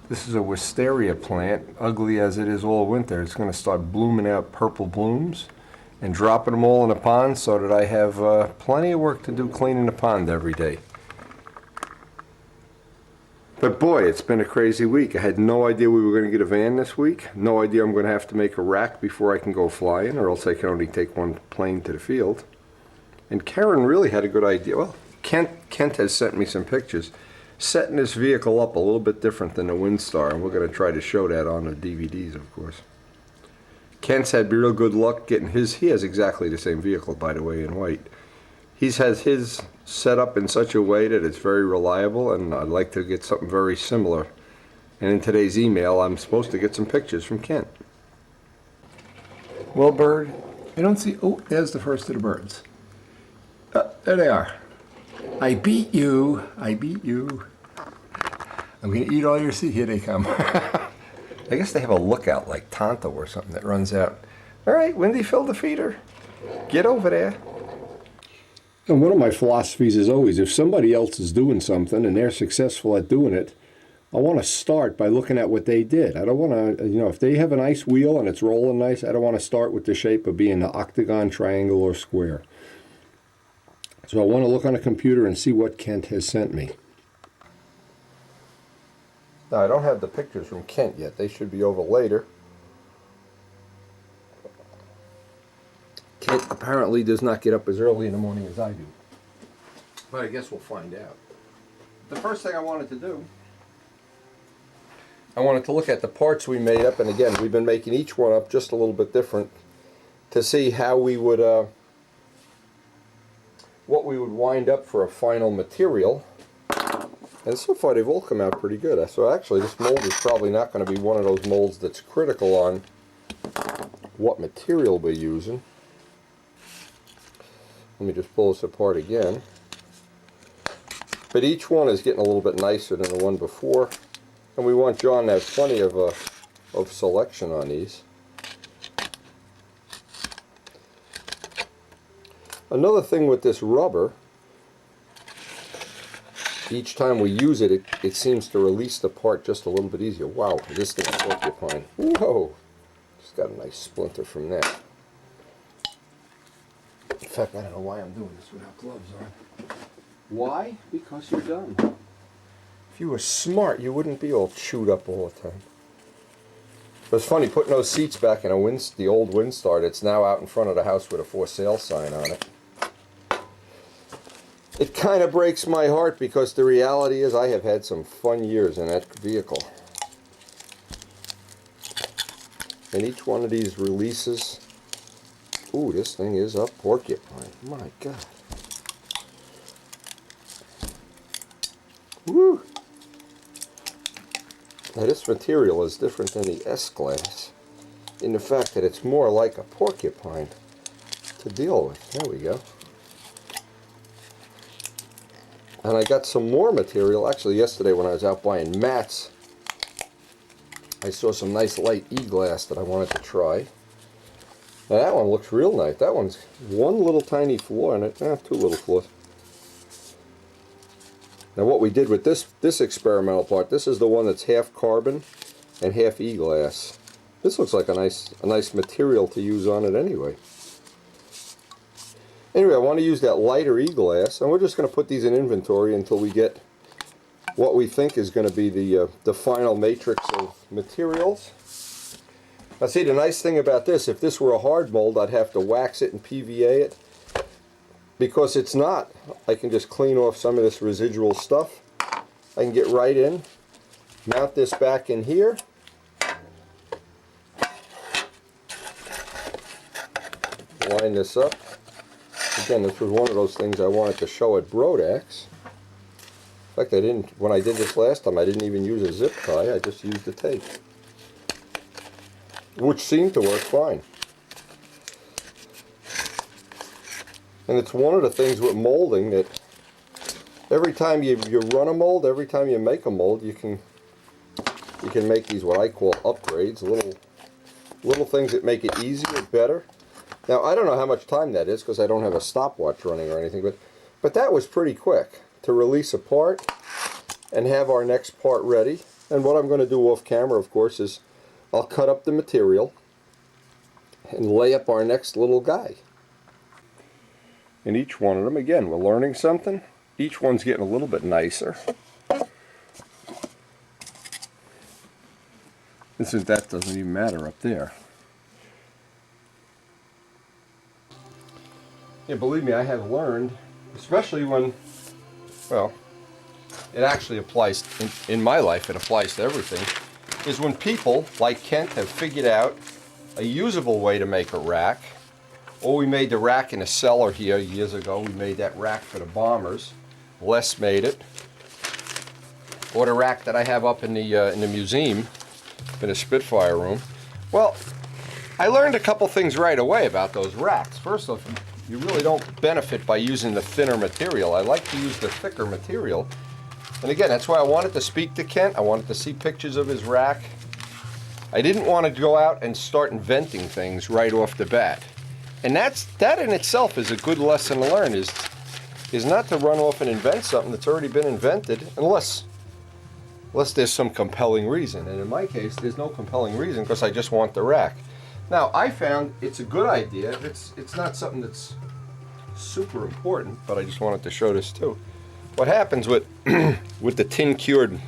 This is a wisteria plant, ugly as it is all winter. It's going to start blooming out purple blooms and dropping them all in the pond so that I have plenty of work to do cleaning the pond every day. But boy, it's been a crazy week. I had no idea we were going to get a van this week. No idea I'm going to have to make a rack before I can go flying, or else I can only take one plane to the field. And Karen really had a good idea. Well, Kent has sent me some pictures. Setting this vehicle up a little bit different than the Windstar, and we're going to try to show that on the DVDs, of course. Kent's had real good luck getting his. He has exactly the same vehicle, by the way, in white. He's has his set up in such a way that it's very reliable, and I'd like to get something very similar. And in today's email, I'm supposed to get some pictures from Kent. Well, bird, I don't see. Oh, there's the first of the birds. There they are. I beat you. I beat you. I'm going to eat all your seed. Here they come. I guess they have a lookout like Tonto or something that runs out. All right, Wendy, fill the feeder. Get over there. And one of my philosophies is always, if somebody else is doing something and they're successful at doing it, I want to start by looking at what they did. I don't want to, if they have a nice wheel and it's rolling nice, I don't want to start with the shape of being an octagon, triangle, or square. So I want to look on a computer and see what Kent has sent me. Now, I don't have the pictures from Kent yet. They should be over later. Kent apparently does not get up as early in the morning as I do. But I guess we'll find out. The first thing I wanted to do, I wanted to look at the parts we made up, and again, we've been making each one up just a little bit different to see how we would, what we would wind up for a final material. And so far they've all come out pretty good. So actually this mold is probably not going to be one of those molds that's critical on what material we're using. Let me just pull this apart again. But each one is getting a little bit nicer than the one before. And we want John to have plenty of selection on these. Another thing with this rubber, each time we use it, it seems to release the part just a little bit easier. Wow, this thing is porcupine. Whoa! Just got a nice splinter from that. In fact, I don't know why I'm doing this without gloves on. Why? Because you're dumb. If you were smart, you wouldn't be all chewed up all the time. But it's funny, putting those seats back in the old Windstar that's now out in front of the house with a for sale sign on it. It kind of breaks my heart because the reality is I have had some fun years in that vehicle. And each one of these releases, ooh, this thing is a porcupine. My God. Woo! Now this material is different than the S-Glass in the fact that it's more like a porcupine to deal with. There we go. And I got some more material. Actually, yesterday when I was out buying mats, I saw some nice light E-glass that I wanted to try. Now that one looks real nice. That one's one little tiny flaw in it. Two little flaws. Now what we did with this experimental part, this is the one that's half carbon and half E-glass. This looks like a nice material to use on it anyway. Anyway, I want to use that lighter E-glass, and we're just going to put these in inventory until we get what we think is going to be the final matrix of materials. Now see, the nice thing about this, if this were a hard mold, I'd have to wax it and PVA it. Because it's not, I can just clean off some of this residual stuff. I can get right in, mount this back in here. Line this up. Again, this was one of those things I wanted to show at Brodax. In fact, when I did this last time, I didn't even use a zip tie, I just used the tape. Which seemed to work fine. And it's one of the things with molding that every time you run a mold, every time you make a mold, you can make these what I call upgrades, little things that make it easier, better. Now I don't know how much time that is because I don't have a stopwatch running or anything, but that was pretty quick to release a part and have our next part ready. And what I'm going to do off camera, of course, is I'll cut up the material and lay up our next little guy. And each one of them, again, we're learning something. Each one's getting a little bit nicer. That doesn't even matter up there. Yeah, believe me, I have learned, especially when, well, it actually applies, in my life, it applies to everything, is when people, like Kent, have figured out a usable way to make a rack. Or we made the rack in a cellar here years ago. We made that rack for the bombers. Les made it. Or the rack that I have up in the museum, in the SpitFire room. Well, I learned a couple things right away about those racks. First off, you really don't benefit by using the thinner material. I like to use the thicker material. And again, that's why I wanted to speak to Kent. I wanted to see pictures of his rack. I didn't want to go out and start inventing things right off the bat. And that in itself is a good lesson to learn, is not to run off and invent something that's already been invented, unless unless there's some compelling reason. And in my case, there's no compelling reason because I just want the rack. Now, I found it's a good idea. It's not something that's super important, but I just wanted to show this too. What happens with with the tin cured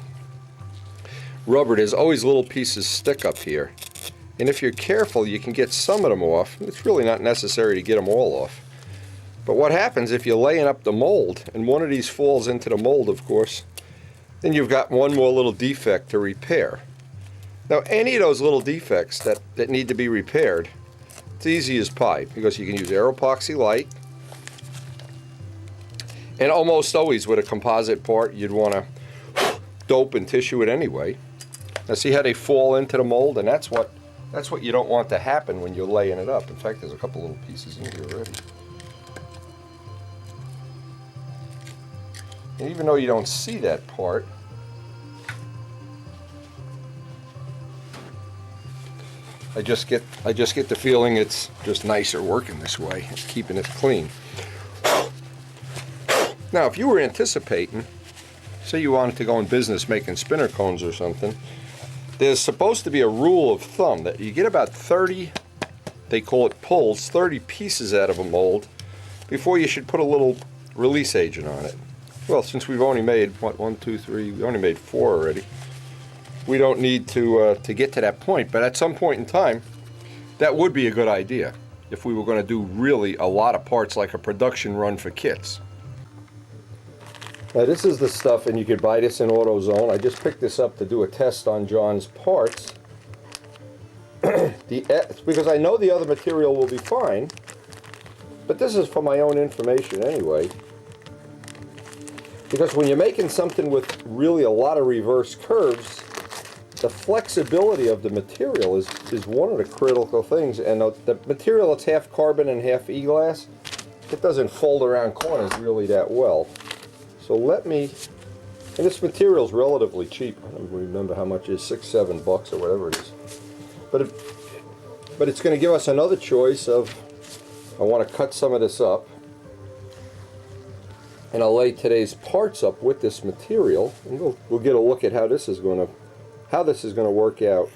rubber, there's always little pieces stick up here. And if you're careful, you can get some of them off. It's really not necessary to get them all off. But what happens if you're laying up the mold, and one of these falls into the mold, of course, then you've got one more little defect to repair. Now, any of those little defects that need to be repaired, it's easy as pie, because you can use Aeropoxy Light, and almost always with a composite part, you'd want to dope and tissue it anyway. Now, see how they fall into the mold, and that's what you don't want to happen when you're laying it up. In fact, there's a couple little pieces in here already. And even though you don't see that part, I just get the feeling it's just nicer working this way, keeping it clean. Now, if you were anticipating, say you wanted to go in business making spinner cones or something, there's supposed to be a rule of thumb that you get about 30, they call it pulls, 30 pieces out of a mold before you should put a little release agent on it. Well, since we've only made, what, 1, 2, 3, we only made 4 already. We don't need to get to that point, but at some point in time, that would be a good idea if we were going to do really a lot of parts like a production run for kits. Now, this is the stuff, and you could buy this in AutoZone. I just picked this up to do a test on John's parts. Because I know the other material will be fine, but this is for my own information anyway. Because when you're making something with really a lot of reverse curves, the flexibility of the material is one of the critical things. And the material that's half carbon and half e-glass, it doesn't fold around corners really that well. So let me, and this material is relatively cheap. I don't remember how much it is, $6, $7 or whatever it is. But it's going to give us another choice of, I want to cut some of this up, and I'll lay today's parts up with this material, and we'll get a look at how this is going to work out.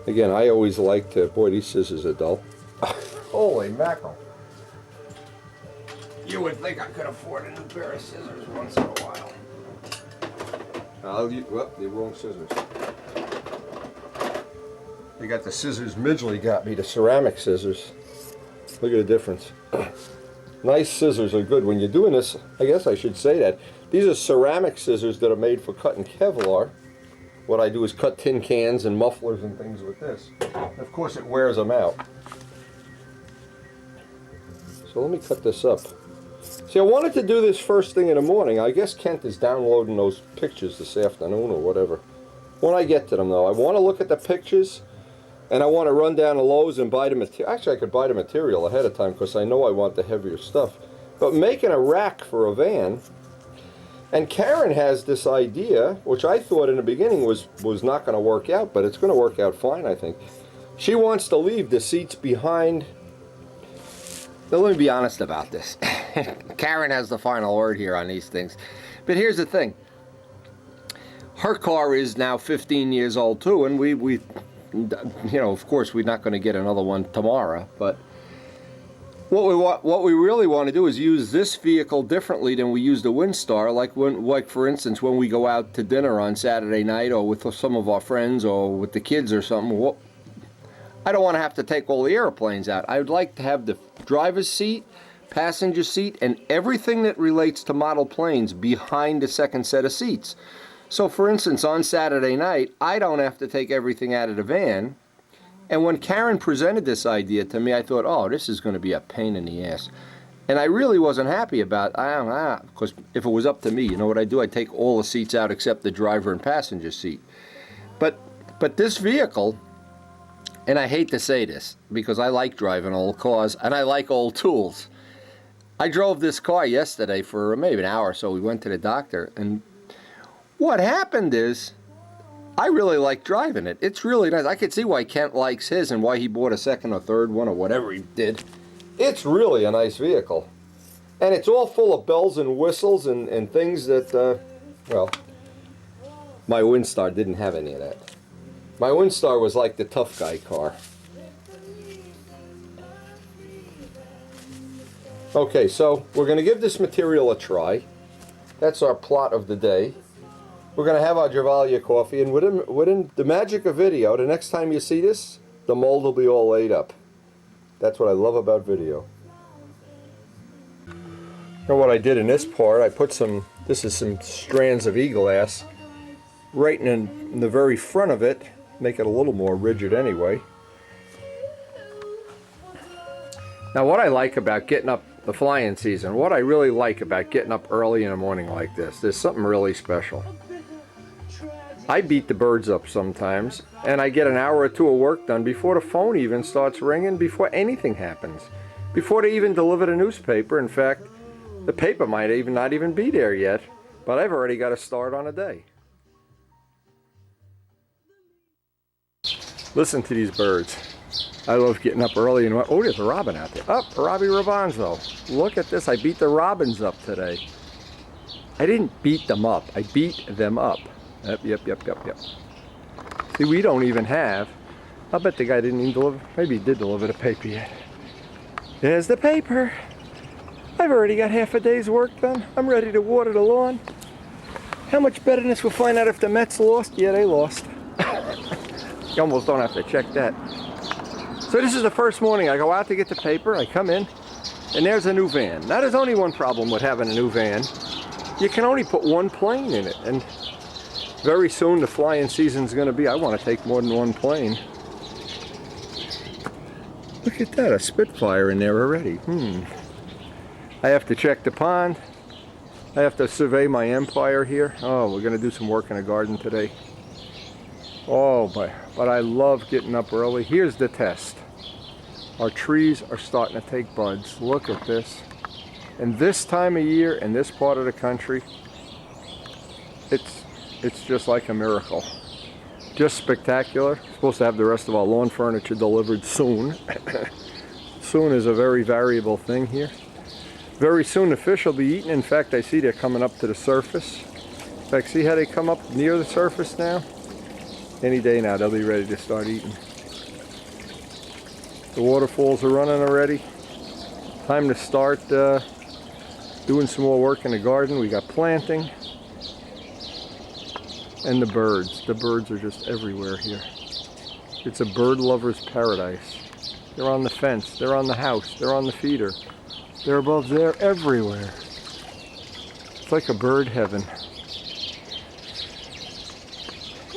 Again, I always like to, boy, these scissors are dull. Holy mackerel. You would think I could afford a new pair of scissors once in a while. Well, the wrong scissors. They got the scissors Midgley got me, the ceramic scissors. Look at the difference. Nice scissors are good. When you're doing this, I guess I should say that. These are ceramic scissors that are made for cutting Kevlar. What I do is cut tin cans and mufflers and things with this. And of course, it wears them out. So let me cut this up. See, I wanted to do this first thing in the morning. I guess Kent is downloading those pictures this afternoon or whatever. When I get to them, though, I want to look at the pictures, and I want to run down to Lowe's and buy the material. Actually, I could buy the material ahead of time because I know I want the heavier stuff. But making a rack for a van, and Karen has this idea, which I thought in the beginning was not going to work out, but it's going to work out fine, I think. She wants to leave the seats behind. Now, let me be honest about this. Karen has the final word here on these things. But here's the thing. Her car is now 15 years old too, and we you know, of course, we're not going to get another one tomorrow. But what we really want to do is use this vehicle differently than we use the Windstar. Like for instance, when we go out to dinner on Saturday night, or with some of our friends, or with the kids or something. I don't want to have to take all the airplanes out. I would like to have the driver's seat, passenger seat, and everything that relates to model planes behind the second set of seats. So for instance, on Saturday night, I don't have to take everything out of the van. And when Karen presented this idea to me, I thought, oh, this is going to be a pain in the ass. And I really wasn't happy about it, because if it was up to me, you know what I'd do? I'd take all the seats out except the driver and passenger seat. But this vehicle, and I hate to say this, because I like driving old cars, and I like old tools. I drove this car yesterday for maybe an hour or so. We went to the doctor, and what happened is, I really like driving it. It's really nice. I could see why Kent likes his and why he bought a second or third one or whatever he did. It's really a nice vehicle. And it's all full of bells and whistles and things that, well, my Windstar didn't have any of that. My Windstar was like the tough guy car. Okay, so we're going to give this material a try. That's our plot of the day. We're going to have our Javalia coffee, and within the magic of video, the next time you see this, the mold will be all laid up. That's what I love about video. Now what I did in this part, I put some, this is some strands of e-glass right in the very front of it, make it a little more rigid anyway. Now what I like about getting up the flying season, what I really like about getting up early in the morning like this, there's something really special. I beat the birds up sometimes, and I get an hour or two of work done before the phone even starts ringing, before anything happens, before they even deliver the newspaper. In fact, the paper might even not even be there yet, but I've already got a start on a day. Listen to these birds. I love getting up early and, oh, there's a robin out there. Oh, Robbie Rabanzo. Look at this, I beat the robins up today. I didn't beat them up, I beat them up. Yep. See, we don't even have, I'll bet the guy didn't even deliver, maybe he did deliver the paper yet. There's the paper. I've already got half a day's work done. I'm ready to water the lawn. How much better than this? We'll find out if the Mets lost. Yeah, they lost. You almost don't have to check that. So this is the first morning. I go out to get the paper, I come in, and there's a new van. Now there's only one problem with having a new van. You can only put one plane in it, and very soon the flying season's going to be, I want to take more than one plane. Look at that, a SpitFire in there already. I have to check the pond. I have to survey my Empire here. Oh, we're going to do some work in the garden today. Oh, but I love getting up early. Here's the test. Our trees are starting to take buds. Look at this. And this time of year, in this part of the country, it's just like a miracle. Just spectacular. Supposed to have the rest of our lawn furniture delivered soon. Soon is a very variable thing here. Very soon the fish will be eaten. In fact, I see they're coming up to the surface. In fact, see how they come up near the surface now? Any day now they'll be ready to start eating. The waterfalls are running already. Time to start doing some more work in the garden. We got planting. And the birds. The birds are just everywhere here. It's a bird lover's paradise. They're on the fence, they're on the house, they're on the feeder. They're above there, everywhere. It's like a bird heaven.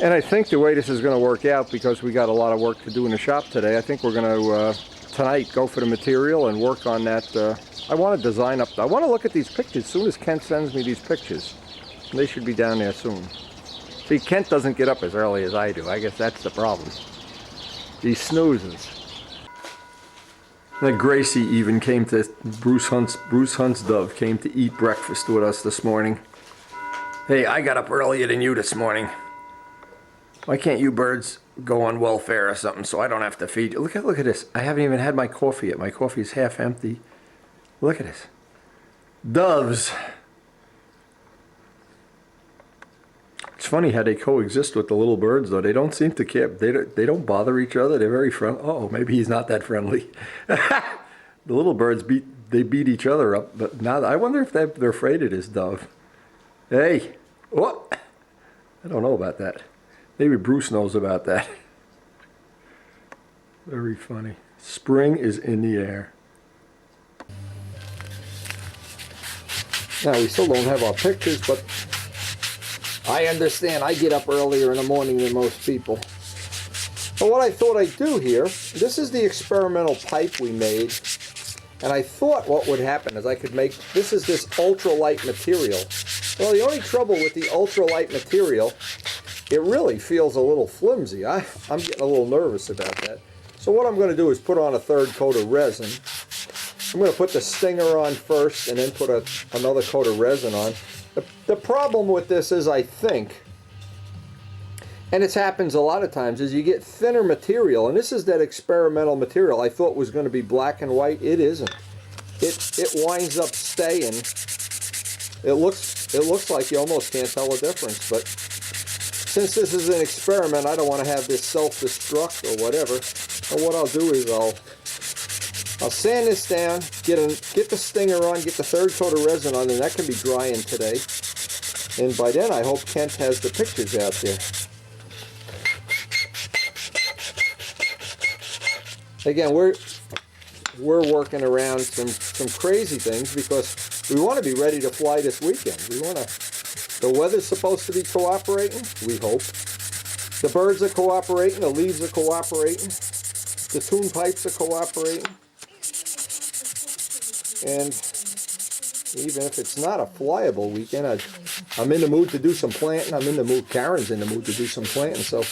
And I think the way this is going to work out, because we got a lot of work to do in the shop today, I think we're going to, tonight, go for the material and work on that. I want to design up, I want to look at these pictures as soon as Kent sends me these pictures. They should be down there soon. See, Kent doesn't get up as early as I do. I guess that's the problem. He snoozes. And Gracie even came to, Bruce Hunt's dove came to eat breakfast with us this morning. Hey, I got up earlier than you this morning. Why can't you birds go on welfare or something so I don't have to feed you? Look at this. I haven't even had my coffee yet. My coffee's half empty. Look at this. Doves. It's funny how they coexist with the little birds, though. They don't seem to care. They don't bother each other. They're very friendly. Oh, maybe he's not that friendly. The little birds beat each other up. But now I wonder if they're afraid of this dove. Hey, what? I don't know about that. Maybe Bruce knows about that. Very funny. Spring is in the air. Now we still don't have our pictures, but I understand. I get up earlier in the morning than most people. But what I thought I'd do here, this is the experimental pipe we made. And I thought what would happen is I could make, this is this ultralight material. Well, the only trouble with the ultralight material, it really feels a little flimsy. I'm getting a little nervous about that. So what I'm going to do is put on a third coat of resin. I'm going to put the stinger on first and then put another coat of resin on. The problem with this is, I think, and it happens a lot of times, is you get thinner material, and this is that experimental material I thought was going to be black and white. It isn't. it winds up staying. It looks like you almost can't tell the difference, but since this is an experiment, I don't want to have this self-destruct or whatever. So what I'll do is I'll sand this down, get the stinger on, get the third coat of resin on, and that can be drying today. And by then, I hope Kent has the pictures out there. Again, we're working around some crazy things because we want to be ready to fly this weekend. The weather's supposed to be cooperating, we hope. The birds are cooperating, the leaves are cooperating, the tune pipes are cooperating. And even if it's not a flyable weekend, I'm in the mood to do some planting. I'm in the mood, Karen's in the mood to do some planting. So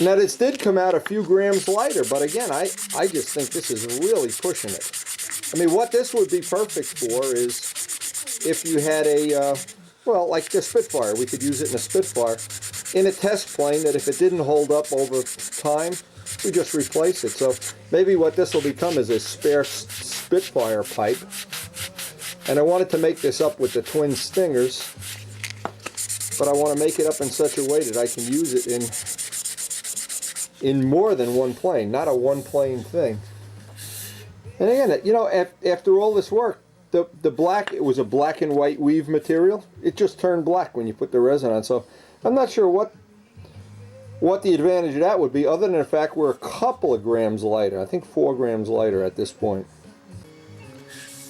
now this did come out a few grams lighter, but again, I just think this is really pushing it. I mean, what this would be perfect for is if you had a, well, like the SpitFire. We could use it in a SpitFire. In a test plane that if it didn't hold up over time, we just replace it. So maybe what this will become is a spare SpitFire pipe. And I wanted to make this up with the twin stingers, but I want to make it up in such a way that I can use it in more than one plane, not a one plane thing. And again, you know, after all this work, the black, it was a black and white weave material. It just turned black when you put the resin on. So I'm not sure what the advantage of that would be, other than the fact we're a couple of grams lighter. I think 4 grams lighter at this point.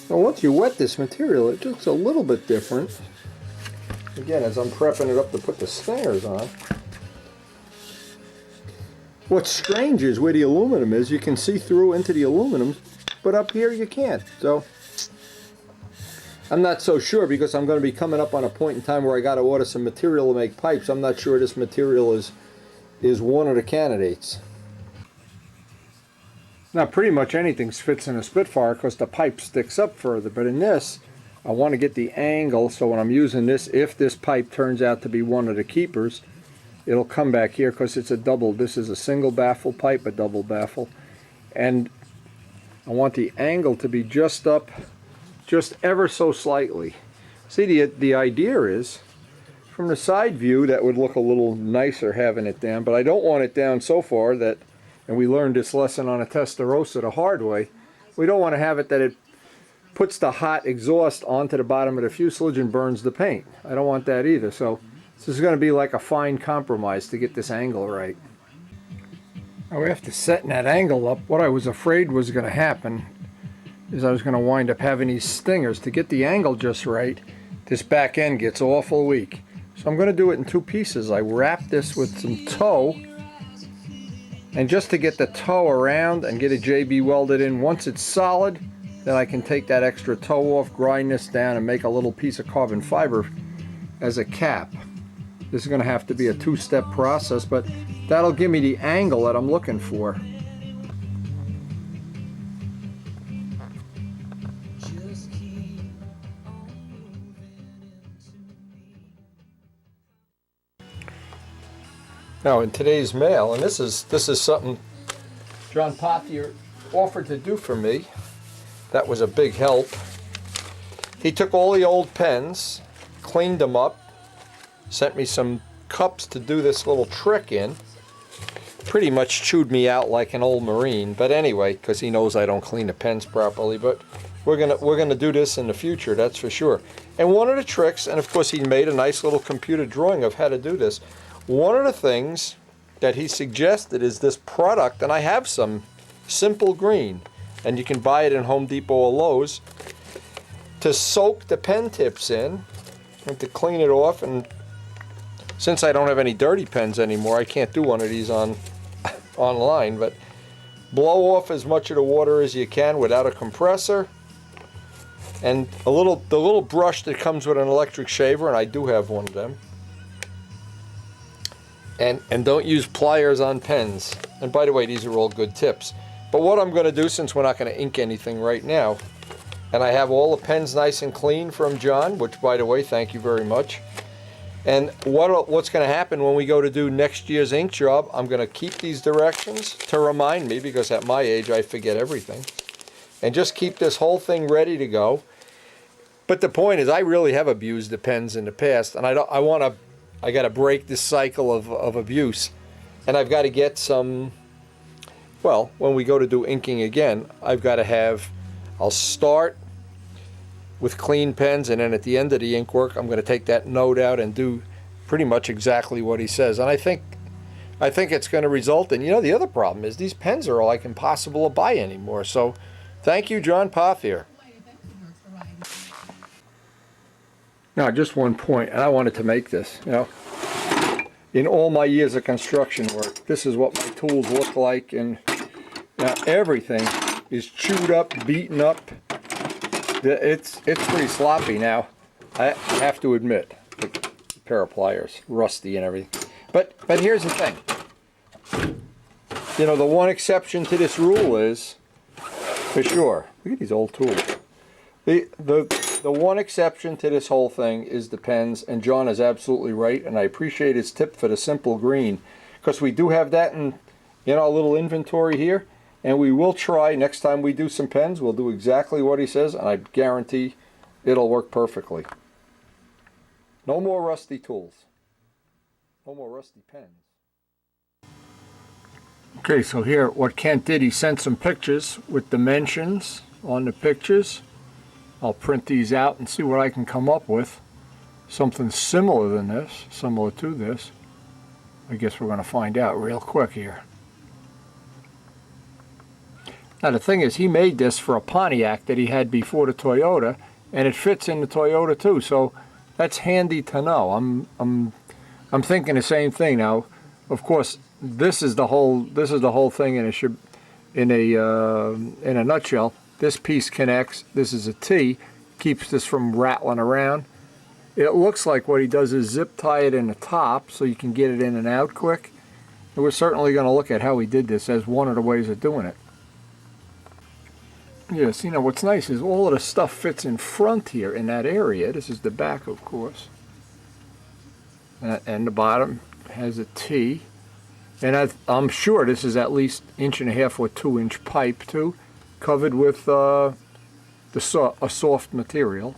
Now once you wet this material, it looks a little bit different. Again, as I'm prepping it up to put the stingers on. What's strange is where the aluminum is, you can see through into the aluminum, but up here you can't. So I'm not so sure, because I'm going to be coming up on a point in time where I got to order some material to make pipes. I'm not sure this material is one of the candidates. Now pretty much anything fits in a SpitFire because the pipe sticks up further, but in this I want to get the angle, so when I'm using this, if this pipe turns out to be one of the keepers, it'll come back here because it's a double. This is a single baffle pipe, a double baffle, and I want the angle to be just up, just ever so slightly. See, the idea is, from the side view, that would look a little nicer having it down, but I don't want it down so far that, and we learned this lesson on a Testarossa the hard way, we don't want to have it that it puts the hot exhaust onto the bottom of the fuselage and burns the paint. I don't want that either, so this is going to be like a fine compromise to get this angle right. Now after setting that angle up, what I was afraid was going to happen is I was going to wind up having these stingers. To get the angle just right, this back end gets awful weak. So I'm going to do it in 2 pieces. I wrap this with some tow, and just to get the tow around and get a JB welded in, once it's solid, then I can take that extra tow off, grind this down, and make a little piece of carbon fiber as a cap. This is going to have to be a 2-step process, but that'll give me the angle that I'm looking for. Now in today's mail, and this is something John Pothier offered to do for me. That was a big help. He took all the old pens, cleaned them up, sent me some cups to do this little trick in. Pretty much chewed me out like an old Marine, but anyway, because he knows I don't clean the pens properly. But we're gonna do this in the future, that's for sure. And one of the tricks, and of course he made a nice little computer drawing of how to do this. One of the things that he suggested is this product, and I have some Simple Green, and you can buy it in Home Depot or Lowe's, to soak the pen tips in and to clean it off. And since I don't have any dirty pens anymore, I can't do one of these online, but blow off as much of the water as you can without a compressor, and the little brush that comes with an electric shaver, and I do have one of them. And don't use pliers on pens. And by the way, these are all good tips. But what I'm going to do, since we're not going to ink anything right now, and I have all the pens nice and clean from John, which by the way, thank you very much. And what's going to happen when we go to do next year's ink job, I'm going to keep these directions to remind me, because at my age I forget everything. and just keep this whole thing ready to go. But the point is, I really have abused the pens in the past, and I got to break this cycle of abuse, and I've got to get some. Well, when we go to do inking again, I'll start with clean pens, and then at the end of the ink work, I'm going to take that note out and do pretty much exactly what he says. And I think it's going to result in, the other problem is these pens are like impossible to buy anymore. So thank you, John Pothier. Now, just one point, and I wanted to make this, in all my years of construction work, this is what my tools look like, and now everything is chewed up, beaten up. It's pretty sloppy now, I have to admit. The pair of pliers, rusty and everything. But here's the thing. The one exception to this rule is, for sure, look at these old tools. The one exception to this whole thing is the pens, and John is absolutely right, and I appreciate his tip for the simple green, because we do have that in our little inventory here, and we will try, next time we do some pens, we'll do exactly what he says, and I guarantee it'll work perfectly. No more rusty tools. No more rusty pens. Okay, so here, what Kent did, he sent some pictures with dimensions on the pictures. I'll print these out and see what I can come up with. Something similar than this, similar to this. I guess we're going to find out real quick here. Now the thing is, he made this for a Pontiac that he had before the Toyota, and it fits in the Toyota too, so that's handy to know. I'm thinking the same thing now. Of course, this is the whole thing in a nutshell. This piece connects, this is a T, keeps this from rattling around. It looks like what he does is zip tie it in the top so you can get it in and out quick. And we're certainly going to look at how he did this as one of the ways of doing it. Yes, what's nice is all of the stuff fits in front here in that area. This is the back, of course. And the bottom has a T. And I'm sure this is at least 1.5 or 2 inch pipe too, covered with a soft material.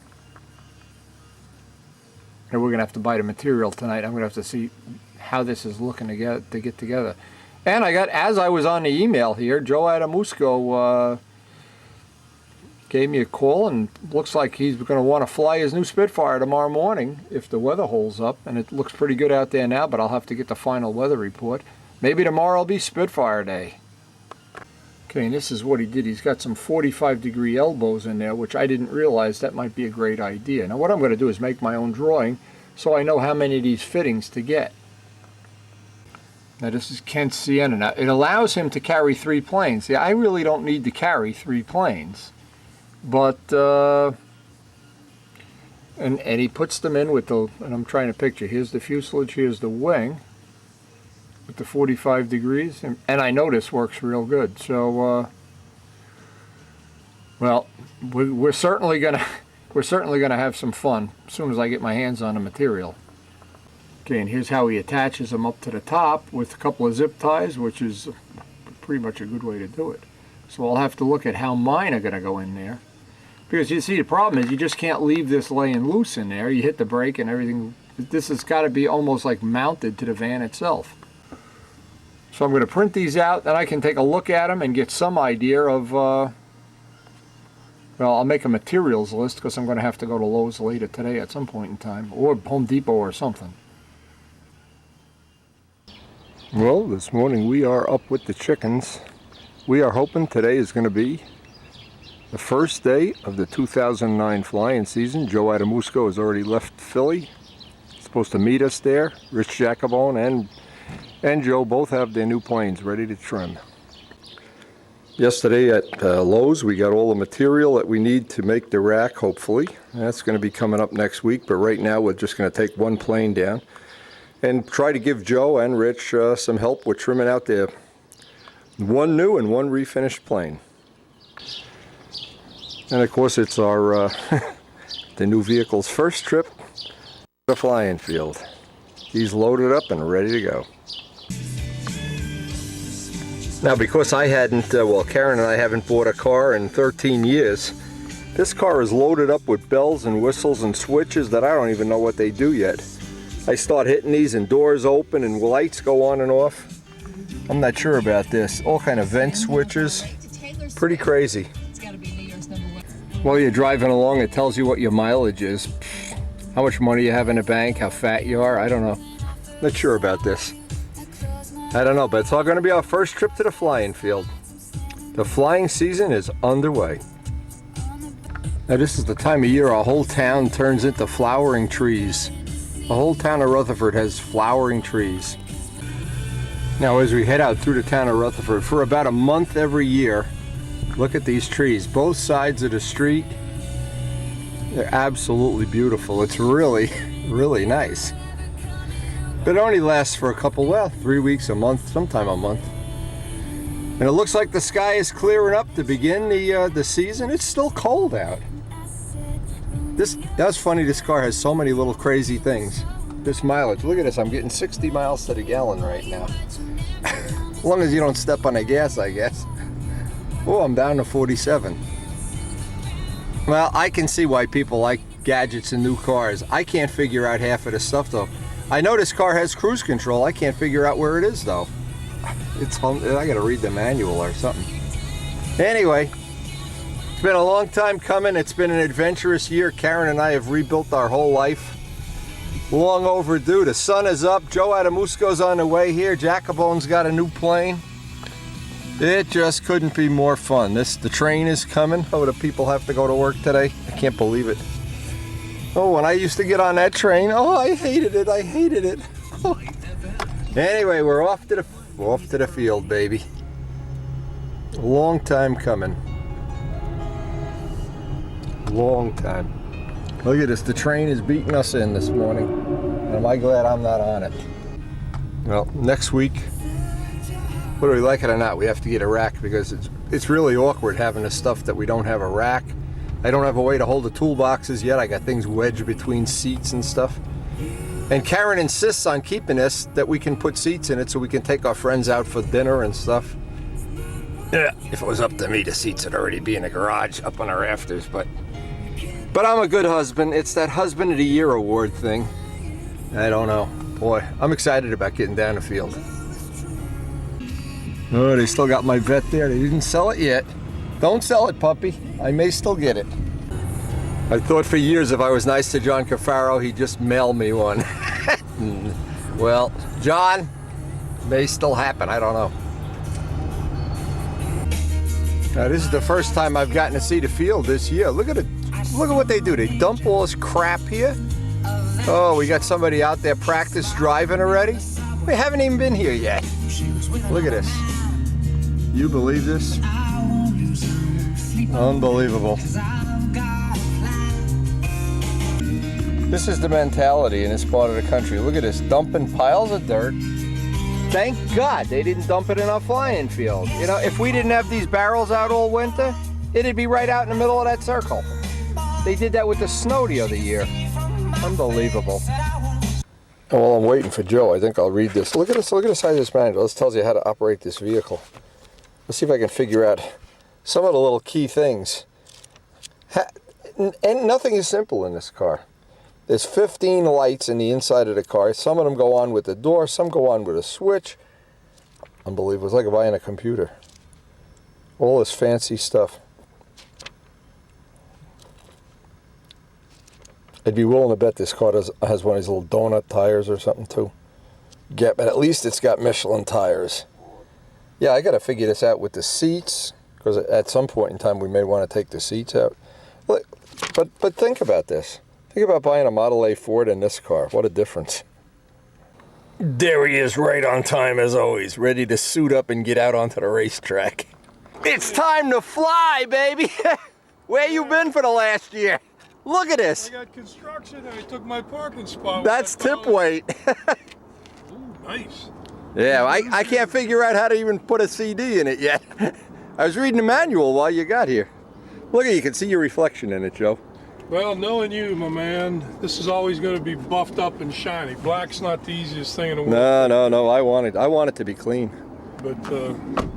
And we're going to have to buy the material tonight. I'm going to have to see how this is looking to get together. And as I was on the email here, Joe Adamusco gave me a call, and looks like he's going to want to fly his new SpitFire tomorrow morning if the weather holds up. And it looks pretty good out there now, but I'll have to get the final weather report. Maybe tomorrow will be SpitFire day. Okay, and this is what he did. He's got some 45-degree elbows in there, which I didn't realize that might be a great idea. Now what I'm going to do is make my own drawing so I know how many of these fittings to get. Now this is Kent Sienna. Now it allows him to carry 3 planes. See, I really don't need to carry 3 planes. But, and he puts them in with and I'm trying to picture, here's the fuselage, here's the wing. With the 45 degrees, and I know this works real good. So, well, we're certainly gonna have some fun as soon as I get my hands on the material. Okay, and here's how he attaches them up to the top with a couple of zip ties, which is pretty much a good way to do it. So I'll have to look at how mine are gonna go in there, because you see the problem is you just can't leave this laying loose in there. You hit the brake and everything. This has got to be almost like mounted to the van itself. So I'm going to print these out, then I can take a look at them and get some idea of, well, I'll make a materials list because I'm going to have to go to Lowe's later today at some point in time, or Home Depot or something. Well, this morning we are up with the chickens. We are hoping today is going to be the first day of the 2009 flying season. Joe Adamusco has already left Philly. He's supposed to meet us there. Rich Jacobone and Joe both have their new planes ready to trim. Yesterday at Lowe's we got all the material that we need to make the rack, hopefully. That's going to be coming up next week, but right now we're just going to take one plane down and try to give Joe and Rich some help with trimming out their one new and one refinished plane. And of course it's our the new vehicle's first trip to the flying field. He's loaded up and ready to go. Now, because I hadn't, well, Karen and I haven't bought a car in 13 years, this car is loaded up with bells and whistles and switches that I don't even know what they do yet. I start hitting these and doors open and lights go on and off. I'm not sure about this. All kind of vent switches. Pretty crazy. While you're driving along, it tells you what your mileage is. How much money you have in the bank, how fat you are, I don't know. Not sure about this. I don't know, but it's all going to be our first trip to the flying field. The flying season is underway. Now this is the time of year our whole town turns into flowering trees. The whole town of Rutherford has flowering trees. Now as we head out through the town of Rutherford, for about a month every year, look at these trees, both sides of the street. They're absolutely beautiful. It's really, really nice. But it only lasts for a couple, well, 3 weeks, a month, sometime a month. And it looks like the sky is clearing up to begin the season. It's still cold out. That's funny, this car has so many little crazy things. This mileage, look at this, I'm getting 60 miles to the gallon right now. As long as you don't step on the gas, I guess. Oh, I'm down to 47. Well, I can see why people like gadgets in new cars. I can't figure out half of the stuff though. I know this car has cruise control. I can't figure out where it is though. I gotta read the manual or something. Anyway, it's been a long time coming. It's been an adventurous year. Karen and I have rebuilt our whole life. Long overdue. The sun is up. Joe Adamusco's on the way here. Jacobone's got a new plane. It just couldn't be more fun. The train is coming. Oh, the people have to go to work today. I can't believe it. Oh, when I used to get on that train, oh, I hated it. I hated it. Oh. Anyway, we're off to the field, baby. A long time coming. Long time. Look at this. The train is beating us in this morning. Am I glad I'm not on it? Well, next week, whether we like it or not, we have to get a rack because it's really awkward having the stuff that we don't have a rack. I don't have a way to hold the toolboxes yet. I got things wedged between seats and stuff. And Karen insists on keeping this, that we can put seats in it so we can take our friends out for dinner and stuff. Yeah, if it was up to me, the seats would already be in the garage up on the rafters, but I'm a good husband. It's that Husband of the Year award thing. I don't know. Boy, I'm excited about getting down the field. Oh, they still got my vet there. They didn't sell it yet. Don't sell it, puppy. I may still get it. I thought for years if I was nice to John Cafaro, he'd just mail me one. Well, John, may still happen. I don't know. Now, this is the first time I've gotten to see the field this year. Look at it. Look at what they do. They dump all this crap here. Oh, we got somebody out there practice driving already. We haven't even been here yet. Look at this. You believe this? Unbelievable. This is the mentality in this part of the country. Look at this, dumping piles of dirt. Thank God they didn't dump it in our flying field. You know, if we didn't have these barrels out all winter, it'd be right out in the middle of that circle. They did that with the snow the other year. Unbelievable. While I'm waiting for Joe, I think I'll read this. Look at this. Look at the size of this manual. This tells you how to operate this vehicle. Let's see if I can figure out some of the little key things. And nothing is simple in this car. There's 15 lights in the inside of the car. Some of them go on with the door. Some go on with a switch. Unbelievable. It's like buying a computer. All this fancy stuff. I'd be willing to bet this car has one of these little donut tires or something too. But at least it's got Michelin tires. Yeah, I got to figure this out with the seats, because at some point in time we may want to take the seats out. Look, but think about this. Think about buying a Model A Ford in this car. What a difference. There he is, right on time as always, ready to suit up and get out onto the racetrack. It's time to fly, baby. Where you been for the last year? Look at this. I got construction and I took my parking spot. That's tip weight. Ooh, nice. Yeah, I can't figure out how to even put a CD in it yet. I was reading the manual while you got here. Look at you can see your reflection in it, Joe. Well, knowing you, my man, this is always going to be buffed up and shiny. Black's not the easiest thing in the world. No. I want it to be clean. but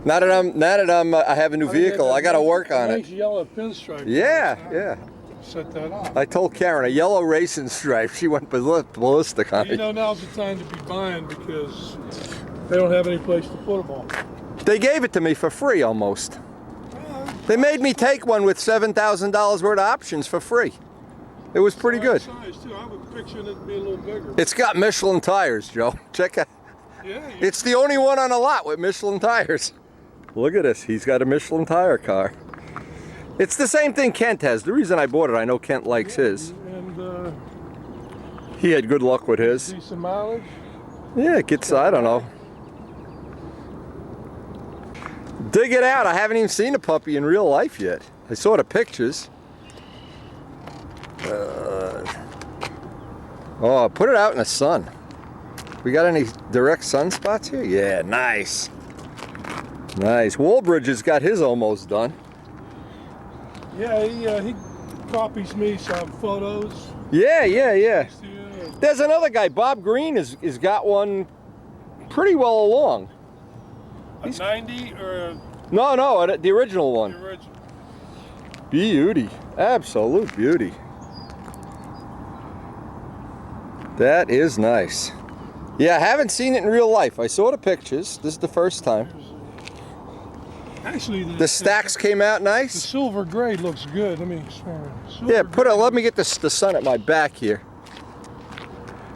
Now that I have a new vehicle, I got to work on nice it. yellow pinstripe. Yeah. Set that up. I told Karen, a yellow racing stripe. She went ballistic on You it. know, now's the time to be buying because they don't have any place to put them all. They gave it to me for free almost. They made me take one with $7,000 worth of options for free. It was pretty good. Size too. I was picturing it being a little bigger. It's got Michelin tires, Joe. Check out. Yeah. It's the only one on a lot with Michelin tires. Look at this. He's got a Michelin tire car. It's the same thing Kent has. The reason I bought it, I know Kent likes his. And He had good luck with his. see some mileage. Yeah, it gets, I don't know. Dig it out. I haven't even seen a puppy in real life yet. I saw the pictures. Oh, put it out in the sun. We got any direct sunspots here? Yeah, nice. Nice. Wallbridge has got his almost done. Yeah, he copies me some photos. Yeah. Yeah. There's another guy, Bob Green, has got one pretty well along. A 90 or a, No, the original one. the original? Beauty. Absolute beauty. That is nice. Yeah, I haven't seen it in real life. I saw the pictures. This is the first time. Actually, The stacks came out the nice. silver gray looks good. Let me experiment. Yeah, let me get the sun at my back here.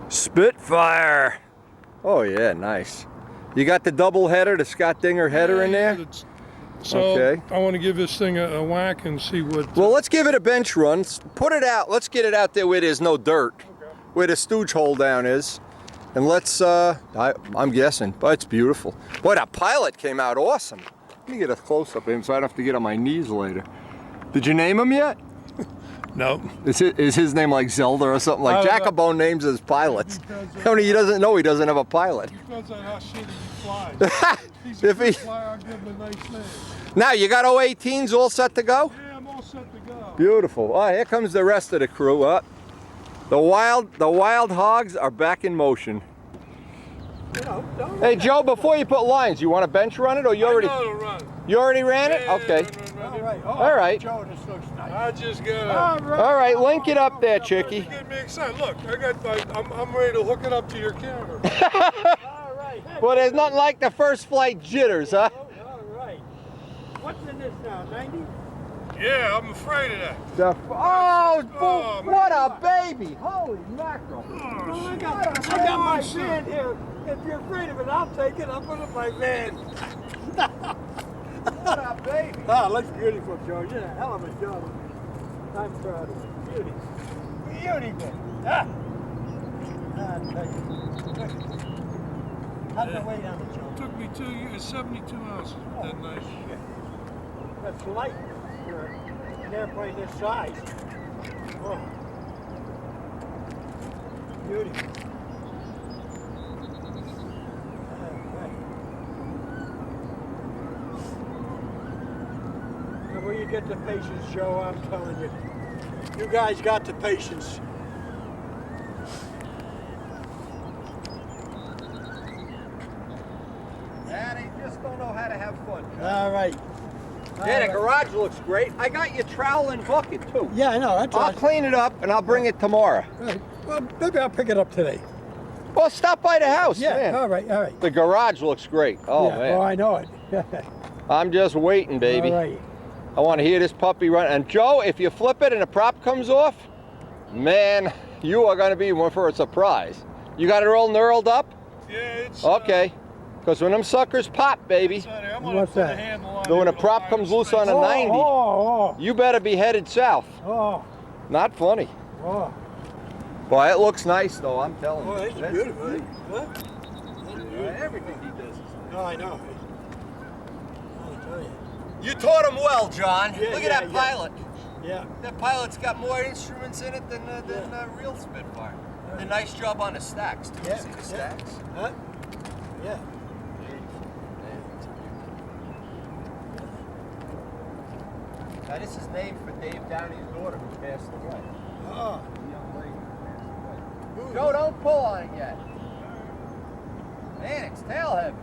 SpitFire. Oh yeah, nice. You got the double header, the Scott Dinger header in there? So Okay. I want to give this thing a whack and see what. Well, let's give it a bench run. Put it out. Let's get it out there where there's no dirt, where the stooge hole down is. And let's, I'm guessing, but it's beautiful. Boy, that pilot came out awesome. Let me get a close-up of him so I don't have to get on my knees later. Did you name him yet? No. Is his name like Zelda or something? Like Jacobone names his pilots. Only he doesn't know he doesn't have a pilot. Depends on how shitty he flies. If he's If a he- good flyer, I'll give him a nice name. Now, you got 018s all set to go? Yeah, I'm all set to go. Beautiful. Oh, here comes the rest of the crew up. The wild hogs are back in motion. Hey Joe, before you put lines, you want to bench run it or you already? I know to run. You already ran it? Yeah, Okay. run. All right. Joe, this looks nice. I just got. All right, link it up there, Chickie. Get me excited. Look, I'm ready to hook it up to your camera. All right. Well, there's nothing like the first flight jitters, huh? All right. What's in this now, 90? Yeah, I'm afraid of that. Oh, what a baby! Holy mackerel! I got my van here. If you're afraid of it, I'll take it. I'll put it in my van. What a baby! Ah, it looks beautiful, Joe. You did a hell of a job. I'm proud of you. Beauty. Beautiful. Ah. Thank you. How's the weight on it, Joe? Took me 2 years, 72 ounces. That nice. Shit. That's light for an airplane this size. Oh. Beautiful. Now, where you get the patience, Joe, I'm telling you. You guys got the patience. Yeah, they just don't know how to have fun. All right. Yeah, the garage looks great. I got your trowel and bucket too. Yeah, I know. That's I'll all. clean it up and I'll bring it tomorrow. Right. Well, maybe I'll pick it up today. Well, stop by the house, Yeah, man. all right. The garage looks great. Oh, yeah. man. Oh, I know it. I'm just waiting, baby. All right. I want to hear this puppy run. And Joe, if you flip it and the prop comes off, man, you are going to be one for a surprise. You got it all knurled up? Yeah, it's. Okay. Because when them suckers pop, baby, I'm What's put a that? handle on when it, a prop it'll comes fire loose on a straight. 90, Oh, you better be headed south. oh, Not funny. oh. Boy, it looks nice, though, I'm telling you. Oh, that's beautiful. Huh? Everything he does is No, I know. I'll tell you. You taught him well, John. Yeah, Look yeah, at that yeah. pilot. Yeah. That pilot's got more instruments in it than real SpitFire. Did a nice job on the stacks, too. Yeah, See the yeah. stacks? Huh? Yeah. Now, this is named for Dave Downey's daughter who passed away. Oh. The young lady who passed away. Joe, don't pull on it yet. Man, it's tail heavy.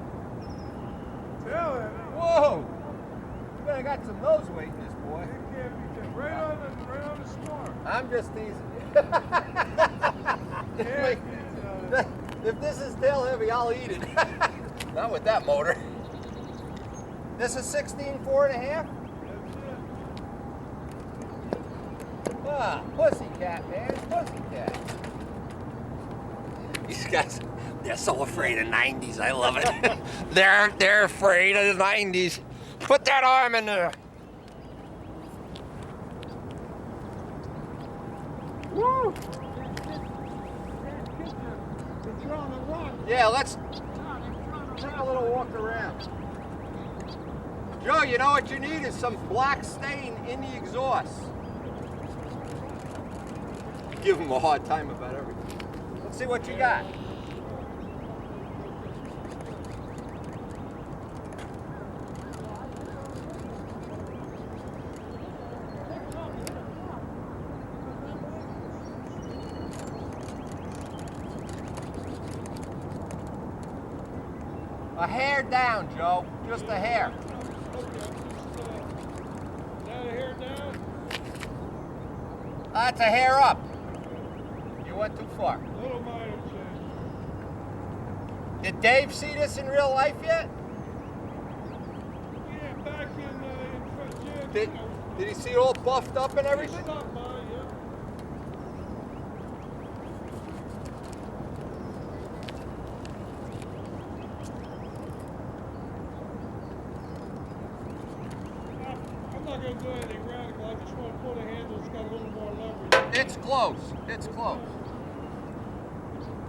Tell it. Whoa! You better got some nose weight in this boy. It can't be done. Right on the smart. I'm just teasing you. If this is tail heavy, I'll eat it. Not with that motor. This is 16 4.5? Ah, pussycat, man. Pussycat. These guys, they're so afraid of 90s. I love it. they're afraid of the 90s. Put that arm in there. Woo! They're on the run. Yeah, let's take a little walk around. Joe, you know what you need is some black stain in the exhaust. Give him a hard time about everything. Let's see what you got. A hair down, Joe. Just a hair. Now the hair down. That's a hair up. You went too far. Little minor change. Did Dave see this in real life yet? Yeah, back in Did he see it all buffed up and everything? Stop by, yeah. I'm not going to do anything radical. I just want to pull the handle. It's got a little more leverage. It's close. It's close.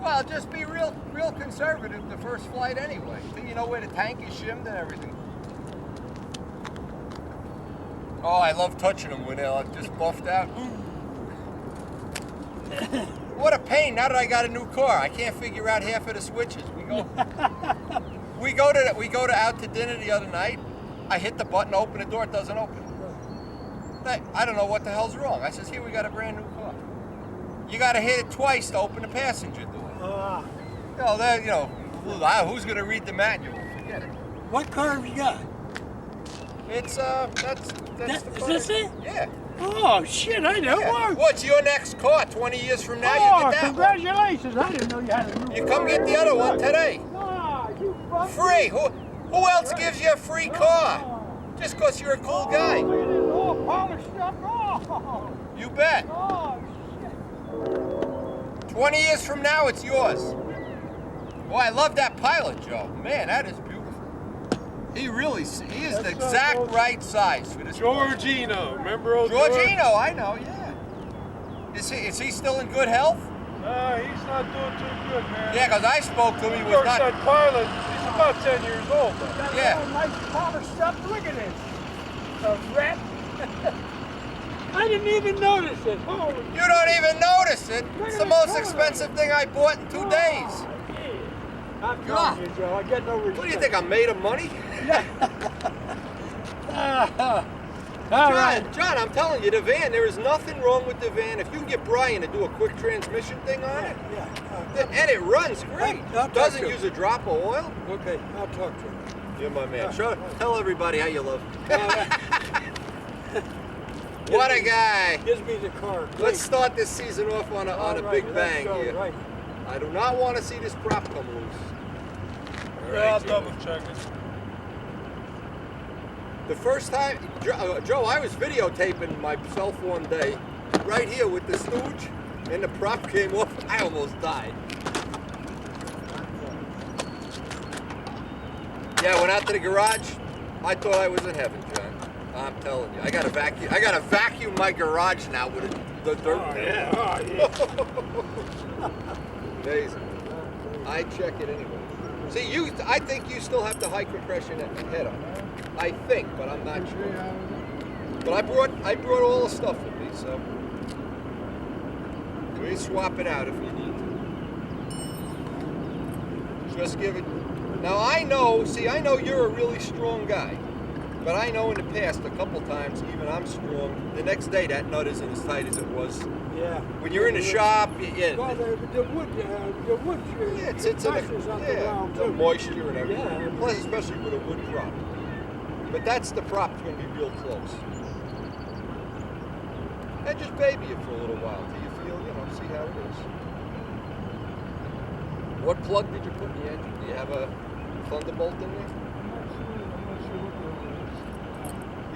Well, just be real conservative the first flight anyway. Till you know where the tank is shimmed and everything. Oh, I love touching them when they're just buffed out. What a pain! Now that I got a new car, I can't figure out half of the switches. We go to out to dinner the other night. I hit the button, open the door, it doesn't open. I don't know what the hell's wrong. I says, here, we got a brand new car. You got to hit it twice to open the passenger door. Who's going to read the manual? Forget it. What car have you got? It's, that's the Is car. this it? Yeah. Oh, shit, I know one. What's your next car? 20 years from now, Oh, you get that congratulations. I didn't know you had a new one. You car. come get the other one today. Ah, you fuck. Free. Who else gives you a free car? Just because you're a cool guy. Look at this all polished up. Oh, You bet. oh, 20 years from now, it's yours. Boy, I love that pilot, Joe. Man, that is beautiful. He is the exact right size for this car. Georgino, remember old Georgino, I know, yeah. Is he still in good health? He's not doing too good, man. Yeah, because I spoke to him, he Of was course, not. that pilot, he's about 10 years old. Though. Yeah. all nice polished up. Look at this. A rat. I didn't even notice it. Holy You don't even notice it. Look It's at the the most color. expensive thing I bought in 2 days. I'm God. telling you, Joe, I get no respect. What do you think, I'm made of money? All right. John, I'm telling you, the van, there is nothing wrong with the van. If you can get Brian to do a quick transmission thing on it, and it runs great. I'll talk Doesn't to use a drop of oil. Okay, I'll talk to him. You're my man. Tell everybody how you love him. What a guy. Gives me the car. Let's start this season off on a big bang here. Right. I do not want to see this prop come loose. I'll double check it. The first time, Joe, I was videotaping myself one day, right here with the stooge, and the prop came off. I almost died. Yeah, I went out to the garage. I thought I was in heaven, John. I'm telling you, I got to vacuum my garage now with the dirt. Oh, yeah. Amazing. I check it anyway. See, I think you still have the high compression head on. I think, but I'm not sure. But I brought all the stuff with me, so we can swap it out if you need to. Just give it. Now I know you're a really strong guy. But I know in the past, a couple times, even I'm screwing, the next day that nut isn't as tight as it was. Yeah. When you're in the shop, yeah, Well, the wood, yeah, it's in pressure's up and down, the too. moisture and everything. Yeah. Plus, especially with a wood prop. But that's the prop that's going to be real close. And just baby it for a little while till you feel, see how it is. What plug did you put in the engine? Do you have a Thunderbolt in there? I'm not sure what that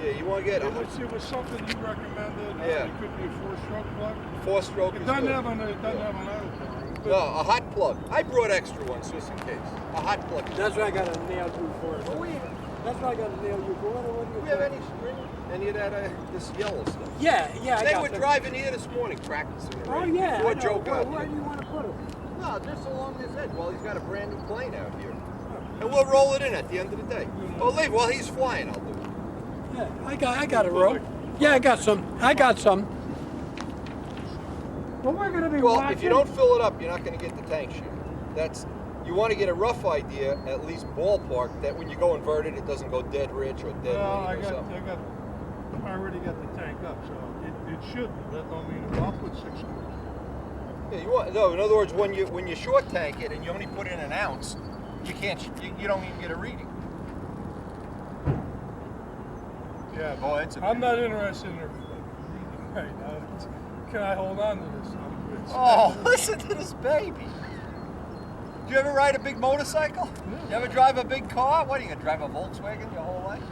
is. Yeah, you want to get It was something you recommended. Yeah. It could be a 4-stroke plug. 4-stroke It is doesn't good. have an idle power. No, a hot plug. I brought extra ones just in case. A hot plug. That's what I got to nail you for. That's what I got to nail you for. What do Do we have any string? Any of that, this yellow stuff? Yeah. They were driving here this morning practicing it. Oh, yeah. Before I know. Joe got Where here. do you want to put them? No, just along his edge while he's got a brand new plane out here. And we'll roll it in at the end of the day. Oh, leave. While he's flying, I'll do it. Yeah, I got a rope. Yeah, I got some. Well, we're going to be Well, watching. if you don't fill it up, you're not going to get the tank shape. You want to get a rough idea, at least ballpark, that when you go inverted, it doesn't go dead rich or dead Well, lean or something. I already got the tank up, so it should. That don't mean it. I'll put 6 screws. Yeah, no. In other words, when you short tank it and you only put in an ounce, you can't. You don't even get a reading. Yeah, Oh, it's a. I'm not interested in reading right now. Can I hold on to this? Oh, listen to this baby. Do you ever ride a big motorcycle? You ever drive a big car? What, are you going to drive a Volkswagen your whole life?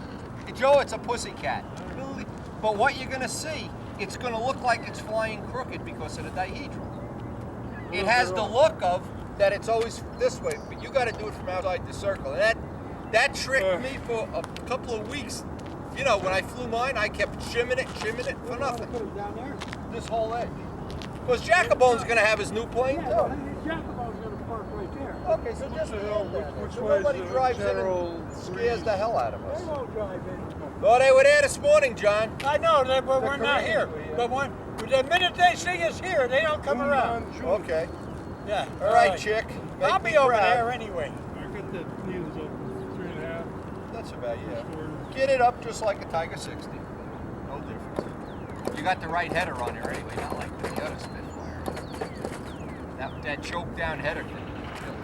Hey, Joe, it's a pussycat. But what you're going to see, it's going to look like it's flying crooked because of the dihedral. It has the look of that it's always this way, but you got to do it from outside the circle. And that tricked me for a couple of weeks. You know, when I flew mine, I kept shimming it for nothing. Put them down there. This whole edge. Because Jacobone's going to have his new plane, too. Jacobone's going to park right there. Okay, so just Which so way is nobody the drives in general and scares the hell out of They us. won't drive in. Oh, they were there this morning, John. I know, but we're not here. But the minute they see us here, they don't come around. Okay. Yeah. All right, chick. I'll Make be me over proud. there anyway. I got the needles up 3.5. That's about, yeah. Get it up just like a Tiger 60. No difference. You got the right header on there anyway, not like the other SpitFire. That choke down header can kill it.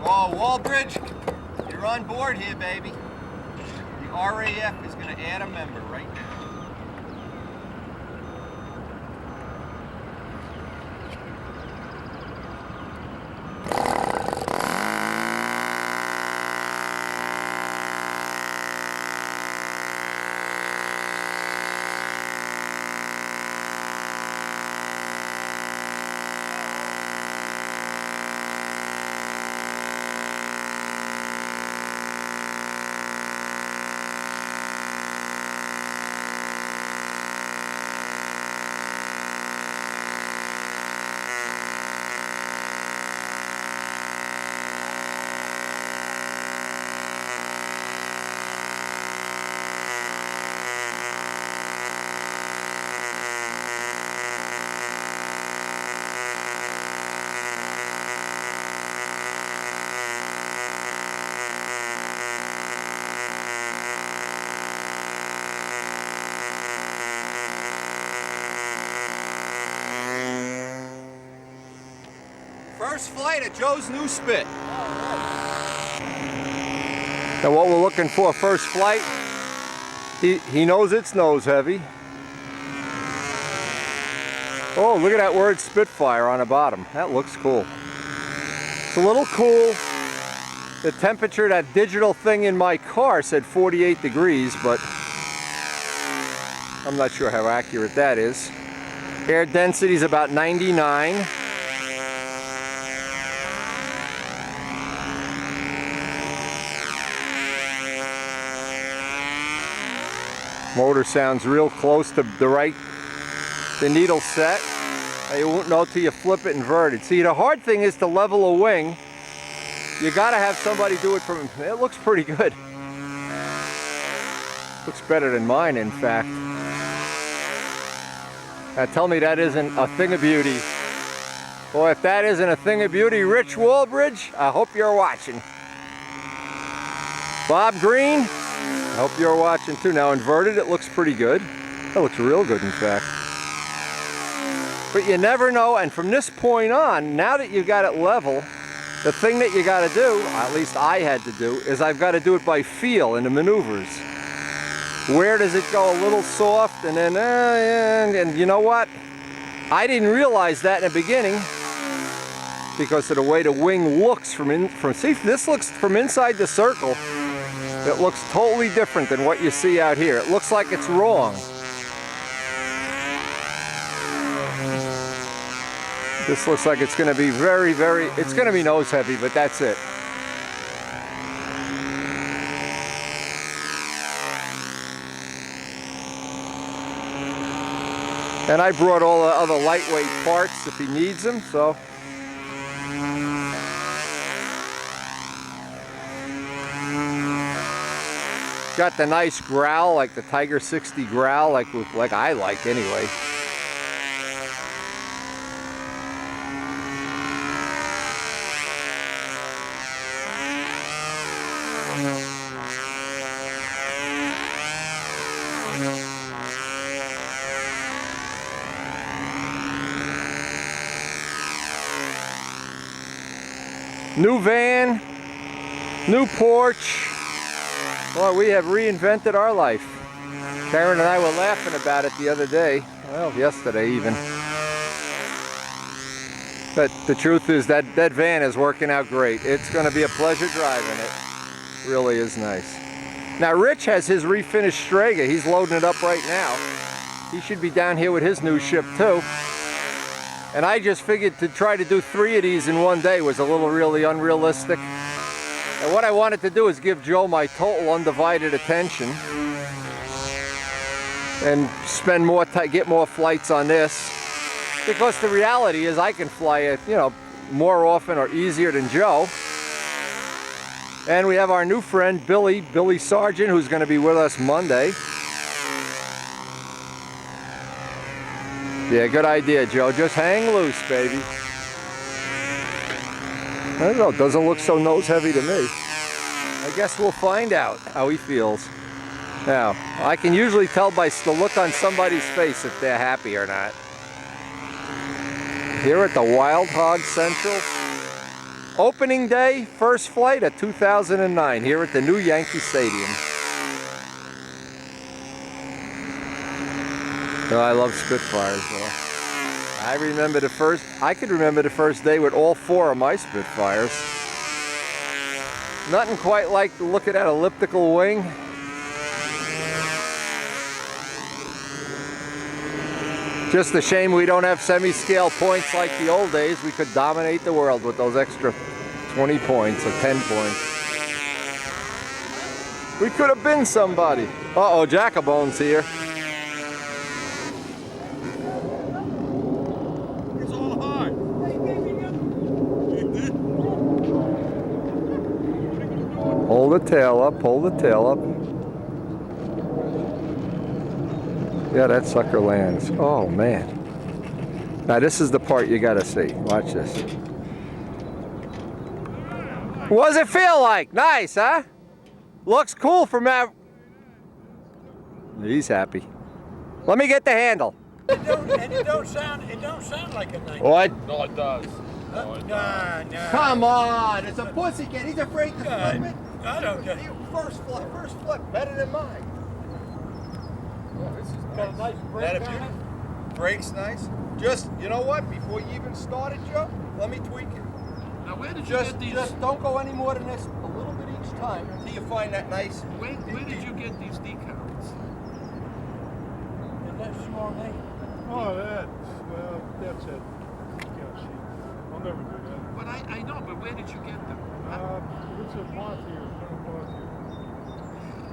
Oh, Wallbridge, you're on board here, baby. The RAF is going to add a member right now. First flight of Joe's new Spit. Now what we're looking for first flight, he knows it's nose heavy. Oh, look at that word SpitFire on the bottom. That looks cool. It's a little cool. The temperature, that digital thing in my car said 48 degrees, but I'm not sure how accurate that is. Air density is about 99. Motor sounds real close to the needle set. You won't know till you flip it inverted. See, the hard thing is to level a wing. You gotta have somebody do it from, it looks pretty good. Looks better than mine, in fact. Now tell me that isn't a thing of beauty. Boy, if that isn't a thing of beauty, Rich Wallbridge, I hope you're watching. Bob Green, I hope you're watching too. Now inverted, it looks pretty good. That looks real good, in fact. But you never know, and from this point on, now that you've got it level, the thing that you got to do, at least I had to do, is I've got to do it by feel in the maneuvers. Where does it go a little soft, and then, and you know what? I didn't realize that in the beginning because of the way the wing looks see, this looks from inside the circle. It looks totally different than what you see out here. It looks like it's wrong. This looks like it's going to be very, it's going to be nose heavy, but that's it. And I brought all the other lightweight parts if he needs them, so. Got the nice growl, like the Tiger 60 growl, like I like anyway. New van, new porch. Well, we have reinvented our life. Karen and I were laughing about it the other day. Well, yesterday even. But the truth is that van is working out great. It's going to be a pleasure driving it. Really is nice. Now Rich has his refinished Strega. He's loading it up right now. He should be down here with his new ship too. And I just figured to try to do 3 of these in one day was a little really unrealistic. And what I wanted to do is give Joe my total undivided attention and spend more time, get more flights on this. Because the reality is I can fly it, you know, more often or easier than Joe. And we have our new friend Billy Sargent, who's going to be with us Monday. Yeah, good idea, Joe. Just hang loose, baby. I don't know, it doesn't look so nose heavy to me. I guess we'll find out how he feels. Now, I can usually tell by the look on somebody's face if they're happy or not. Here at the Wild Hog Central. Opening day, first flight of 2009, here at the new Yankee Stadium. Oh, I love Spitfires though. I could remember the first day with all 4 of my Spitfires. Nothing quite like to look at that elliptical wing. Just a shame we don't have semi-scale points like the old days. We could dominate the world with those extra 20 points or 10 points. We could have been somebody. Uh-oh, Jackabone's here. It's all hard. Hold the tail up, hold the tail up. Yeah, that sucker lands. Oh, man. Now, this is the part you gotta see. Watch this. What does it feel like? Nice, huh? Looks cool from that. He's happy. Let me get the handle. It don't sound like a night. What? No, it does. Nah. Come on, it's a pussycat. He's afraid to flip it. I don't get First flip, better than mine. got a nice That break a beauty? Brakes nice. Just, you know what? Before you even started, Joe, let me tweak it. Now, where did you Just get these? don't go any more than this. A little bit each time until you find that nice. Where did you get these decals? that small name. Oh, that's it. I'll never do that. But I know, but where did you get them? It's a part here.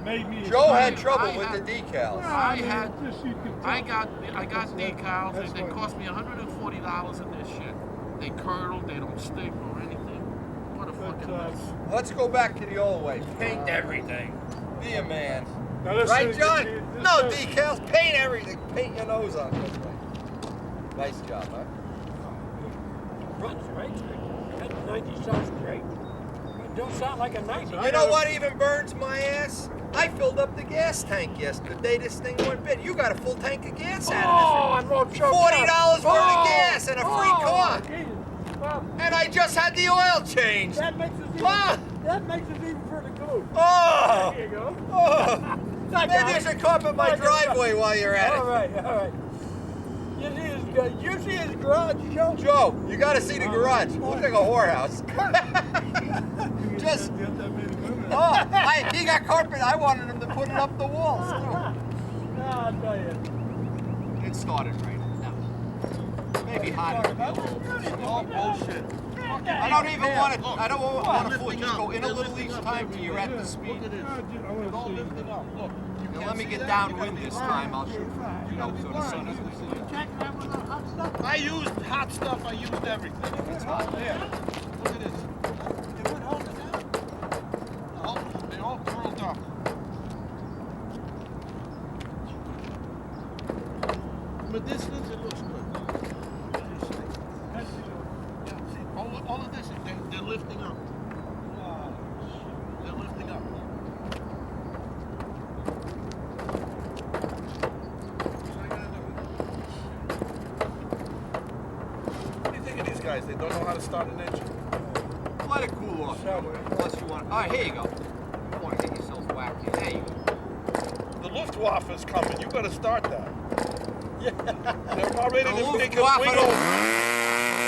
Made me. Joe had trouble with the decals. I got decals, and they cost me $140 in this shit. They curdle, they don't stick or anything. What a fucking mess. Let's go back to the old way. Paint everything. Be a man. Now, Right, John? No decals. Paint everything. Paint your nose on this thing. Nice job, huh? Runs great. That 90 sounds great. don't sound like a nightmare. You know what even burns my ass? I filled up the gas tank yesterday. The day this thing went bad. You got a full tank of gas out of I'm all this. choked $40 up. worth of gas and a free car. Jesus. Well, And I just had the oil changed. that makes us even, Ah! that makes us even further good. Oh! There you go. Oh! I Maybe got you it. should carpet my I got it. driveway while you're at All it. right, all right. You see his garage, Joe? Joe, you gotta see the garage. Looks like a whorehouse. Just, he got carpet. I wanted him to put it up the walls. No, I'll tell you. It started right now. Maybe hotter. Oh, bullshit. I don't even want it. I don't want to just go in a little each time till you're at the speed. Look at this. Don't lift it up. Look. Now, let me get downwind this time. I'll shoot. You know, so the sun doesn't see it. I used hot stuff. I used everything. It's hot. Yeah. Look at this. Oh, they all curled up. From a distance, it looks good. Yeah, see, all of this, they're lifting up. They're lifting up. What do you think of these guys? They don't know how to start an engine. Let it cool off. Unless you want. All right, here you go. You don't want to get yourself whacked here. There you go. The Luftwaffe is coming. You better start that. Yeah. They're about ready The to make a Luftwaffe wiggle.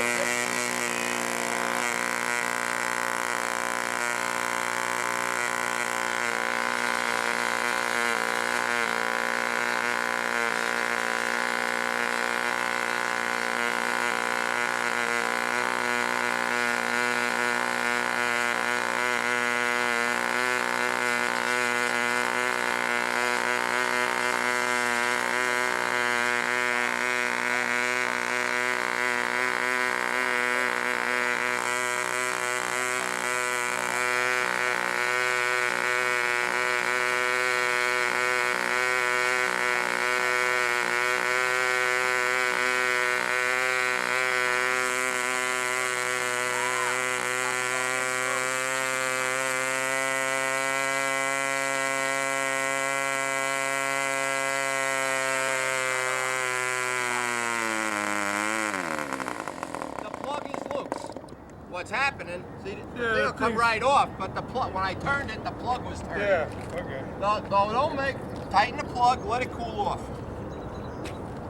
What's happening? See, it'll come right off, but the plug. When I turned it, the plug was turned. Yeah, okay. No, don't tighten the plug. Let it cool off.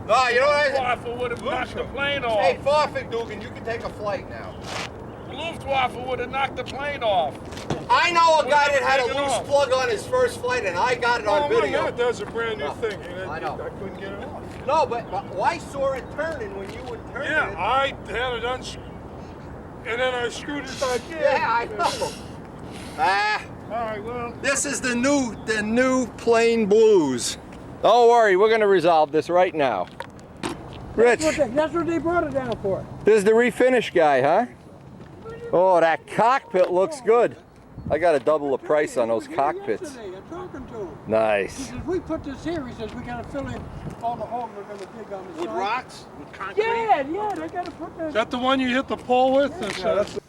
No, you know what I? Luftwaffe would have knocked the plane off. Hey, Farfigdugan, you can take a flight now. The Luftwaffe would have knocked the plane off. I know a guy that Wouldn't had a have taken loose off. plug on his first flight, and I got it on video. That's a brand new No, thing. I know. I couldn't get it off. No, but I saw it turning when you would turn Yeah, it. I had it unscrewed, and then I screwed it back in. Yeah, I know. Ah, All right, well. this is the new plain blues. Don't worry, we're gonna resolve this right now. Rich, That's what they brought it down for. this is the refinish guy, huh? Oh, that cockpit looks good. I got to double the price on those cockpits. Yesterday, I'm talking to him. He Nice. says, we put this here, he says, we gotta fill in all the holes we're gonna dig on the With side. rocks? With concrete? Yeah, they gotta put this. Is that the one you hit the pole with?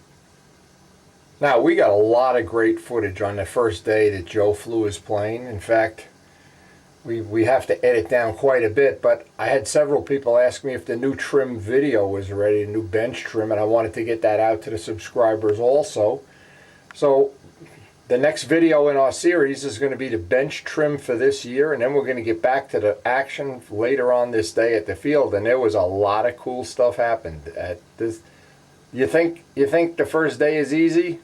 Now, we got a lot of great footage on the first day that Joe flew his plane. In fact, we have to edit down quite a bit, but I had several people ask me if the new trim video was ready, the new bench trim, and I wanted to get that out to the subscribers also. So the next video in our series is going to be the bench trim for this year, and then we're going to get back to the action later on this day at the field, and there was a lot of cool stuff happened at this. You think the first day is easy?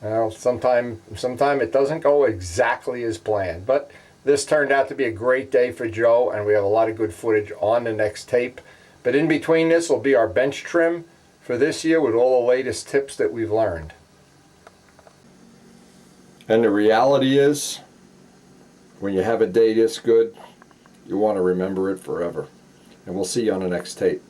Well, sometime it doesn't go exactly as planned, but this turned out to be a great day for Joe, and we have a lot of good footage on the next tape. But in between this will be our bench trim for this year with all the latest tips that we've learned. And the reality is, when you have a day this good, you want to remember it forever. And we'll see you on the next tape.